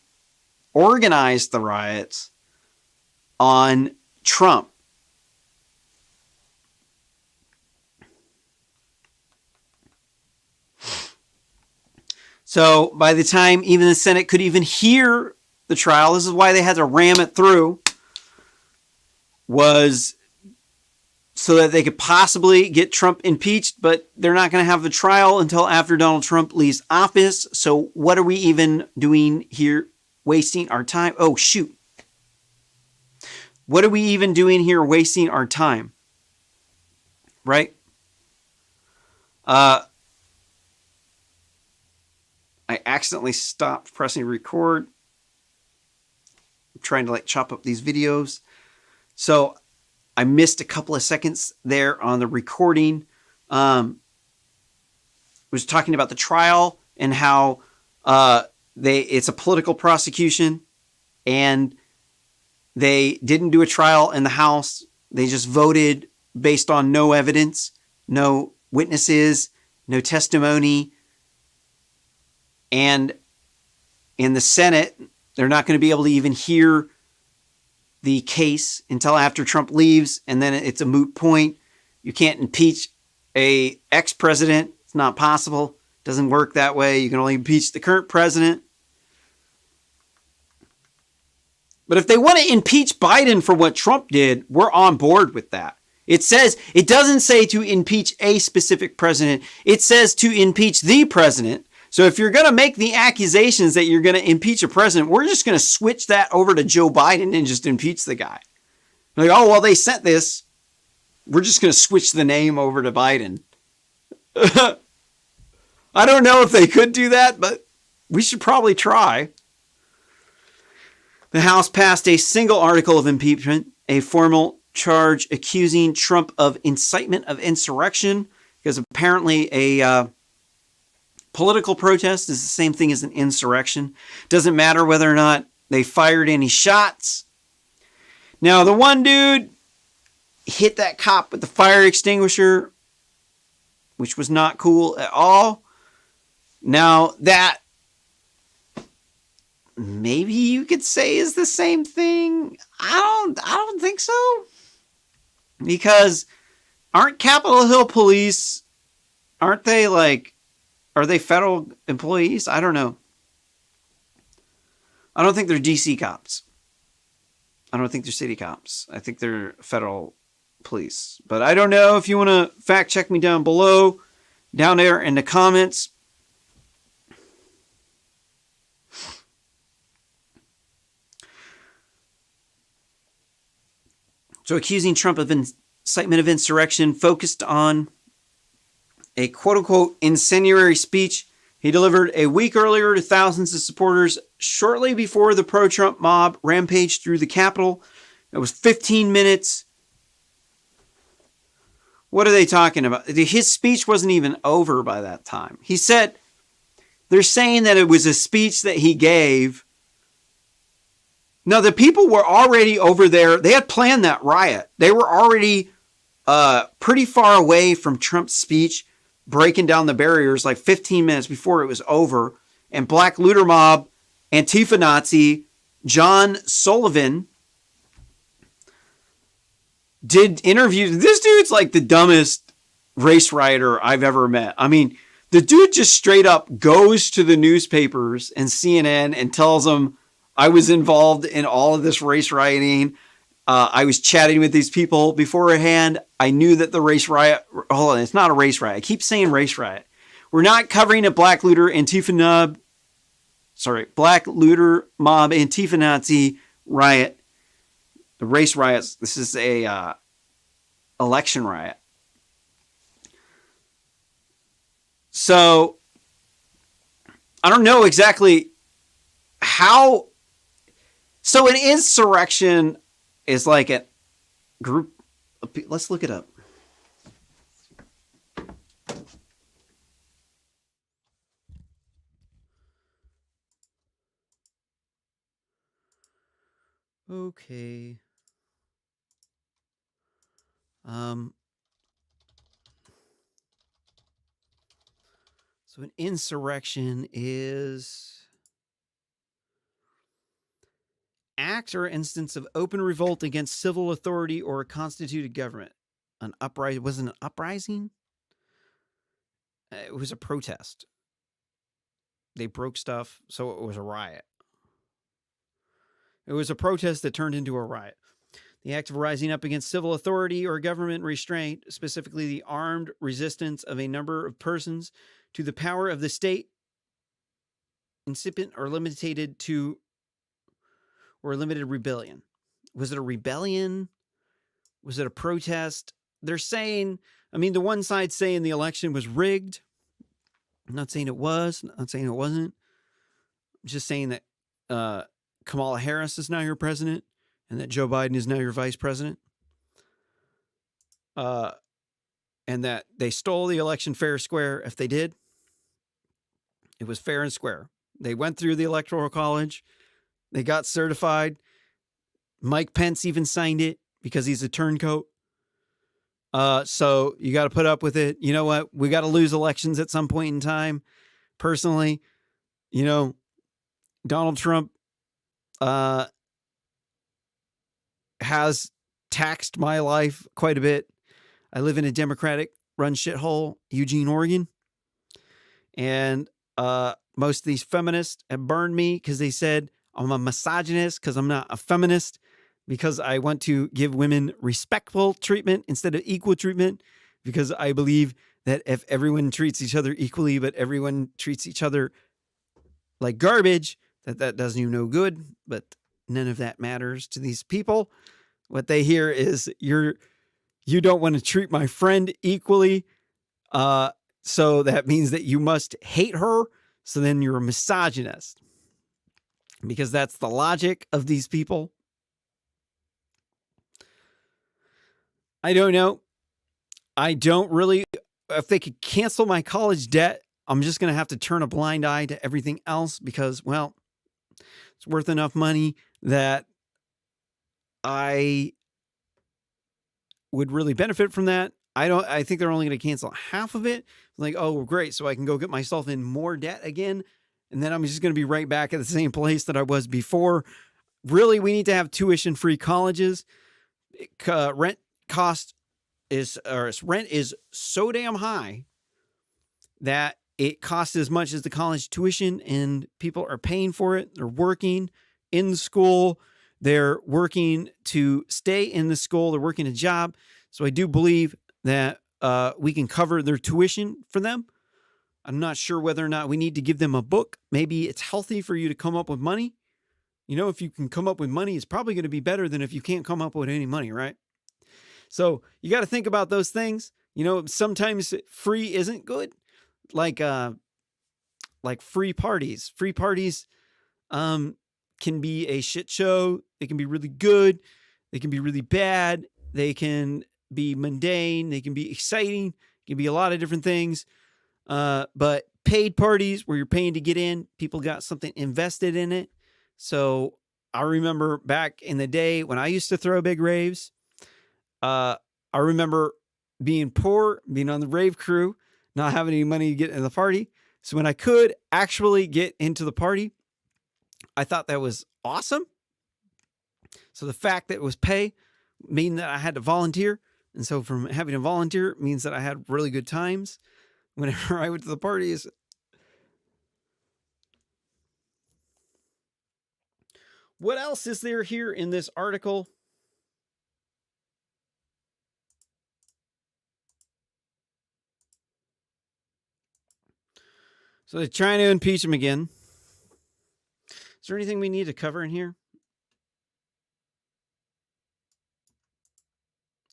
organized the riots on Trump. So by the time even the Senate could even hear the trial, this is why they had to ram it through, was so that they could possibly get Trump impeached, but they're not going to have the trial until after Donald Trump leaves office. So what are we even doing here, wasting our time? Oh, shoot. What are we even doing here, wasting our time? Right? I accidentally stopped pressing record. I'm trying to chop up these videos. So I missed a couple of seconds there on the recording. Was talking about the trial and how it's a political prosecution, and they didn't do a trial in the House. They just voted based on no evidence, no witnesses, no testimony. And in the Senate, they're not going to be able to even hear the case until after Trump leaves, and then it's a moot point. You can't impeach a ex-president. It's not possible. It doesn't work that way. You can only impeach the current president. But if they want to impeach Biden for what Trump did, we're on board with that. It doesn't say to impeach a specific president. It says to impeach the president. So if you're going to make the accusations that you're going to impeach a president, we're just going to switch that over to Joe Biden and just impeach the guy. Like, oh, well, they sent this. We're just going to switch the name over to Biden. I don't know if they could do that, but we should probably try. The House passed a single article of impeachment, a formal charge accusing Trump of incitement of insurrection, because apparently a political protest is the same thing as an insurrection. Doesn't matter whether or not they fired any shots. Now, the one dude hit that cop with the fire extinguisher, which was not cool at all. Now, that maybe you could say is the same thing. I don't think so. Because aren't Capitol Hill police, aren't they are they federal employees? I don't know. I don't think they're DC cops. I don't think they're city cops. I think they're federal police. But I don't know. If you want to fact check me down below, down there in the comments. So accusing Trump of incitement of insurrection, focused on a quote-unquote incendiary speech he delivered a week earlier to thousands of supporters shortly before the pro-Trump mob rampaged through the Capitol. It was 15 minutes. What are they talking about? His speech wasn't even over by that time. He said, they're saying that it was a speech that he gave. No, the people were already over there. They had planned that riot. They were already pretty far away from Trump's speech, breaking down the barriers 15 minutes before it was over. And Black Looter Mob, Antifa Nazi, John Sullivan, did interviews. This dude's like the dumbest race rioter I've ever met. I mean, the dude just straight up goes to the newspapers and CNN and tells them, I was involved in all of this race rioting. I was chatting with these people beforehand. I knew that the race riot, hold on, it's not a race riot. I keep saying race riot. We're not covering a black looter black looter mob Antifa Nazi riot. The race riots. This is a election riot. So I don't know exactly how. So an insurrection is like a group. Let's look it up. Okay. So an insurrection is act or instance of open revolt against civil authority or a constituted government. An uprising wasn't an uprising. It was a protest. They broke stuff, so it was a riot. It was a protest that turned into a riot. The act of rising up against civil authority or government restraint, specifically the armed resistance of a number of persons to the power of the state, incipient or limited to, or limited rebellion. Was it a rebellion? Was it a protest? They're saying, I mean, the one side's saying the election was rigged. I'm not saying it was. I'm not saying it wasn't. I'm just saying that Kamala Harris is now your president and that Joe Biden is now your vice president. And that they stole the election fair and square. If they did, it was fair and square. They went through the Electoral College. They got certified. Mike Pence even signed it because he's a turncoat. So you got to put up with it. You know what? We got to lose elections at some point in time. Personally, you know, Donald Trump has taxed my life quite a bit. I live in a Democratic run shithole, Eugene, Oregon. And most of these feminists have burned me because they said I'm a misogynist because I'm not a feminist, because I want to give women respectful treatment instead of equal treatment, because I believe that if everyone treats each other equally, but everyone treats each other like garbage, that does you no good. But none of that matters to these people. What they hear is you don't want to treat my friend equally. So that means that you must hate her. So then you're a misogynist, because that's the logic of these people. I don't know. I don't really, if they could cancel my college debt, I'm just going to have to turn a blind eye to everything else because, well, it's worth enough money that I would really benefit from that. I think they're only going to cancel half of it. Like, oh, great. So I can go get myself in more debt again. And then I'm just going to be right back at the same place that I was before. Really, we need to have tuition-free colleges. Rent is so damn high that it costs as much as the college tuition, and people are paying for it. They're working in the school. They're working to stay in the school. They're working a job. So I do believe that we can cover their tuition for them. I'm not sure whether or not we need to give them a book. Maybe it's healthy for you to come up with money. You know, if you can come up with money, it's probably going to be better than if you can't come up with any money, right? So you got to think about those things. You know, sometimes free isn't good. Like free parties. Free parties can be a shit show. They can be really good. They can be really bad. They can be mundane. They can be exciting. It can be a lot of different things. But paid parties where you're paying to get in, people got something invested in it. So I remember back in the day when I used to throw big raves, I remember being poor, being on the rave crew, not having any money to get in the party. So when I could actually get into the party, I thought that was awesome. So the fact that it was pay mean that I had to volunteer. And so from having to volunteer means that I had really good times whenever I went to the parties. What else is there here in this article? So they're trying to impeach him again. Is there anything we need to cover in here?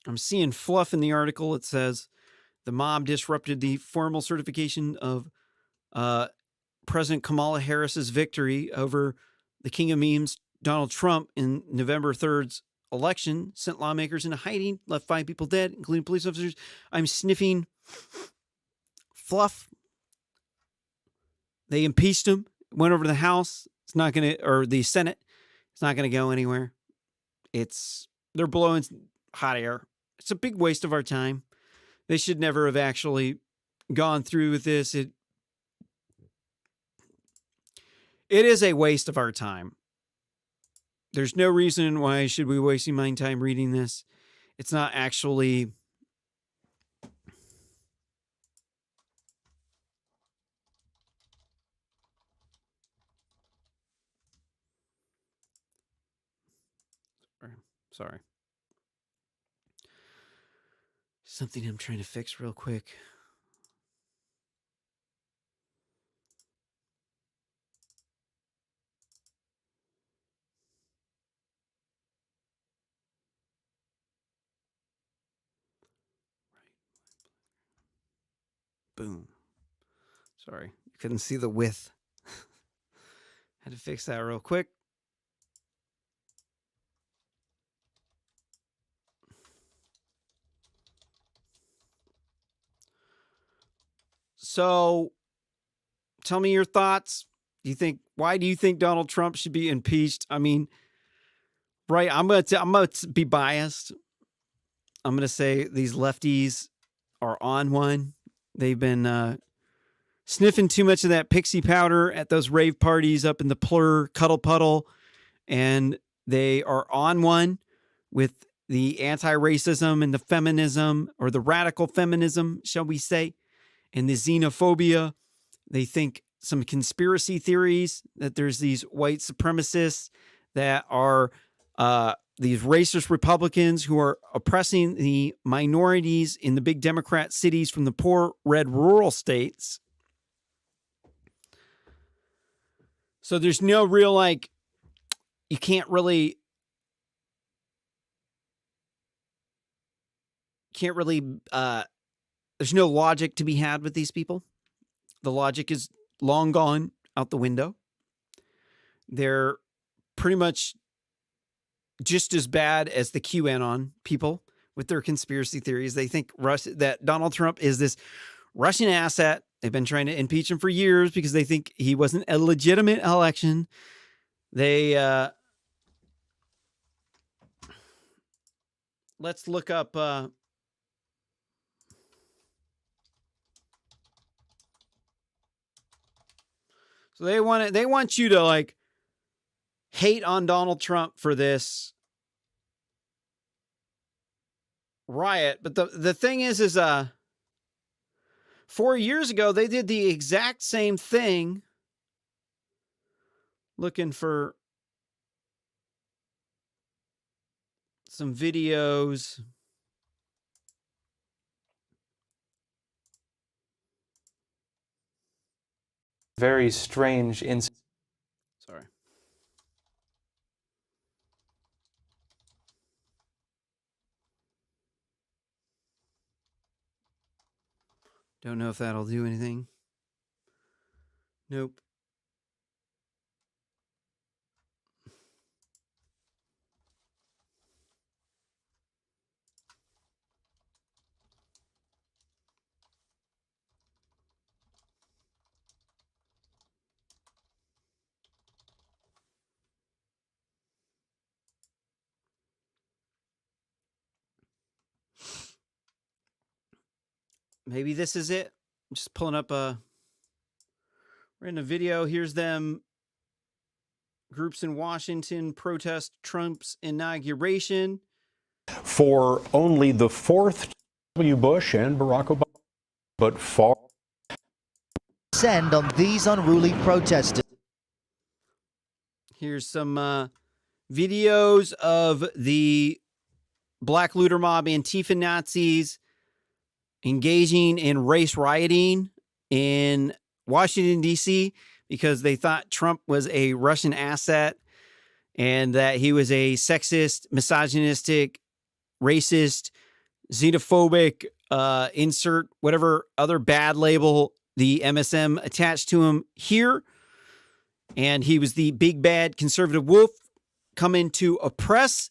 I'm seeing fluff in the article. It says the mob disrupted the formal certification of President Kamala Harris's victory over the king of memes, Donald Trump, in November 3rd's election, sent lawmakers into hiding, left 5 people dead, including police officers. I'm sniffing fluff. They impeached him, went over to the House. It's not going to, or the Senate. It's not going to go anywhere. They're blowing hot air. It's a big waste of our time. They should never have actually gone through with this. It is a waste of our time. There's no reason why I should be wasting my time reading this. It's not actually sorry. Something I'm trying to fix real quick. Boom. Sorry, you couldn't see the width. Had to fix that real quick. So, tell me your thoughts. Why do you think Donald Trump should be impeached? I mean, right, I'm gonna be biased. I'm gonna say these lefties are on one. They've been sniffing too much of that pixie powder at those rave parties up in the Parler cuddle puddle, and they are on one with the anti-racism and the feminism, or the radical feminism, shall we say, and the xenophobia. They think some conspiracy theories that there's these white supremacists that are these racist Republicans who are oppressing the minorities in the big Democrat cities from the poor red rural states. So there's no real, you can't really there's no logic to be had with these people. The logic is long gone out the window. They're pretty much just as bad as the QAnon people with their conspiracy theories. They think that Donald Trump is this Russian asset. They've been trying to impeach him for years because they think he wasn't a legitimate election. Let's look up so they want you to hate on Donald Trump for this riot. But the thing is 4 years ago, they did the exact same thing, looking for some videos. Very strange incident. Sorry. Don't know if that'll do anything. Nope. Maybe this is it. I'm just pulling up we're in a video. Here's them. Groups in Washington protest Trump's inauguration. For only the fourth W. Bush and Barack Obama, but far send on these unruly protesters. Here's some videos of the Black Looter Mob Antifa Nazis engaging in race rioting in Washington, D.C. because they thought Trump was a Russian asset and that he was a sexist, misogynistic, racist, xenophobic, insert whatever other bad label the MSM attached to him here. And he was the big bad conservative wolf coming to oppress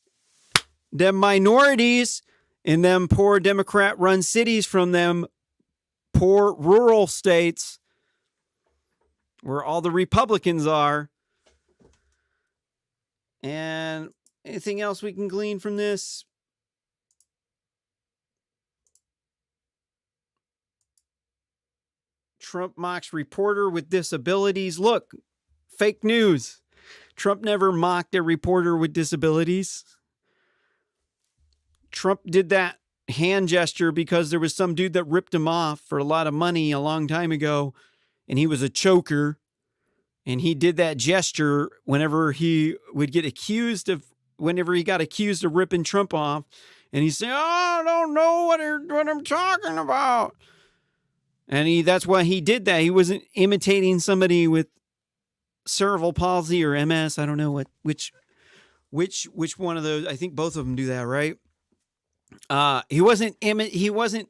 them minorities in them poor Democrat-run cities from them poor rural states where all the Republicans are. And anything else we can glean from this? Trump mocks reporter with disabilities. Look, fake news. Trump never mocked a reporter with disabilities. Trump did that hand gesture because there was some dude that ripped him off for a lot of money a long time ago, and he was a choker. And he did that gesture whenever he would get accused of, whenever he got accused of ripping Trump off. And he'd say, "Oh, I don't know what I'm talking about." And that's why he did that. He wasn't imitating somebody with cerebral palsy or MS. I don't know which one of those. I think both of them do that, right? He wasn't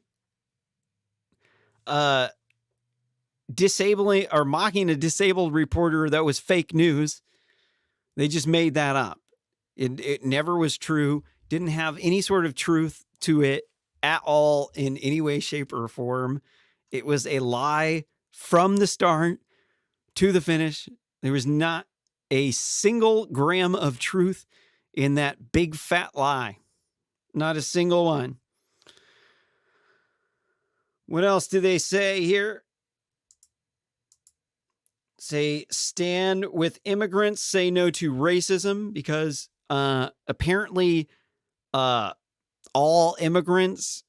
disabling or mocking a disabled reporter that was fake news. They just made that up. It never was true. Didn't have any sort of truth to it at all in any way, shape, or form. It was a lie from the start to the finish. There was not a single gram of truth in that big fat lie. Not a single one. What else do they say here? Say, stand with immigrants, say no to racism, because apparently all immigrants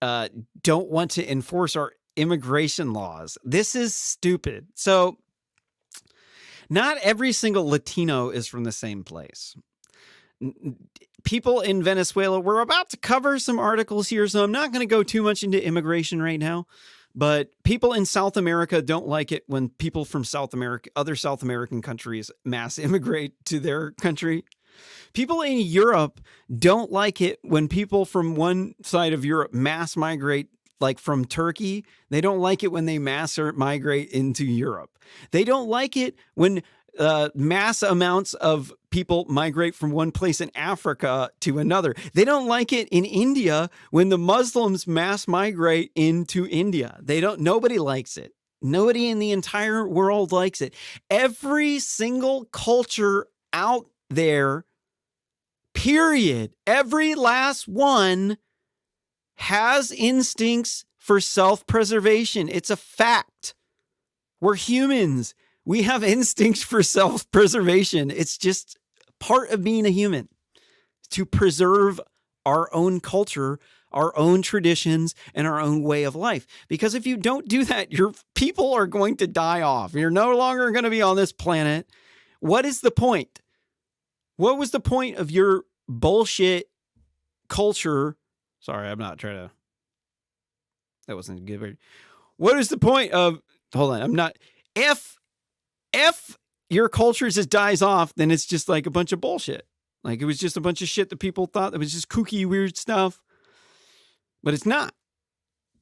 don't want to enforce our immigration laws. This is stupid. So not every single Latino is from the same place. People in Venezuela, we're about to cover some articles here, so I'm not going to go too much into immigration right now. But people in South America don't like it when people from South America, other South American countries, mass immigrate to their country. People in Europe don't like it when people from one side of Europe mass migrate, like from Turkey. They don't like it when they mass migrate into Europe. They don't like it when mass amounts of people migrate from one place in Africa to another. They don't like it in India when the Muslims mass migrate into India. Nobody likes it. Nobody in the entire world likes it. Every single culture out there, period, every last one has instincts for self-preservation. It's a fact. We're humans. We have instincts for self-preservation. It's just part of being a human, to preserve our own culture, our own traditions, and our own way of life. Because if you don't do that, your people are going to die off. You're no longer going to be on this planet. What is the point? What was the point of your bullshit culture? Sorry, I'm not trying to. That wasn't good. What is the point of? Hold on, I'm not. If your culture just dies off, then it's just like a bunch of bullshit. Like it was just a bunch of shit that people thought that was just kooky, weird stuff. But it's not.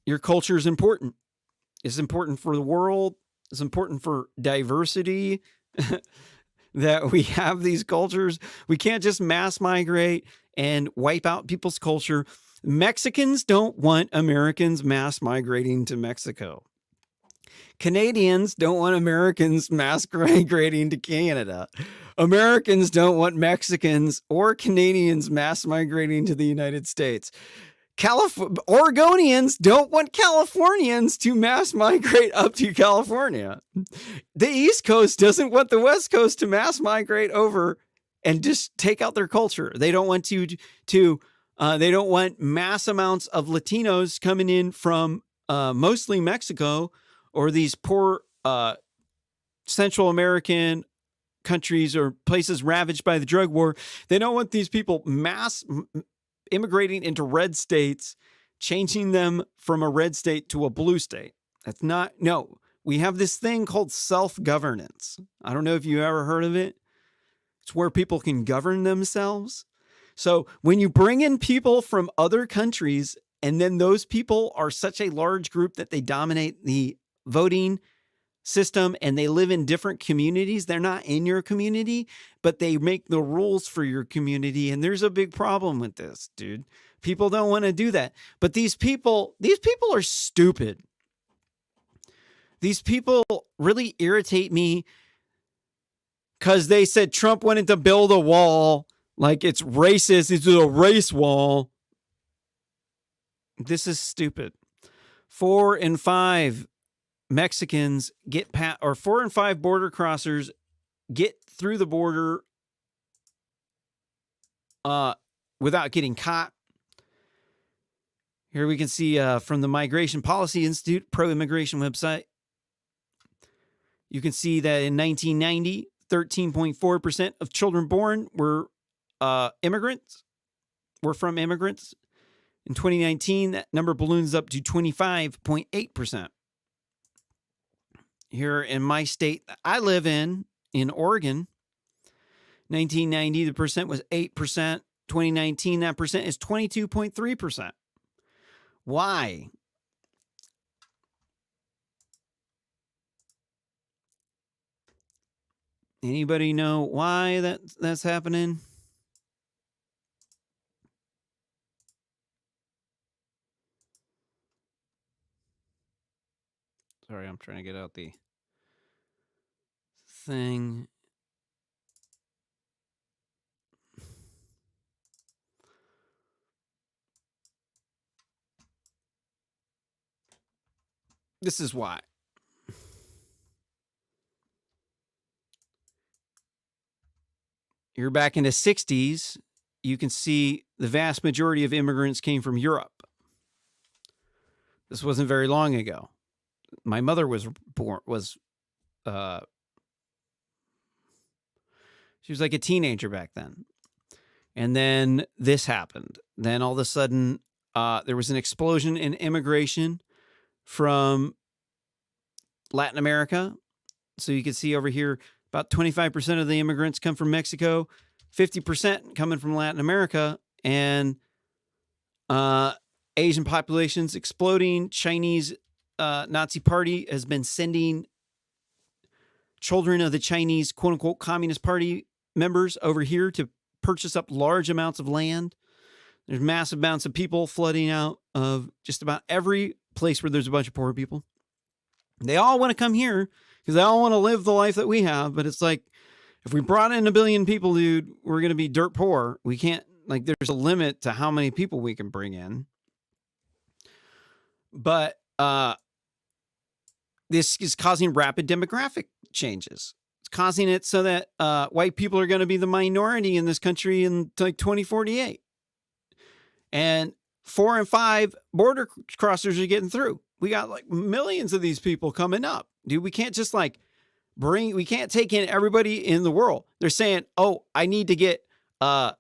Your culture is important. It's important for the world. It's important for diversity that we have these cultures. We can't just mass migrate and wipe out people's culture. Mexicans don't want Americans mass migrating to Mexico. Canadians don't want Americans mass migrating to Canada. Americans don't want Mexicans or Canadians mass migrating to the United States. Oregonians don't want Californians to mass migrate up to California. The East Coast doesn't want the West Coast to mass migrate over and just take out their culture. They don't want to They don't want mass amounts of Latinos coming in from mostly Mexico or these poor Central American countries or places ravaged by the drug war. They don't want these people mass immigrating into red states, changing them from a red state to a blue state. That's not, no. We have this thing called self-governance. I don't know if you ever heard of it. It's where people can govern themselves. So when you bring in people from other countries, and then those people are such a large group that they dominate the voting system and they live in different communities, they're not in your community, but they make the rules for your community. And there's a big problem with this, dude. People don't want to do that. But these people are stupid. These people really irritate me because they said Trump wanted to build a wall like it's racist. It's a race wall. This is stupid. 4 in 5 Mexicans get past, or 4 in 5 border crossers get through the border without getting caught. Here we can see from the Migration Policy Institute pro-immigration website. You can see that in 1990, 13.4% of children born were immigrants, were from immigrants. In 2019, that number balloons up to 25.8%. Here in my state that I live in Oregon, 1990, the percent was 8%. 2019, that percent is 22.3%. Why? Anybody know why that's happening? Sorry, I'm trying to get out the thing. This is why. You're back in the 60s, you can see the vast majority of immigrants came from Europe. This wasn't very long ago. My mother was born, she was like a teenager back then. And then this happened. Then all of a sudden, there was an explosion in immigration from Latin America. So you can see over here, about 25% of the immigrants come from Mexico, 50% coming from Latin America, and Asian populations exploding. Chinese Nazi Party has been sending children of the Chinese quote-unquote Communist Party members over here to purchase up large amounts of land. There's massive amounts of people flooding out of just about every place where there's a bunch of poor people. They all want to come here because they all want to live the life that we have. But it's like, if we brought in 1 billion people, dude, we're going to be dirt poor. We can't, like, there's a limit to how many people we can bring in. But this is causing rapid demographic changes. It's causing it so that white people are going to be the minority in this country in like 2048. And 4 in 5 border crossers are getting through. We got like millions of these people coming up. Dude, we can't just like we can't take in everybody in the world. They're saying, oh, I need to get, what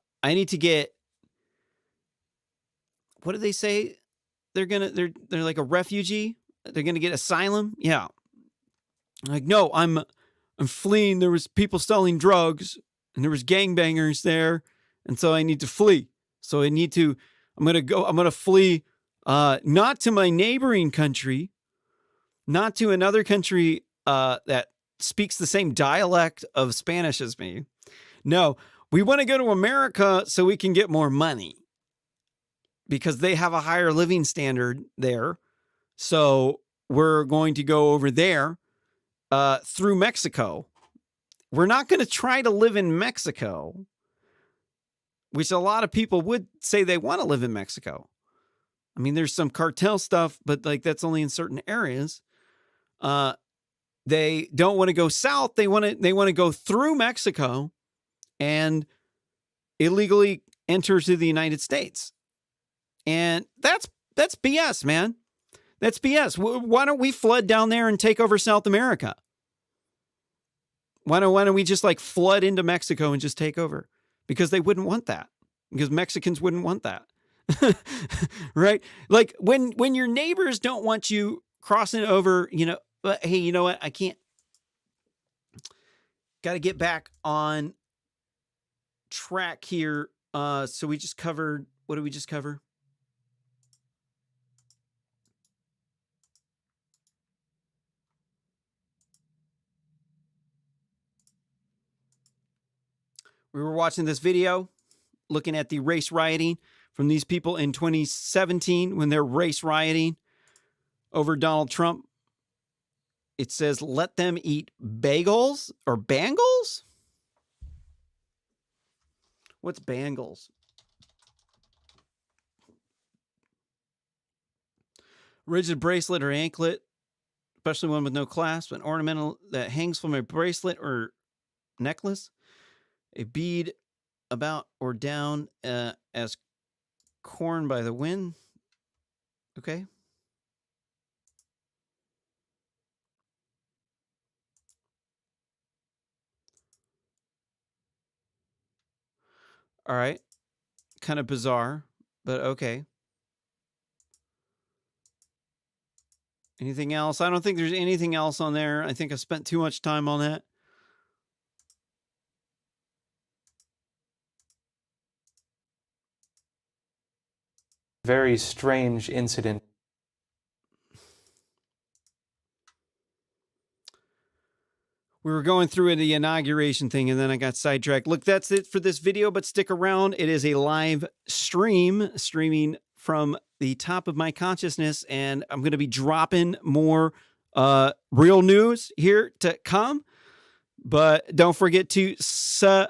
do they say? They're like a refugee. They're going to get asylum. Yeah. Like, no, I'm fleeing. There was people selling drugs and there was gangbangers there. And so I need to flee. So I'm going to flee, not to my neighboring country, not to another country that speaks the same dialect of Spanish as me. No, we want to go to America so we can get more money because they have a higher living standard there. So we're going to go over there through Mexico. We're not going to try to live in Mexico, which a lot of people would say they want to live in Mexico. I mean, there's some cartel stuff, but like that's only in certain areas. They don't want to go south. They want to go through Mexico and illegally enter to the United States. And that's BS, man. That's BS. Why don't we flood down there and take over South America? Why don't we just like flood into Mexico and just take over? Because they wouldn't want that. Because Mexicans wouldn't want that. Right? Like when your neighbors don't want you crossing over, but hey, you know what? I can't. Got to get back on track here. So we just covered, what did we just cover? We were watching this video looking at the race rioting from these people in 2017 when they're race rioting over Donald Trump. It says, let them eat bagels or bangles? What's bangles? Rigid bracelet or anklet, especially one with no clasp, an ornamental that hangs from a bracelet or necklace, a bead about or down as corn by the wind. Okay. All right. Kind of bizarre, but okay. Anything else? I don't think there's anything else on there. I think I spent too much time on that. Very strange incident. We were going through the inauguration thing and then I got sidetracked. Look, that's it for this video, but stick around. It is a live streaming from the top of my consciousness, and I'm going to be dropping more real news here to come. But don't forget to smash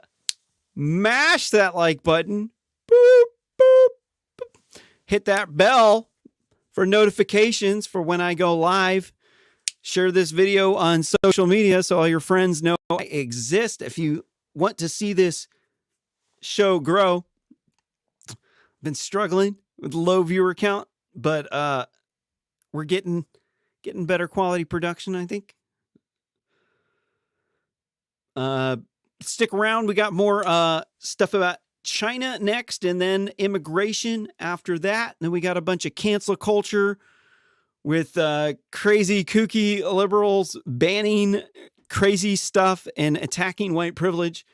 that like button. Boop, boop, boop. Hit that bell for notifications for when I go live. Share this video on social media so all your friends know I exist. If you want to see this show grow, I've been struggling with low viewer count, but we're getting better quality production, I think. Stick around. We got more stuff about China next, and then immigration after that. And then we got a bunch of cancel culture with crazy, kooky liberals banning crazy stuff and attacking white privilege.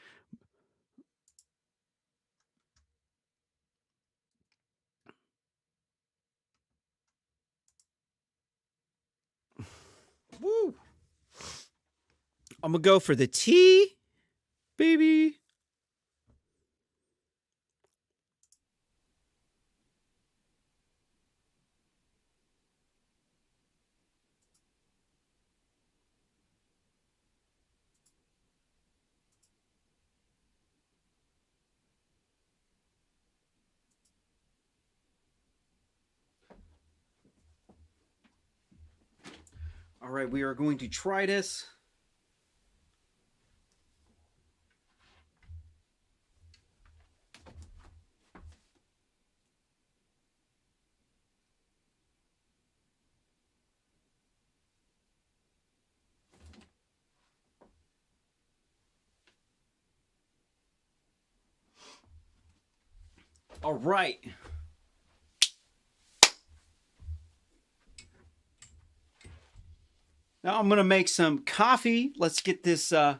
Woo! I'm going to go for the tea, baby. All right, we are going to try this. All right. Now I'm going to make some coffee. Let's get this okay,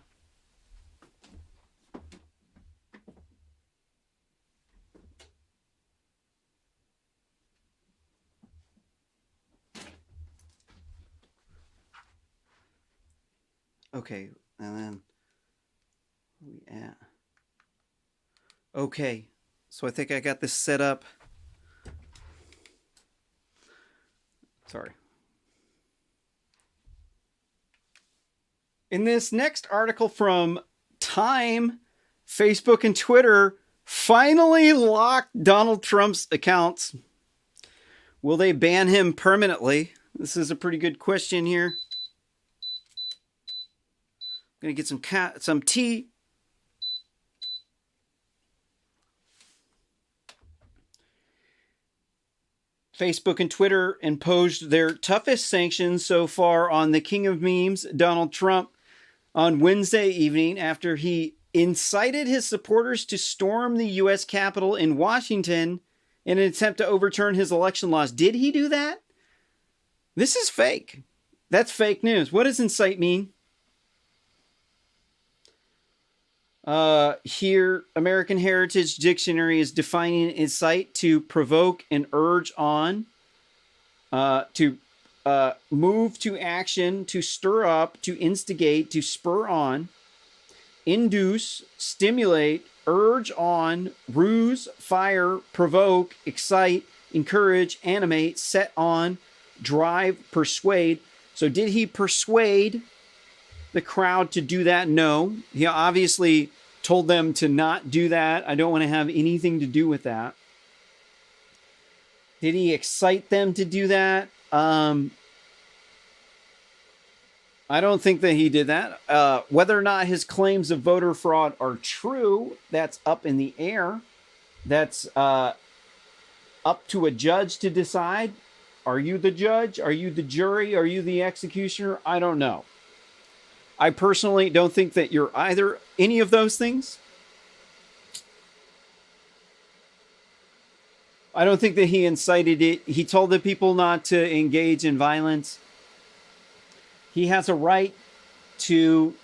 and then where we at? Okay. So I think I got this set up. Sorry. In this next article from Time, Facebook and Twitter finally locked Donald Trump's accounts. Will they ban him permanently? This is a pretty good question here. I'm going to get some tea. Facebook and Twitter imposed their toughest sanctions so far on the king of memes, Donald Trump, on Wednesday evening after he incited his supporters to storm the U.S. Capitol in Washington in an attempt to overturn his election laws. Did he do that? This is fake. That's fake news. What does incite mean? Here, American Heritage Dictionary is defining incite to provoke and urge on, to move to action, to stir up, to instigate, to spur on, induce, stimulate, urge on, ruse, fire, provoke, excite, encourage, animate, set on, drive, persuade. So did he persuade the crowd to do that? No. He obviously told them to not do that. I don't want to have anything to do with that. Did he excite them to do that? I don't think that he did that. Whether or not his claims of voter fraud are true, that's up in the air. That's up to a judge to decide. Are you the judge? Are you the jury? Are you the executioner? I don't know. I personally don't think that you're either any of those things. I don't think that he incited it. He told the people not to engage in violence. He has a right to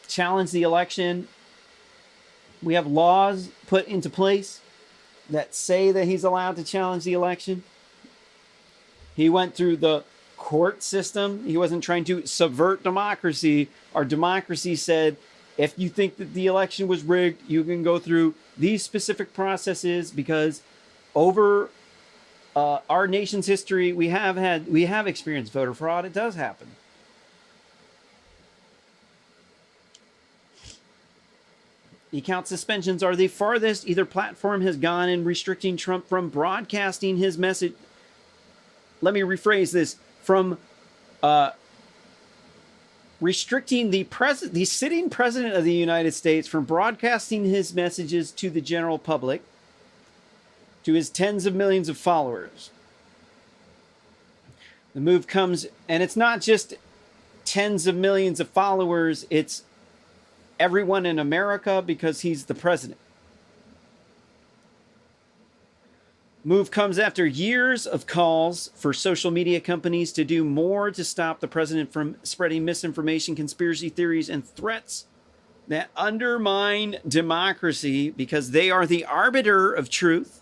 challenge the election. We have laws put into place that say that he's allowed to challenge the election. He went through the court system. He wasn't trying to subvert democracy. Our democracy said, if you think that the election was rigged, you can go through these specific processes, because over our nation's history, we have experienced voter fraud. It does happen. Account suspensions are the farthest either platform has gone in restricting Trump from broadcasting his message. Let me rephrase this. From restricting the sitting president of the United States from broadcasting his messages to the general public, to his tens of millions of followers. The move comes, and it's not just tens of millions of followers, it's everyone in America, because he's the president. Move comes after years of calls for social media companies to do more to stop the president from spreading misinformation, conspiracy theories, and threats that undermine democracy, because they are the arbiter of truth.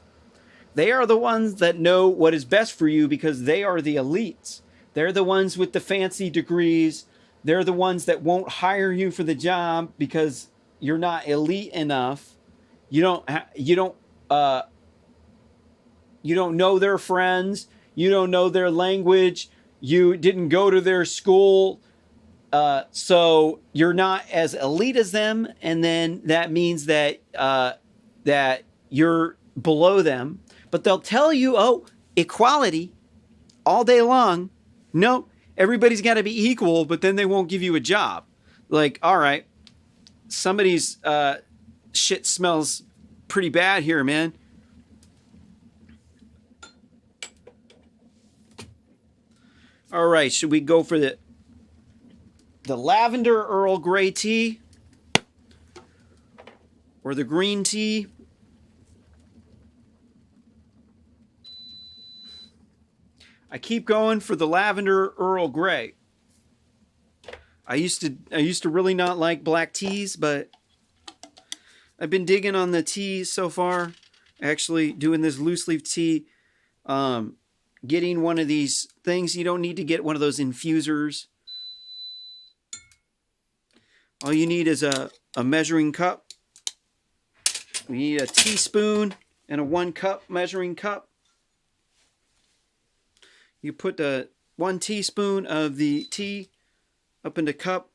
They are the ones that know what is best for you, because they are the elites. They're the ones with the fancy degrees. They're the ones that won't hire you for the job because you're not elite enough. You don't know their friends. You don't know their language. You didn't go to their school. So you're not as elite as them. And then that means that that you're below them. But they'll tell you, oh, equality all day long. No, everybody's got to be equal, but then they won't give you a job. Like, all right, somebody's shit smells pretty bad here, man. All right, should we go for the lavender Earl Grey tea or the green tea? I keep going for the lavender Earl Grey. I used to really not like black teas, but I've been digging on the tea so far. Actually doing this loose leaf tea. Getting one of these things. You don't need to get one of those infusers. All you need is a measuring cup. We need a teaspoon and a 1 cup measuring cup. You put 1 teaspoon of the tea up in the cup.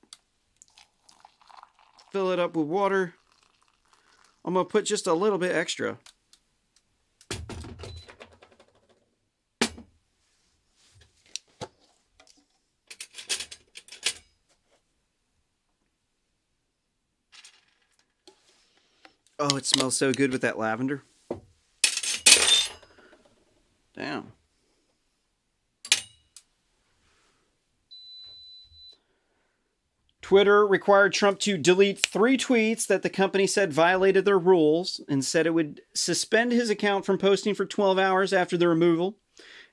Fill it up with water. I'm going to put just a little bit extra. Oh, it smells so good with that lavender. Damn. Twitter required Trump to delete 3 tweets that the company said violated their rules and said it would suspend his account from posting for 12 hours after the removal.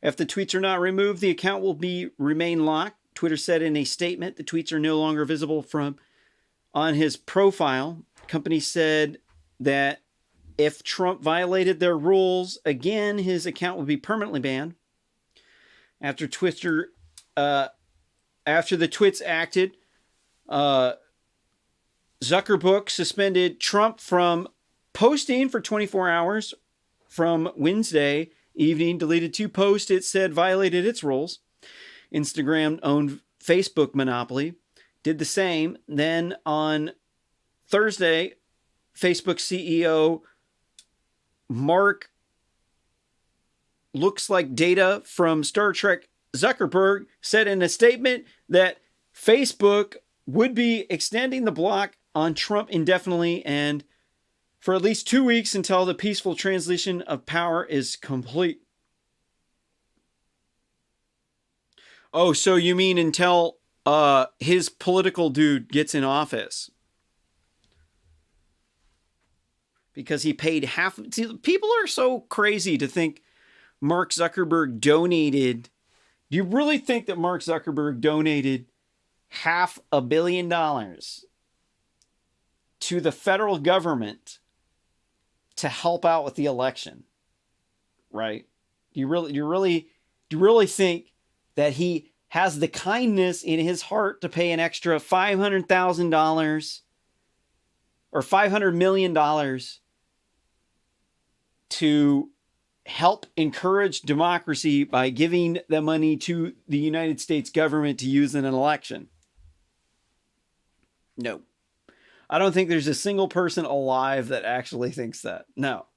If the tweets are not removed, the account will remain locked. Twitter said in a statement the tweets are no longer visible on his profile. The company said that if Trump violated their rules again, his account would be permanently banned. After the tweets acted, Zuckerberg suspended Trump from posting for 24 hours from Wednesday evening, deleted 2 posts it said violated its rules. Instagram owned Facebook monopoly, did the same. Then on Thursday, Facebook CEO Mark looks like data from Star Trek Zuckerberg said in a statement that Facebook would be extending the block on Trump indefinitely and for at least 2 weeks until the peaceful transition of power is complete. Oh, so you mean until his political dude gets in office? Because he paid half. See, people are so crazy to think Mark Zuckerberg donated. Do you really think that Mark Zuckerberg donated $500 million to the federal government to help out with the election? Right? Do you really think that he has the kindness in his heart to pay an extra $500,000 or $500 million to help encourage democracy by giving the money to the United States government to use in an election? No. I don't think there's a single person alive that actually thinks that. No.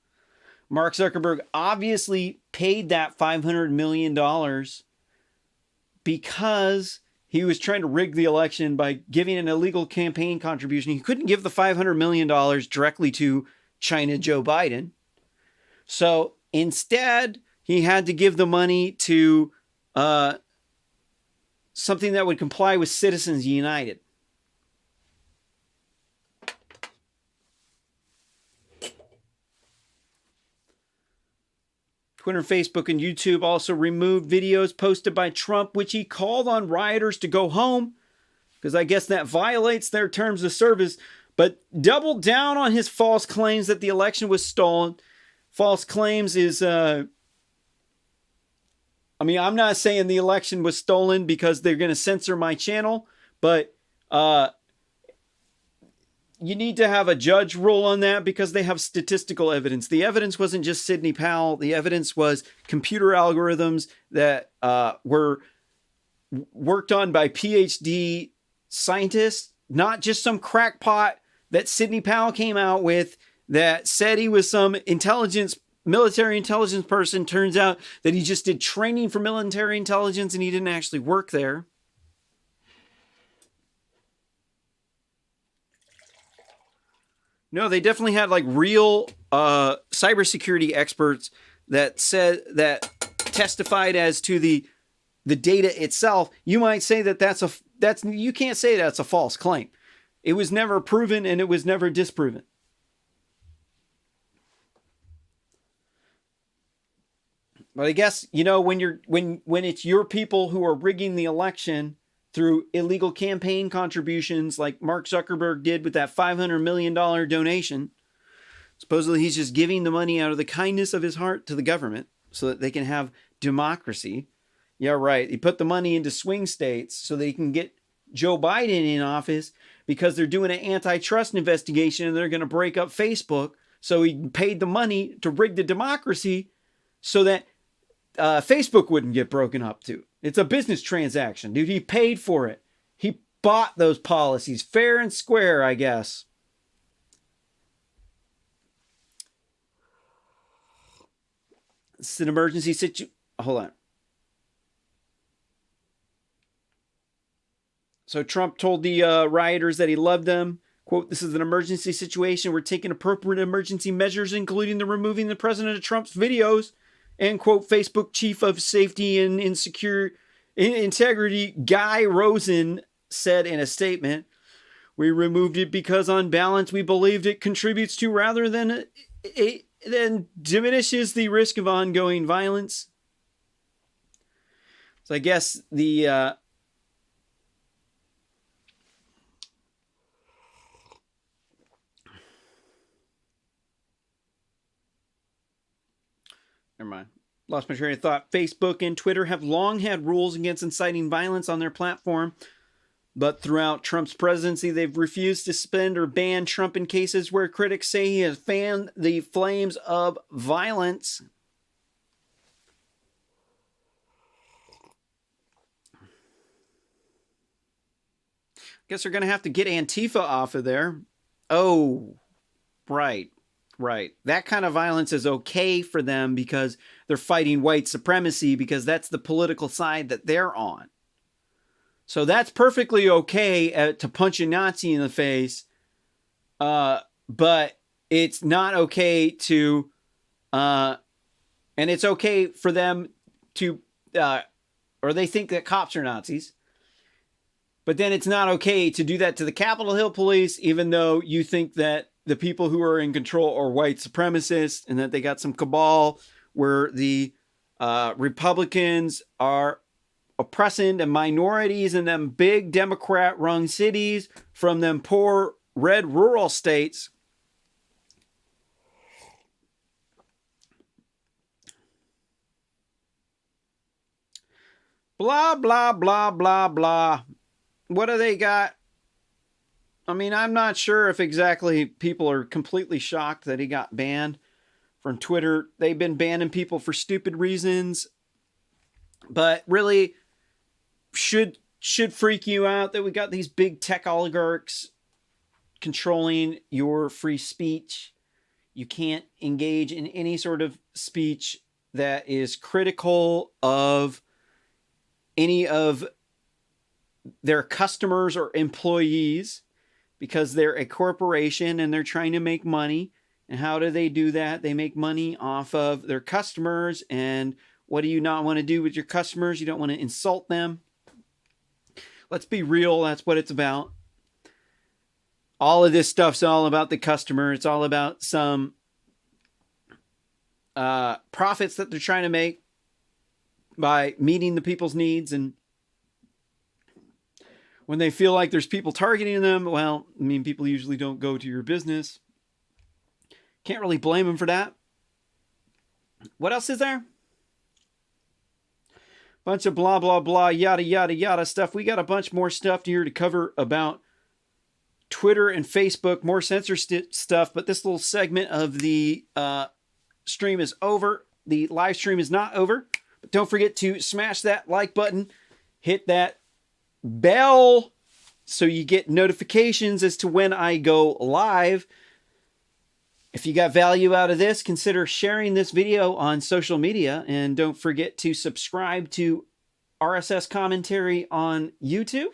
Mark Zuckerberg obviously paid that $500 million because he was trying to rig the election by giving an illegal campaign contribution. He couldn't give the $500 million directly to China Joe Biden. So instead, he had to give the money to something that would comply with Citizens United. Twitter, Facebook, and YouTube also removed videos posted by Trump, which he called on rioters to go home, because I guess that violates their terms of service, but doubled down on his false claims that the election was stolen. False claims is, I'm not saying the election was stolen because they're going to censor my channel, but you need to have a judge rule on that because they have statistical evidence. The evidence wasn't just Sidney Powell. The evidence was computer algorithms that were worked on by PhD scientists, not just some crackpot that Sidney Powell came out with that said he was some military intelligence person. Turns out that he just did training for military intelligence and he didn't actually work there. No, they definitely had like real cybersecurity experts that testified as to the data itself. You might say you can't say that's a false claim. It was never proven and it was never disproven. But I guess, when it's your people who are rigging the election through illegal campaign contributions like Mark Zuckerberg did with that $500 million donation. Supposedly he's just giving the money out of the kindness of his heart to the government so that they can have democracy. Yeah, right. He put the money into swing states so they can get Joe Biden in office because they're doing an antitrust investigation and they're going to break up Facebook. So he paid the money to rig the democracy so that Facebook wouldn't get broken up too. It's a business transaction, dude. He paid for it. He bought those policies fair and square, I guess. It's an emergency situation. Hold on. So Trump told the rioters that he loved them. Quote, "This is an emergency situation. We're taking appropriate emergency measures, including the removing the President of Trump's videos." And quote, Facebook Chief of Safety and Integrity Guy Rosen said in a statement. We removed it because on balance we believed it contributes to rather than diminishes the risk of ongoing violence. So I guess the never mind. Lost my train of thought. Facebook and Twitter have long had rules against inciting violence on their platform, but throughout Trump's presidency, they've refused to suspend or ban Trump in cases where critics say he has fanned the flames of violence. Guess they're going to have to get Antifa off of there. Oh, right. That kind of violence is okay for them because they're fighting white supremacy, because that's the political side that they're on. So that's perfectly okay to punch a Nazi in the face, but it's not okay to, and it's okay for them to, or they think that cops are Nazis. But then it's not okay to do that to the Capitol Hill police, even though you think that the people who are in control are white supremacists and that they got some cabal where the Republicans are oppressing the minorities in them big Democrat-run cities from them poor red rural states. Blah, blah, blah, blah, blah. What do they got? I mean, I'm not sure if exactly people are completely shocked that he got banned from Twitter. They've been banning people for stupid reasons, but really should freak you out that we got these big tech oligarchs controlling your free speech. You can't engage in any sort of speech that is critical of any of their customers or employees, because they're a corporation and they're trying to make money. And how do they do that? They make money off of their customers. And what do you not want to do with your customers? You don't want to insult them. Let's be real. That's what it's about. All of this stuff's all about the customer. It's all about some profits that they're trying to make by meeting the people's needs. And when they feel like there's people targeting them, well, I mean, people usually don't go to your business. Can't really blame them for that. What else is there? Bunch of blah, blah, blah, yada, yada, yada stuff. We got a bunch more stuff here to cover about Twitter and Facebook, more censorship stuff, but this little segment of the stream is over. The live stream is not over, but don't forget to smash that like button, hit that bell so you get notifications as to when I go live. If you got value out of this, consider sharing this video on social media, and don't forget to subscribe to RSS Commentary on YouTube.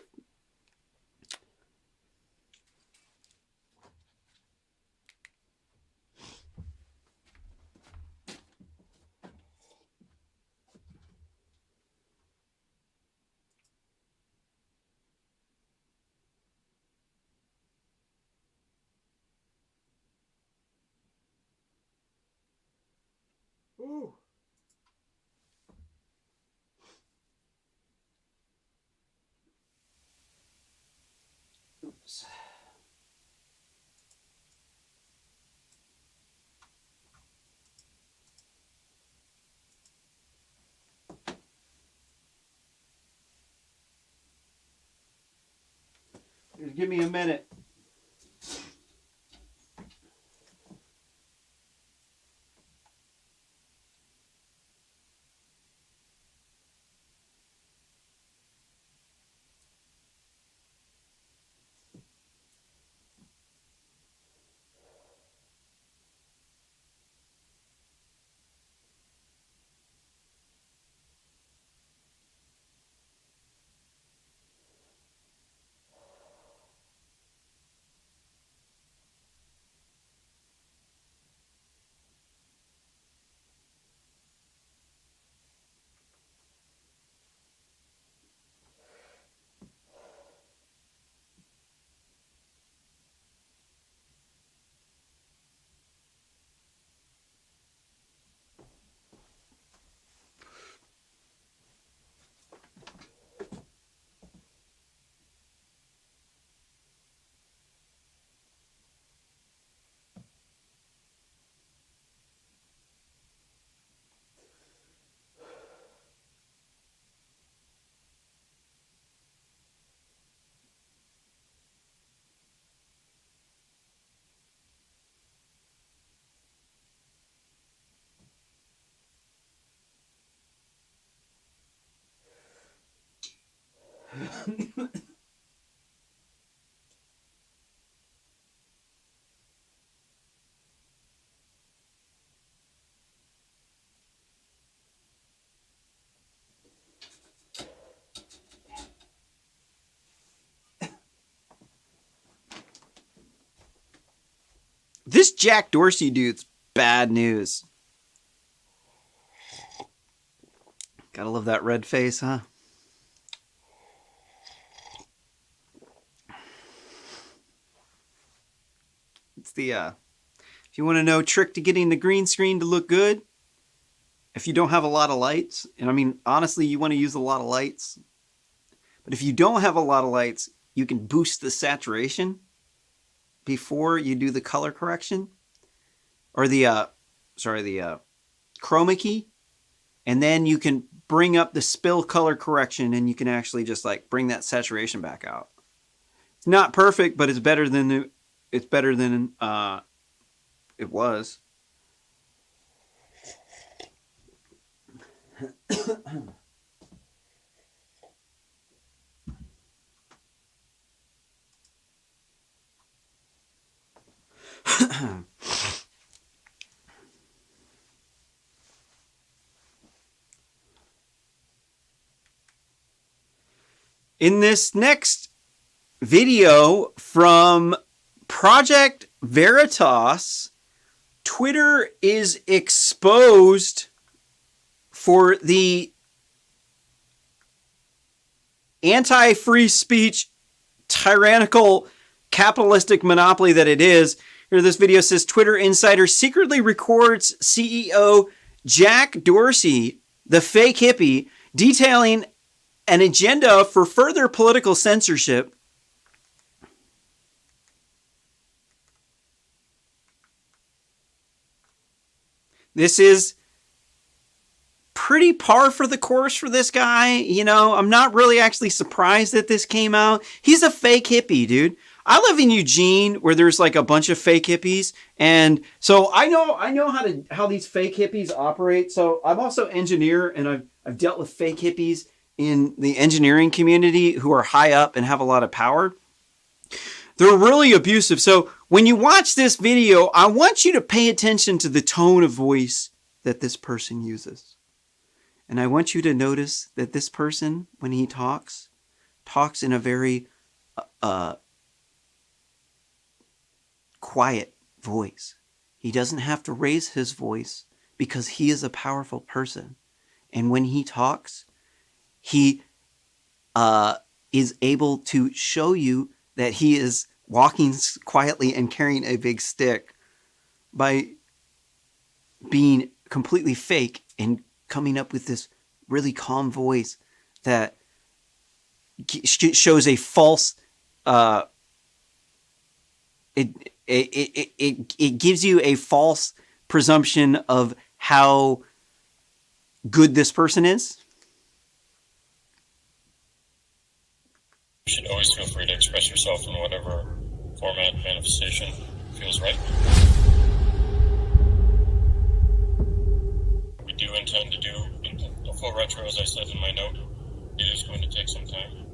Ooh. Oops. Just give me a minute. This Jack Dorsey dude's bad news. Gotta love that red face, huh? It's the, if you want to know trick to getting the green screen to look good, if you don't have a lot of lights, and I mean, honestly, you want to use a lot of lights, but if you don't have a lot of lights, you can boost the saturation before you do the color correction, or the chroma key, and then you can bring up the spill color correction, and you can actually just like bring that saturation back out. It's not perfect, but it's better than it was. In this next video from Project Veritas, Twitter is exposed for the anti-free speech, tyrannical, capitalistic monopoly that it is. Here, this video says Twitter insider secretly records CEO Jack Dorsey, the fake hippie, detailing an agenda for further political censorship. This is pretty par for the course for this guy. You know, I'm not really actually surprised that this came out. He's a fake hippie, dude. I live in Eugene where there's like a bunch of fake hippies. And so I know how these fake hippies operate. So I'm also an engineer, and I've dealt with fake hippies in the engineering community who are high up and have a lot of power. They're really abusive. So when you watch this video, I want you to pay attention to the tone of voice that this person uses. And I want you to notice that this person, when he talks in a very quiet voice. He doesn't have to raise his voice because he is a powerful person. And when he talks, he is able to show you that he is walking quietly and carrying a big stick by being completely fake and coming up with this really calm voice that shows a false it gives you a false presumption of how good this person is. You should always feel free to express yourself in whatever format manifestation feels right. We do intend to do a full retro, as I said in my note. It is going to take some time.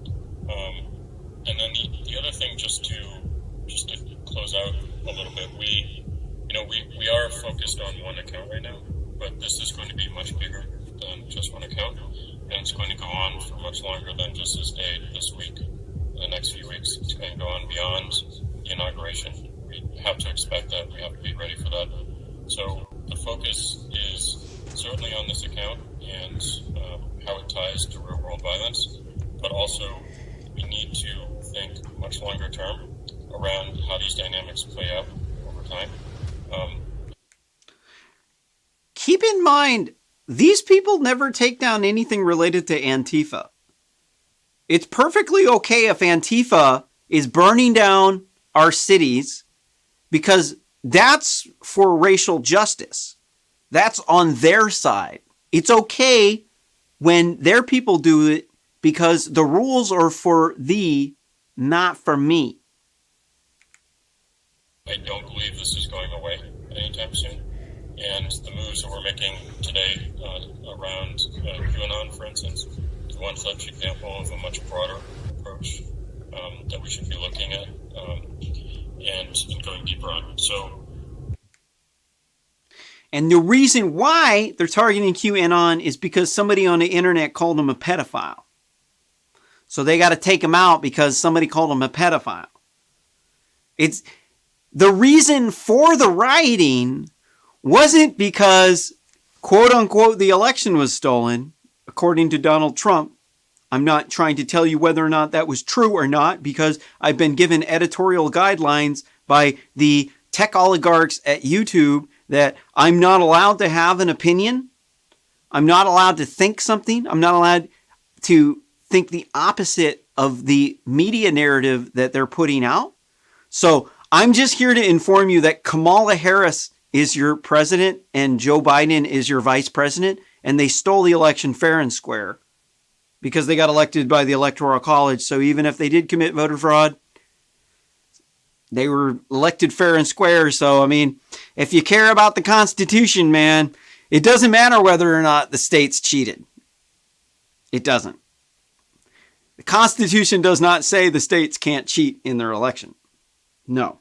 And then the other thing, just to close out a little bit, we are focused on one account right now, but this is going to be much bigger than just one account, and it's going to go on for much longer than just this day, this week, the next few weeks. It's going to go on beyond the inauguration. We have to expect that. We have to be ready for that. So the focus is certainly on this account and how it ties to real world violence, but also we need to think much longer term around how these dynamics play out over time. Keep in mind, these people never take down anything related to Antifa. It's perfectly okay if Antifa is burning down our cities because that's for racial justice. That's on their side. It's okay when their people do it because the rules are for thee, not for me. I don't believe this is going away anytime soon. And the moves that we're making today around QAnon, for instance, is one such example of a much broader approach that we should be looking at and going deeper on. So, and the reason why they're targeting QAnon is because somebody on the internet called him a pedophile. So they got to take him out because somebody called him a pedophile. It's the reason for the rioting wasn't because, quote unquote, the election was stolen, according to Donald Trump. I'm not trying to tell you whether or not that was true or not, because I've been given editorial guidelines by the tech oligarchs at YouTube that I'm not allowed to have an opinion. I'm not allowed to think something. I'm not allowed to think the opposite of the media narrative that they're putting out. So I'm just here to inform you that Kamala Harris is your president and Joe Biden is your vice president, and they stole the election fair and square because they got elected by the Electoral College. So even if they did commit voter fraud, they were elected fair and square. So, I mean, if you care about the Constitution, man, it doesn't matter whether or not the states cheated. It doesn't. The Constitution does not say the states can't cheat in their election. No,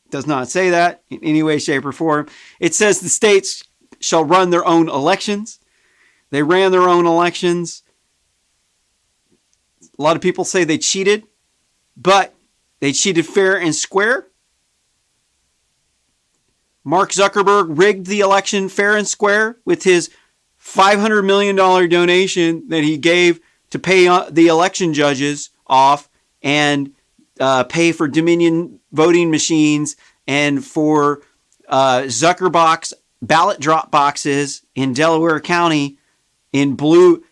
it does not say that in any way, shape, or form. It says the states shall run their own elections. They ran their own elections. A lot of people say they cheated, but they cheated fair and square. Mark Zuckerberg rigged the election fair and square with his $500 million donation that he gave to pay the election judges off and pay for Dominion voting machines and for Zuckerbox ballot drop boxes in Delaware County, in blue,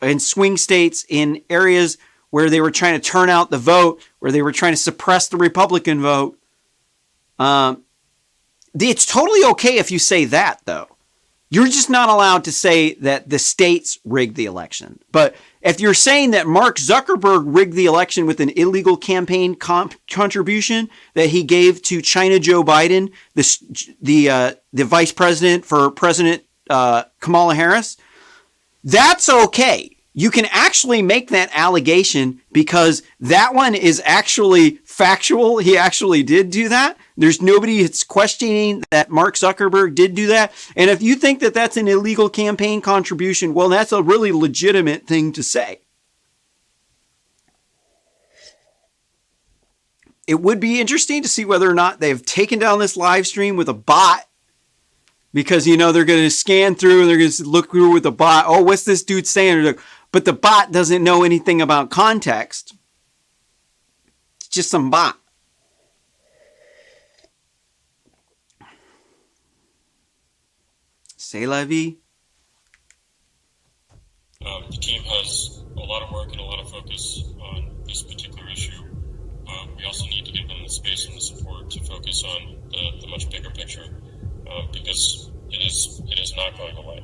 in swing states, in areas where they were trying to turn out the vote, where they were trying to suppress the Republican vote. It's totally okay if you say that, though. You're just not allowed to say that the states rigged the election. But if you're saying that Mark Zuckerberg rigged the election with an illegal campaign contribution that he gave to China Joe Biden, the vice president for President Kamala Harris, that's okay. You can actually make that allegation because that one is actually factual. He actually did do that. There's nobody that's questioning that Mark Zuckerberg did do that. And if you think that that's an illegal campaign contribution, well, that's a really legitimate thing to say. It would be interesting to see whether or not they've taken down this live stream with a bot, because, you know, they're going to scan through and they're going to look through with a bot. Oh, what's this dude saying? But the bot doesn't know anything about context. It's just some bot. C'est la vie. The team has a lot of work and a lot of focus on this particular issue. We also need to give them the space and the support to focus on the much bigger picture, because it is not going away.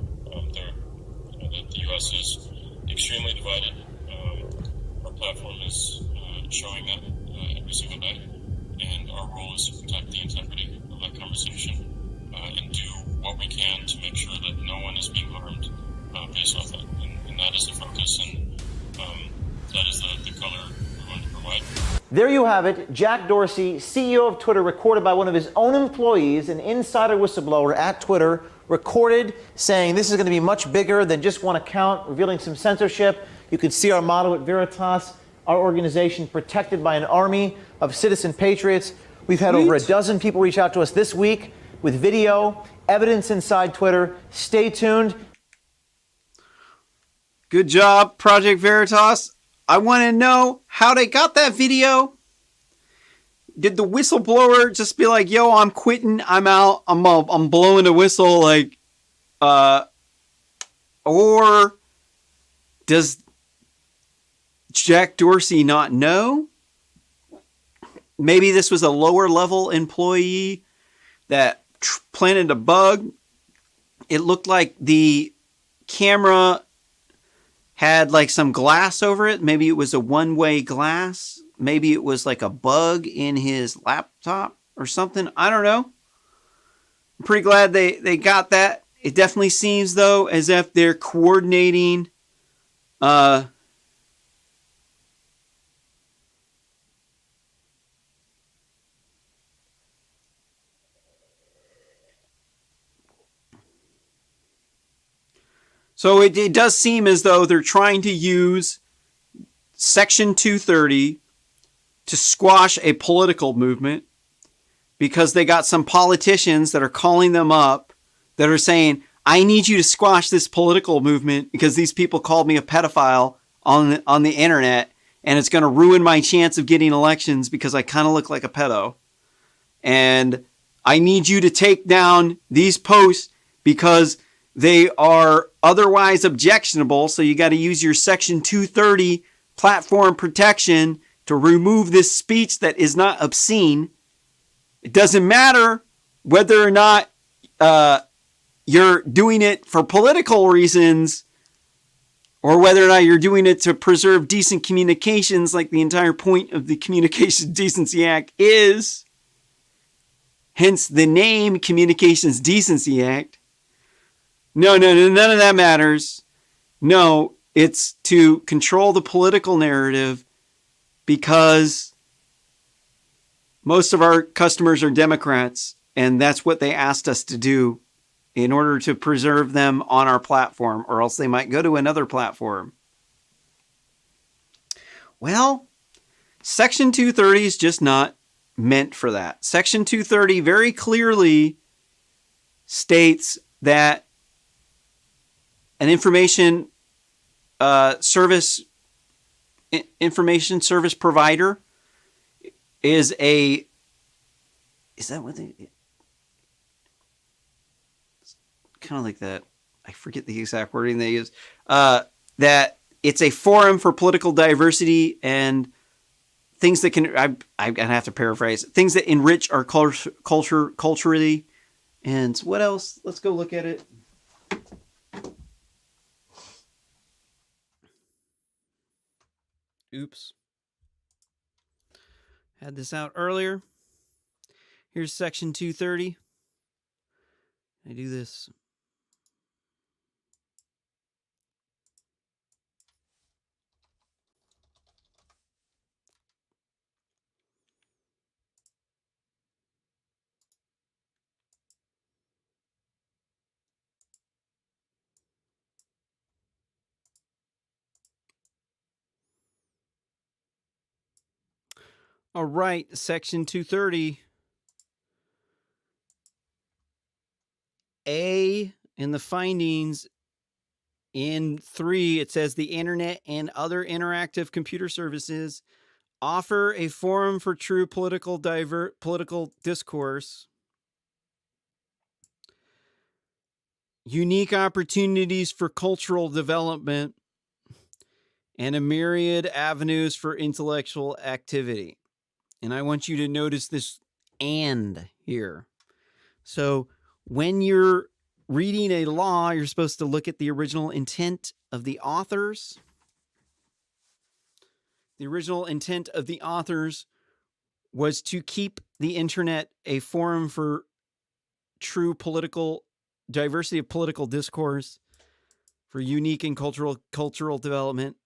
The U.S. is extremely divided. Our platform is showing that every single day, and our role is to protect the integrity of that conversation and do what we can to make sure that no one is being harmed based off that. And that is the focus, and that is the color we want to provide. There you have it. Jack Dorsey, CEO of Twitter, recorded by one of his own employees, an insider whistleblower at Twitter, recorded saying this is going to be much bigger than just one account, revealing some censorship. You can see our motto at Veritas, our organization protected by an army of citizen patriots. We've had over a dozen people reach out to us this week with video, evidence inside Twitter. Stay tuned. Good job, Project Veritas. I want to know how they got that video. Did the whistleblower just be like, yo, I'm quitting, I'm out, I'm blowing the whistle, like, or does Jack Dorsey not know? Maybe this was a lower level employee that planted a bug. It looked like the camera had like some glass over it. Maybe it was a one-way glass. Maybe it was like a bug in his laptop or something. I don't know. I'm pretty glad they got that. It definitely seems, though, as if they're coordinating So it does seem as though they're trying to use Section 230 to squash a political movement, because they got some politicians that are calling them up that are saying, I need you to squash this political movement because these people called me a pedophile on the internet, and it's going to ruin my chance of getting elections because I kind of look like a pedo. And I need you to take down these posts because they are otherwise objectionable. So you got to use your Section 230 platform protection to remove this speech that is not obscene. It doesn't matter whether or not you're doing it for political reasons or whether or not you're doing it to preserve decent communications, like the entire point of the Communications Decency Act is. Hence the name Communications Decency Act. No, none of that matters. No, it's to control the political narrative, because most of our customers are Democrats, and that's what they asked us to do in order to preserve them on our platform, or else they might go to another platform. Well, Section 230 is just not meant for that. Section 230 very clearly states that an information service provider is that what they, kind of like that, I forget the exact wording they use, that it's a forum for political diversity and things that can, I'm gonna have to paraphrase, things that enrich our culturally. And what else? Let's go look at it. Oops. Had this out earlier. Here's Section 230. I do this. All right, Section 230. A, in the findings, in 3, it says the internet and other interactive computer services offer a forum for true political discourse, unique opportunities for cultural development, and a myriad avenues for intellectual activity. And I want you to notice this "and" here. So when you're reading a law, you're supposed to look at the original intent of the authors. The original intent of the authors was to keep the internet a forum for true political diversity of political discourse, for unique and cultural development,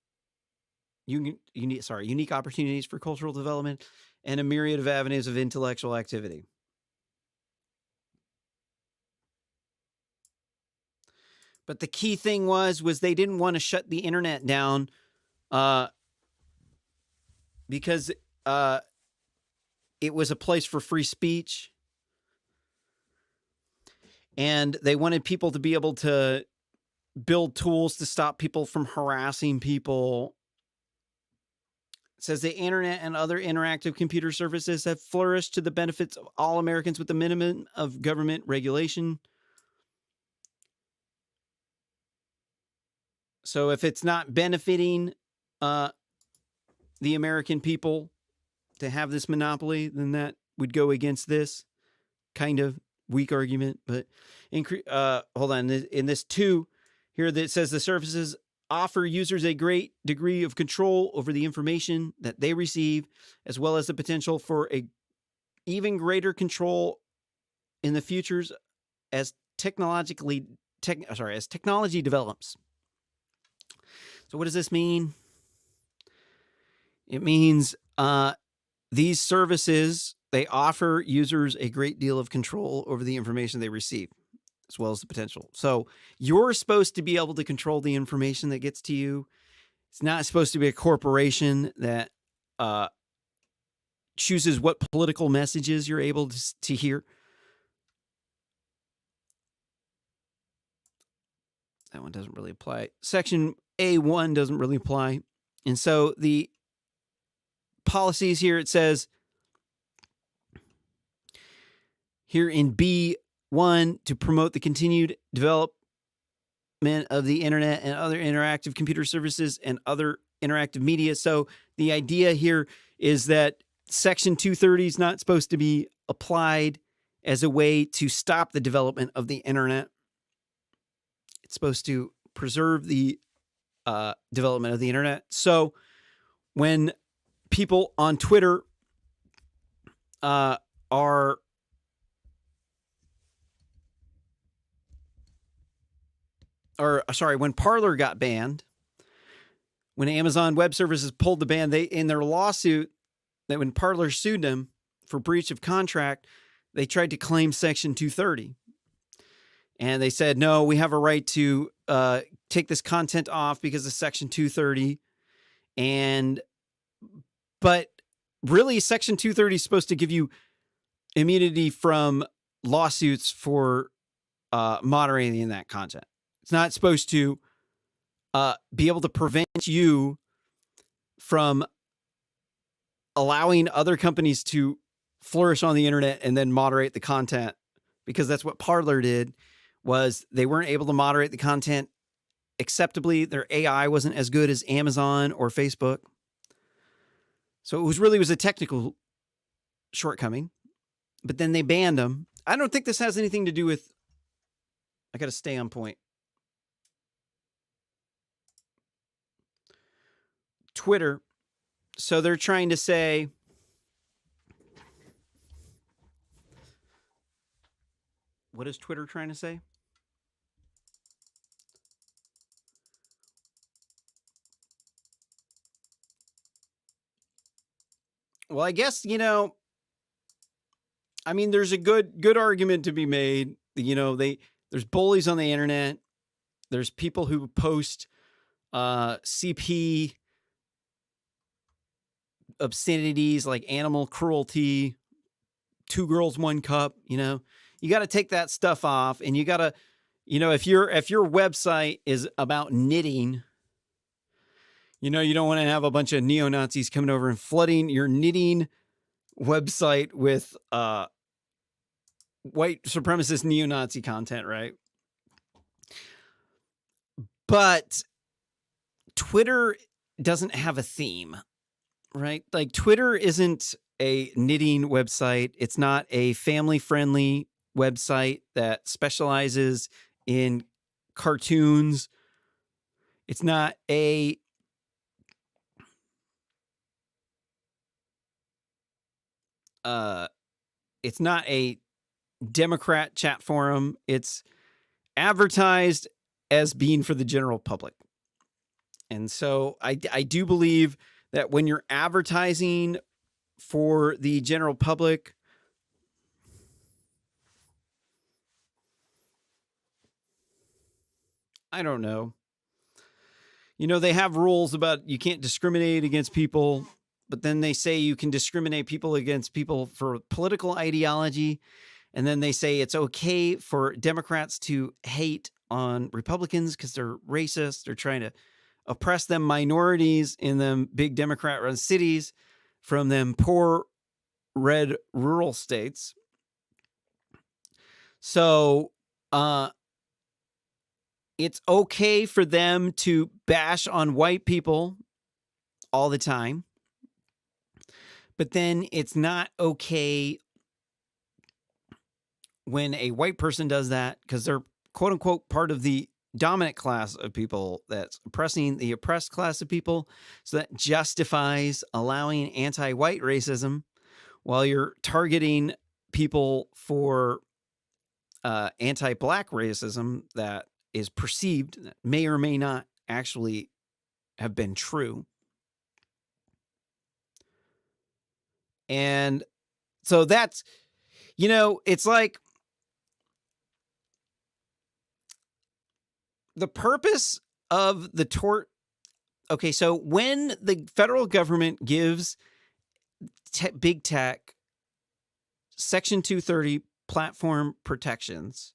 unique opportunities for cultural development, and a myriad of avenues of intellectual activity. But the key thing was they didn't want to shut the internet down because it was a place for free speech. And they wanted people to be able to build tools to stop people from harassing people. It says the internet and other interactive computer services have flourished to the benefits of all Americans with the minimum of government regulation. So if it's not benefiting the American people to have this monopoly, then that would go against this. Kind of weak argument, but hold on. In this 2 here that says the services offer users a great degree of control over the information that they receive, as well as the potential for a even greater control in the futures as technology develops. So what does this mean? It means these services, they offer users a great deal of control over the information they receive. as well as the potential. So you're supposed to be able to control the information that gets to you. It's not supposed to be a corporation that chooses what political messages you're able to hear. That one doesn't really apply. Section A1 doesn't really apply. And so the policies here, it says here in B1 to promote the continued development of the internet and other interactive computer services and other interactive media. So the idea here is that Section 230 is not supposed to be applied as a way to stop the development of the internet. It's supposed to preserve the development of the internet. So when people on Twitter when Parler got banned, when Amazon Web Services pulled the ban, they in their lawsuit that when Parler sued them for breach of contract, they tried to claim Section 230. And they said, no, we have a right to take this content off because of Section 230. But really, Section 230 is supposed to give you immunity from lawsuits for moderating that content. It's not supposed to be able to prevent you from allowing other companies to flourish on the internet and then moderate the content, because that's what Parler did. Was they weren't able to moderate the content acceptably. Their AI wasn't as good as Amazon or Facebook. So it was a technical shortcoming, but then they banned them. I don't think this has anything to do with, I got to stay on point. Twitter. So they're trying to say, what is Twitter trying to say? Well, I guess, there's a good argument to be made. There's bullies on the internet. There's people who post CP obscenities like animal cruelty, 2 girls, 1 cup. You got to take that stuff off, and you got to, if your website is about knitting, you don't want to have a bunch of neo-Nazis coming over and flooding your knitting website with white supremacist neo-Nazi content, right? But Twitter doesn't have a theme, right? Like, Twitter isn't a knitting website. It's not a family-friendly website that specializes in cartoons. It's not a Democrat chat forum. It's advertised as being for the general public. And so I do believe that when you're advertising for the general public, I don't know. They have rules about you can't discriminate against people, but then they say you can discriminate against people for political ideology. And then they say it's okay for Democrats to hate on Republicans because they're racist. They're trying to oppress them minorities in them big Democrat-run cities from them poor red rural states. So it's okay for them to bash on white people all the time. But then it's not okay when a white person does that, because they're quote unquote part of the dominant class of people that's oppressing the oppressed class of people. So that justifies allowing anti-white racism while you're targeting people for anti-black racism that is perceived, that may or may not actually have been true. And so that's, it's like, the purpose of the tort. Okay, so when the federal government gives big tech Section 230 platform protections,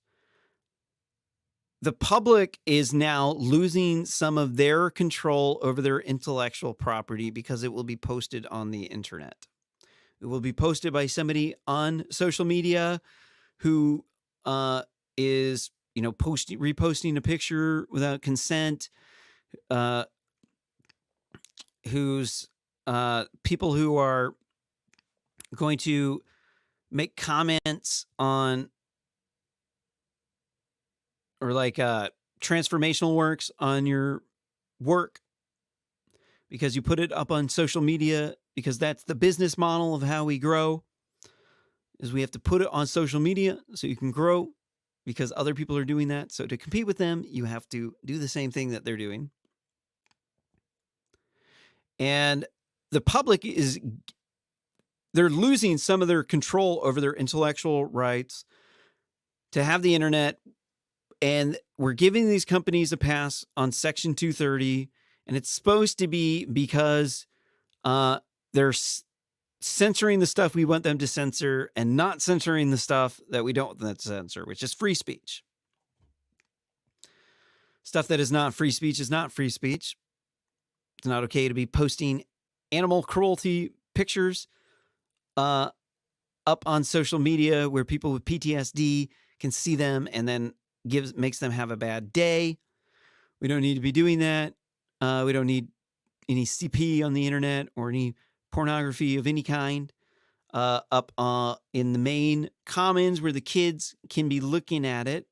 the public is now losing some of their control over their intellectual property because it will be posted on the internet. It will be posted by somebody on social media who is, reposting a picture without consent, who's people who are going to make comments on or like transformational works on your work because you put it up on social media, because that's the business model of how we grow, is we have to put it on social media so you can grow because other people are doing that. So to compete with them, you have to do the same thing that they're doing. And the public they're losing some of their control over their intellectual rights to have the internet. And we're giving these companies a pass on Section 230. And it's supposed to be because they're censoring the stuff we want them to censor and not censoring the stuff that we don't want them to censor, which is free speech. Stuff that is not free speech is not free speech. It's not okay to be posting animal cruelty pictures up on social media where people with PTSD can see them and then makes them have a bad day. We don't need to be doing that. We don't need any CP on the internet or any pornography of any kind up in the main commons where the kids can be looking at it.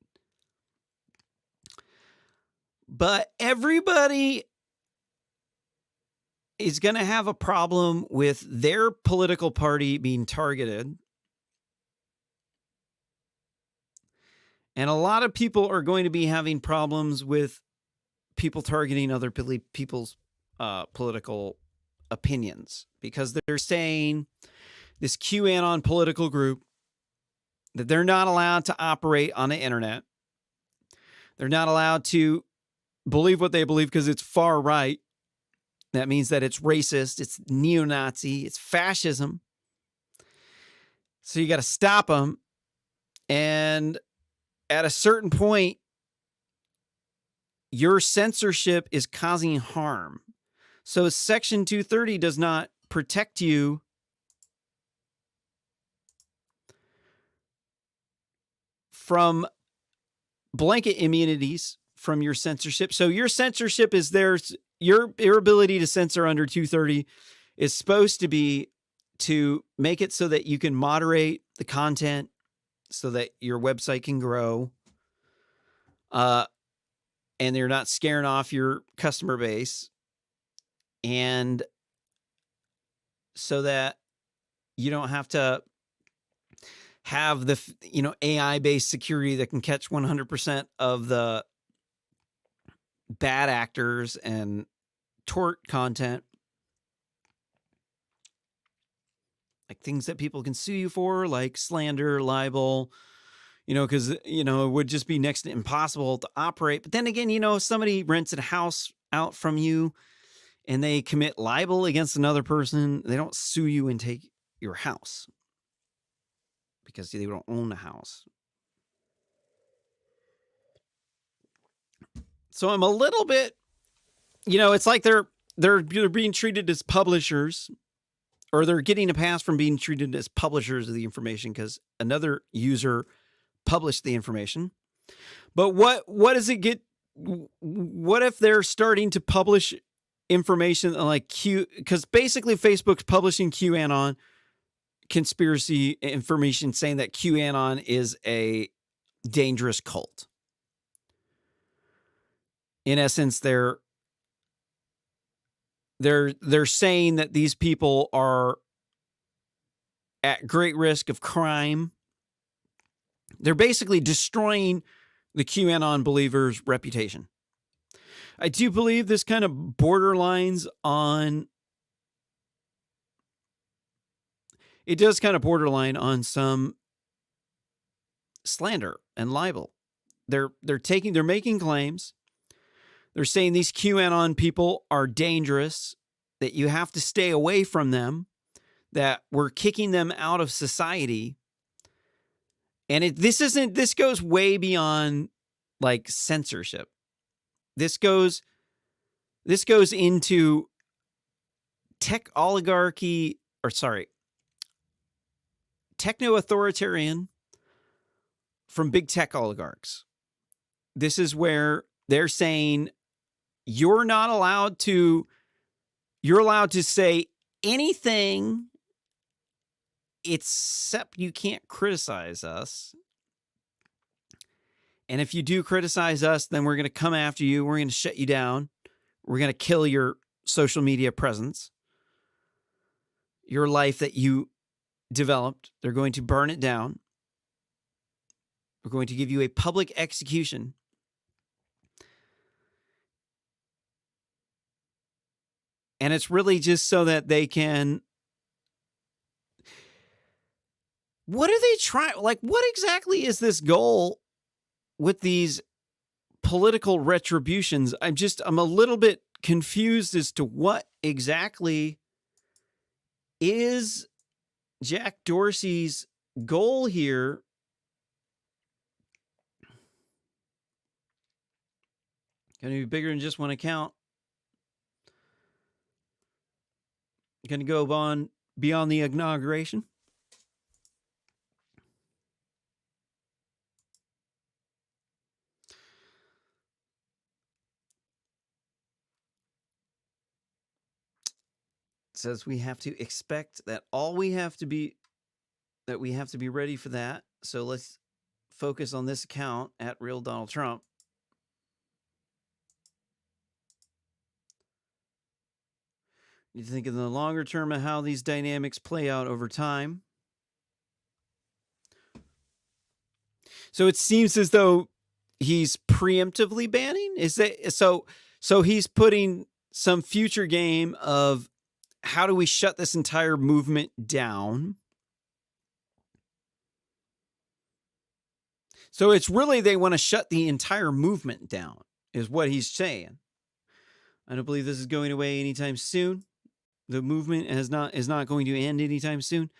But everybody is going to have a problem with their political party being targeted. And a lot of people are going to be having problems with people targeting other people's political opinions, because they're saying this QAnon political group that they're not allowed to operate on the internet. They're not allowed to believe what they believe because it's far right. That means that it's racist, it's neo-Nazi, it's fascism. So you got to stop them. And at a certain point, your censorship is causing harm. So Section 230 does not protect you from blanket immunities from your censorship. So your censorship is your ability to censor under 230 is supposed to be to make it so that you can moderate the content so that your website can grow. And you're not scaring off your customer base. And so that you don't have to have the, AI-based security that can catch 100% of the bad actors and tort content, like things that people can sue you for, like slander, libel, because, it would just be next to impossible to operate. But then again, somebody rents a house out from you and they commit libel against another person. They don't sue you and take your house because they don't own the house. So I'm a little bit, it's like they're being treated as publishers, or they're getting a pass from being treated as publishers of the information because another user published the information. But what does it get? What if they're starting to publish information like because basically Facebook's publishing QAnon conspiracy information saying that QAnon is a dangerous cult. In essence, they're saying that these people are at great risk of crime. They're basically destroying the QAnon believers' reputation. I do believe this kind of borderlines on... It does kind of borderline on some slander and libel. They're making claims They're saying these QAnon people are dangerous, that you have to stay away from them, that we're kicking them out of society. And this goes way beyond like censorship. This goes into tech oligarchy, techno-authoritarian from big tech oligarchs. This is where they're saying you're allowed to say anything except you can't criticize us. And if you do criticize us, then we're going to come after you. We're going to shut you down. We're going to kill your social media presence, your life that you developed. They're going to burn it down. We're going to give you a public execution. And it's really just so that they can... What are they trying? Like, what exactly is this goal with these political retributions? I'm a little bit confused as to what exactly is Jack Dorsey's goal here. Going to be bigger than just one account. Going to go beyond the inauguration. Says we have to expect that we have to be ready for that. So let's focus on this account at Real Donald Trump. You think in the longer term of how these dynamics play out over time. So it seems as though he's preemptively banning. Is that so? So he's putting some future game of how do we shut this entire movement down? So it's really they want to shut the entire movement down, is what he's saying. I don't believe this is going away anytime soon. The movement is not going to end anytime soon.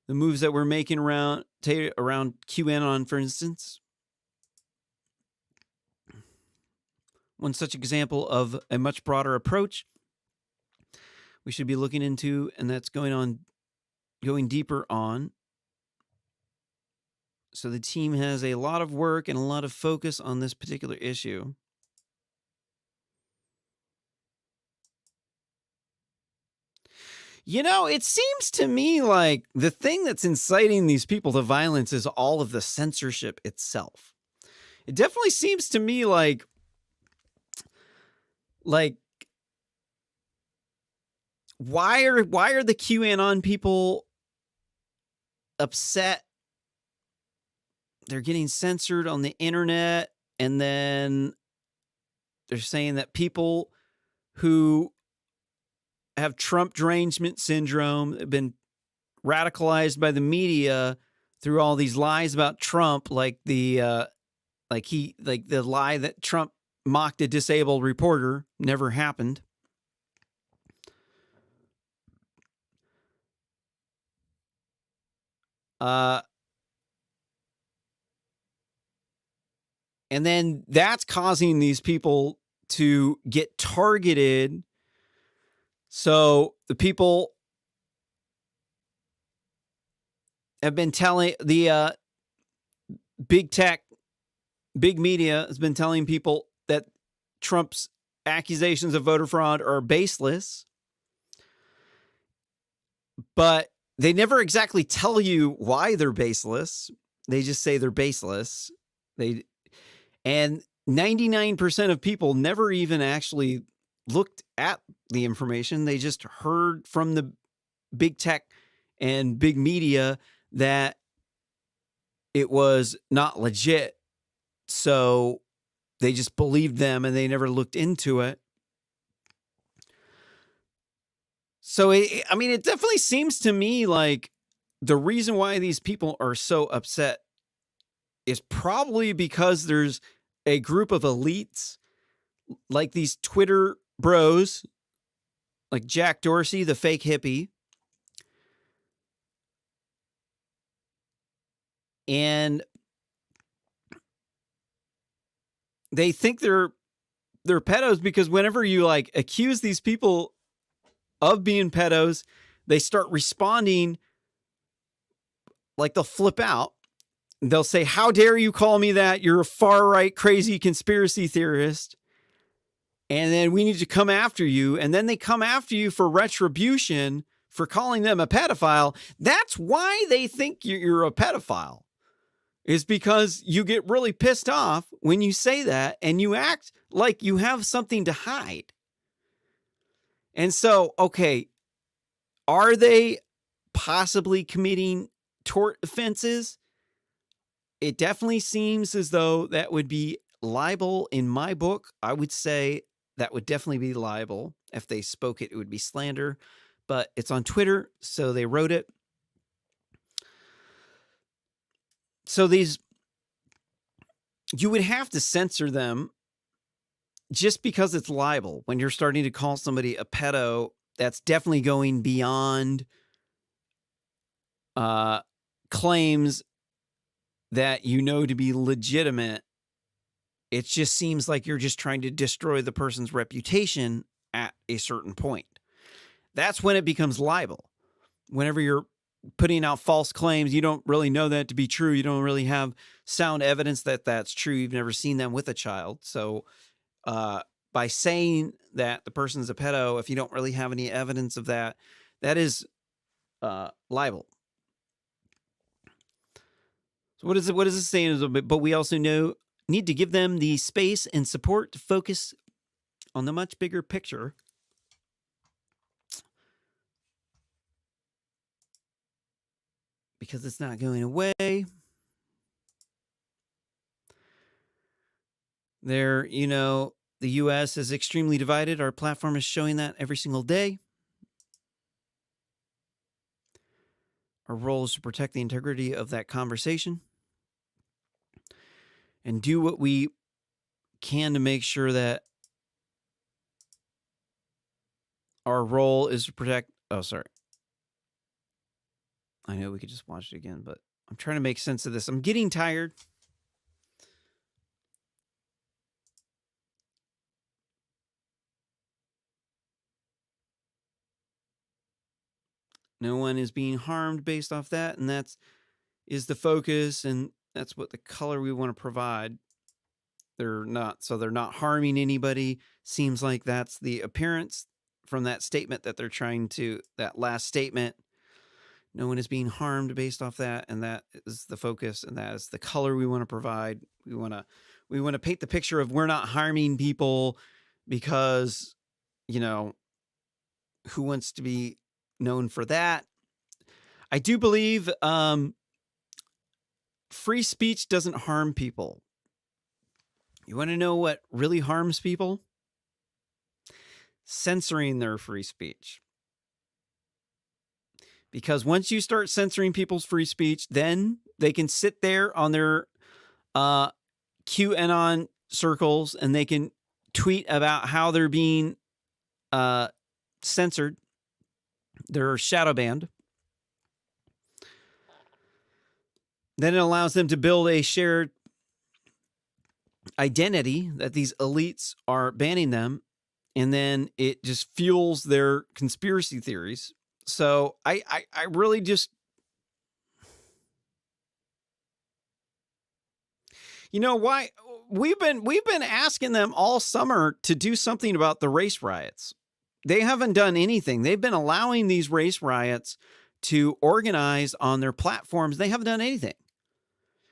The moves that we're making around QAnon, for instance. One such example of a much broader approach we should be looking into, and that's going deeper on. So the team has a lot of work and a lot of focus on this particular issue. You know, it seems to me like the thing that's inciting these people to violence is all of the censorship itself. It definitely seems to me like why are the QAnon people upset? They're getting censored on the internet, and then they're saying that people who have Trump derangement syndrome have been radicalized by the media through all these lies about Trump, like the lie that Trump mocked a disabled reporter never happened. And then that's causing these people to get targeted. So the people have been telling the big tech, big media has been telling people that Trump's accusations of voter fraud are baseless, but they never exactly tell you why they're baseless. They just say they're baseless. And 99% of people never even actually looked at the information. They just heard from the big tech and big media that it was not legit. So they just believed them and they never looked into it. So, it definitely seems to me like the reason why these people are so upset is probably because there's a group of elites like these Twitter bros, like Jack Dorsey, the fake hippie, and they think they're pedos because whenever you like accuse these people of being pedos, they start responding like they'll flip out. They'll say, "How dare you call me that? You're a far right crazy conspiracy theorist. And then we need to come after you." And then they come after you for retribution for calling them a pedophile. That's why they think you're a pedophile, is because you get really pissed off when you say that and you act like you have something to hide. And so, okay, are they possibly committing tort offenses? It definitely seems as though that would be libel in my book. I would say that would definitely be libel. If they spoke it, it would be slander. But it's on Twitter, so they wrote it. So these, you would have to censor them just because it's libel. When you're starting to call somebody a pedo, that's definitely going beyond claims that you know to be legitimate. It just seems like you're just trying to destroy the person's reputation at a certain point. That's when it becomes libel. Whenever you're putting out false claims, you don't really know that to be true. You don't really have sound evidence that that's true. You've never seen them with a child. So by saying that the person's a pedo, if you don't really have any evidence of that, that is libel. So what is it saying? But we also need to give them the space and support to focus on the much bigger picture. Because it's not going away. There, the U.S. is extremely divided. Our platform is showing that every single day. Our role is to protect the integrity of that conversation and do what we can to make sure that our role is to protect. Oh, sorry. I know we could just watch it again, but I'm trying to make sense of this. I'm getting tired. No one is being harmed based off that, and that's is the focus, and that's what the color we want to provide. They're not harming anybody. Seems like that's the appearance from that statement that they're trying to, that last statement. No one is being harmed based off that, and that is the focus, and that is the color we want to provide. We want to paint the picture of we're not harming people because, who wants to be known for that? I do believe free speech doesn't harm people. You want to know what really harms people? Censoring their free speech. Because once you start censoring people's free speech, then they can sit there on their QAnon circles and they can tweet about how they're being censored. They're shadow banned. Then it allows them to build a shared identity that these elites are banning them. And then it just fuels their conspiracy theories. So I really just, why we've been asking them all summer to do something about the race riots. They haven't done anything. They've been allowing these race riots to organize on their platforms. They haven't done anything.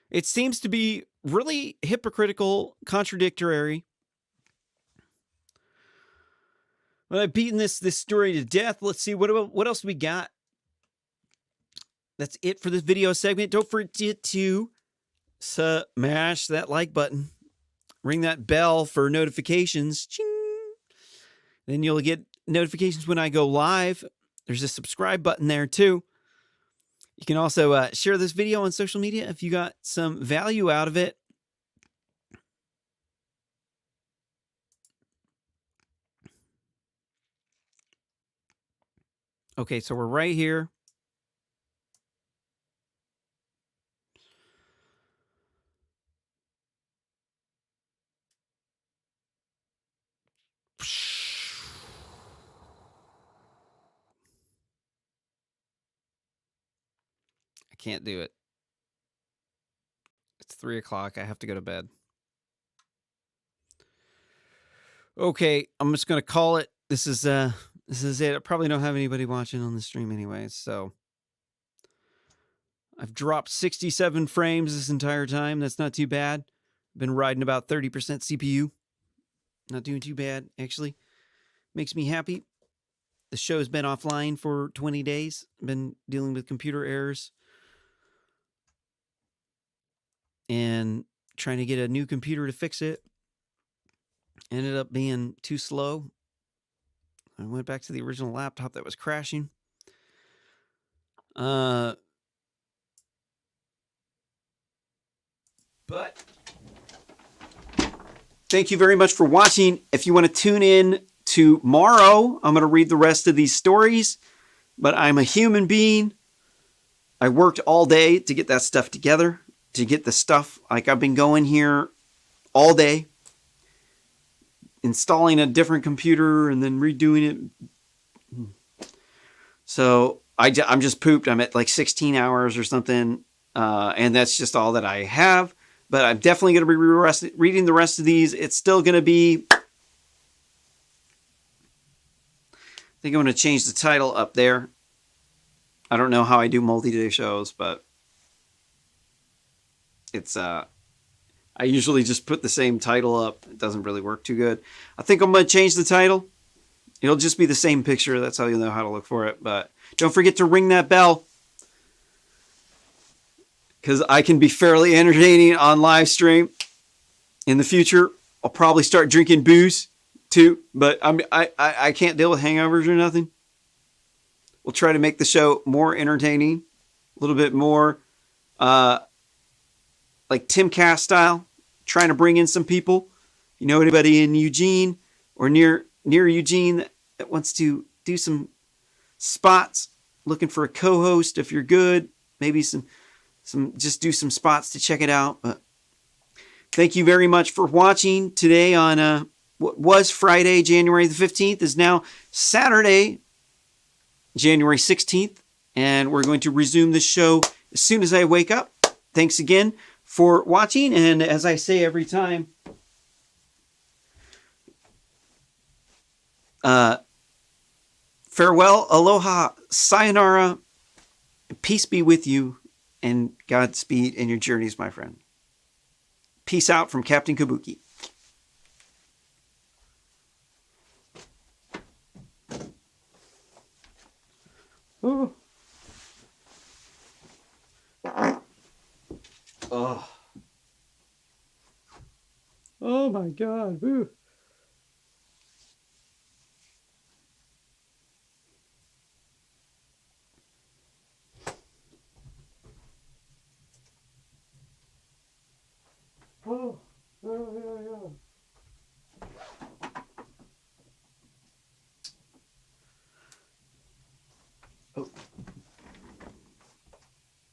It seems to be really hypocritical, contradictory. Well, I've beaten this story to death. Let's see, what else we got? That's it for this video segment. Don't forget to smash that like button. Ring that bell for notifications. Ching. Then you'll get notifications when I go live. There's a subscribe button there too. You can also share this video on social media if you got some value out of it. Okay, so we're right here. I can't do it. It's 3 o'clock. I have to go to bed. Okay, I'm just gonna call it. This is it. I probably don't have anybody watching on the stream anyway, so I've dropped 67 frames this entire time. That's not too bad. Been riding about 30% CPU. Not doing too bad, actually. Makes me happy. The show's been offline for 20 days. Been dealing with computer errors and trying to get a new computer to fix it. Ended up being too slow. I went back to the original laptop that was crashing. But thank you very much for watching. If you want to tune in tomorrow, I'm going to read the rest of these stories. But I'm a human being. I worked all day to get that stuff together, to get the stuff. Like, I've been going here all day, installing a different computer and then redoing it. So I'm just pooped. I'm at like 16 hours or something. And that's just all that I have. But I'm definitely going to be reading the rest of these. It's still going to be... I think I'm going to change the title up there. I don't know how I do multi-day shows, but it's... I usually just put the same title up. It doesn't really work too good. I think I'm going to change the title. It'll just be the same picture. That's how you'll know how to look for it. But don't forget to ring that bell, because I can be fairly entertaining on live stream. In the future, I'll probably start drinking booze too, but I can't deal with hangovers or nothing. We'll try to make the show more entertaining, a little bit more like Timcast style, trying to bring in some people. You know anybody in Eugene or near Eugene that wants to do some spots, looking for a co-host if you're good, maybe just do some spots to check it out. But thank you very much for watching today on what was Friday, January the 15th, is now Saturday, January 16th, and we're going to resume this show as soon as I wake up. Thanks again for watching, and as I say every time, farewell, aloha, sayonara, peace be with you, and Godspeed in your journeys, my friend. Peace out from Captain Kabuki. Oh. Oh. Oh my God. Ooh.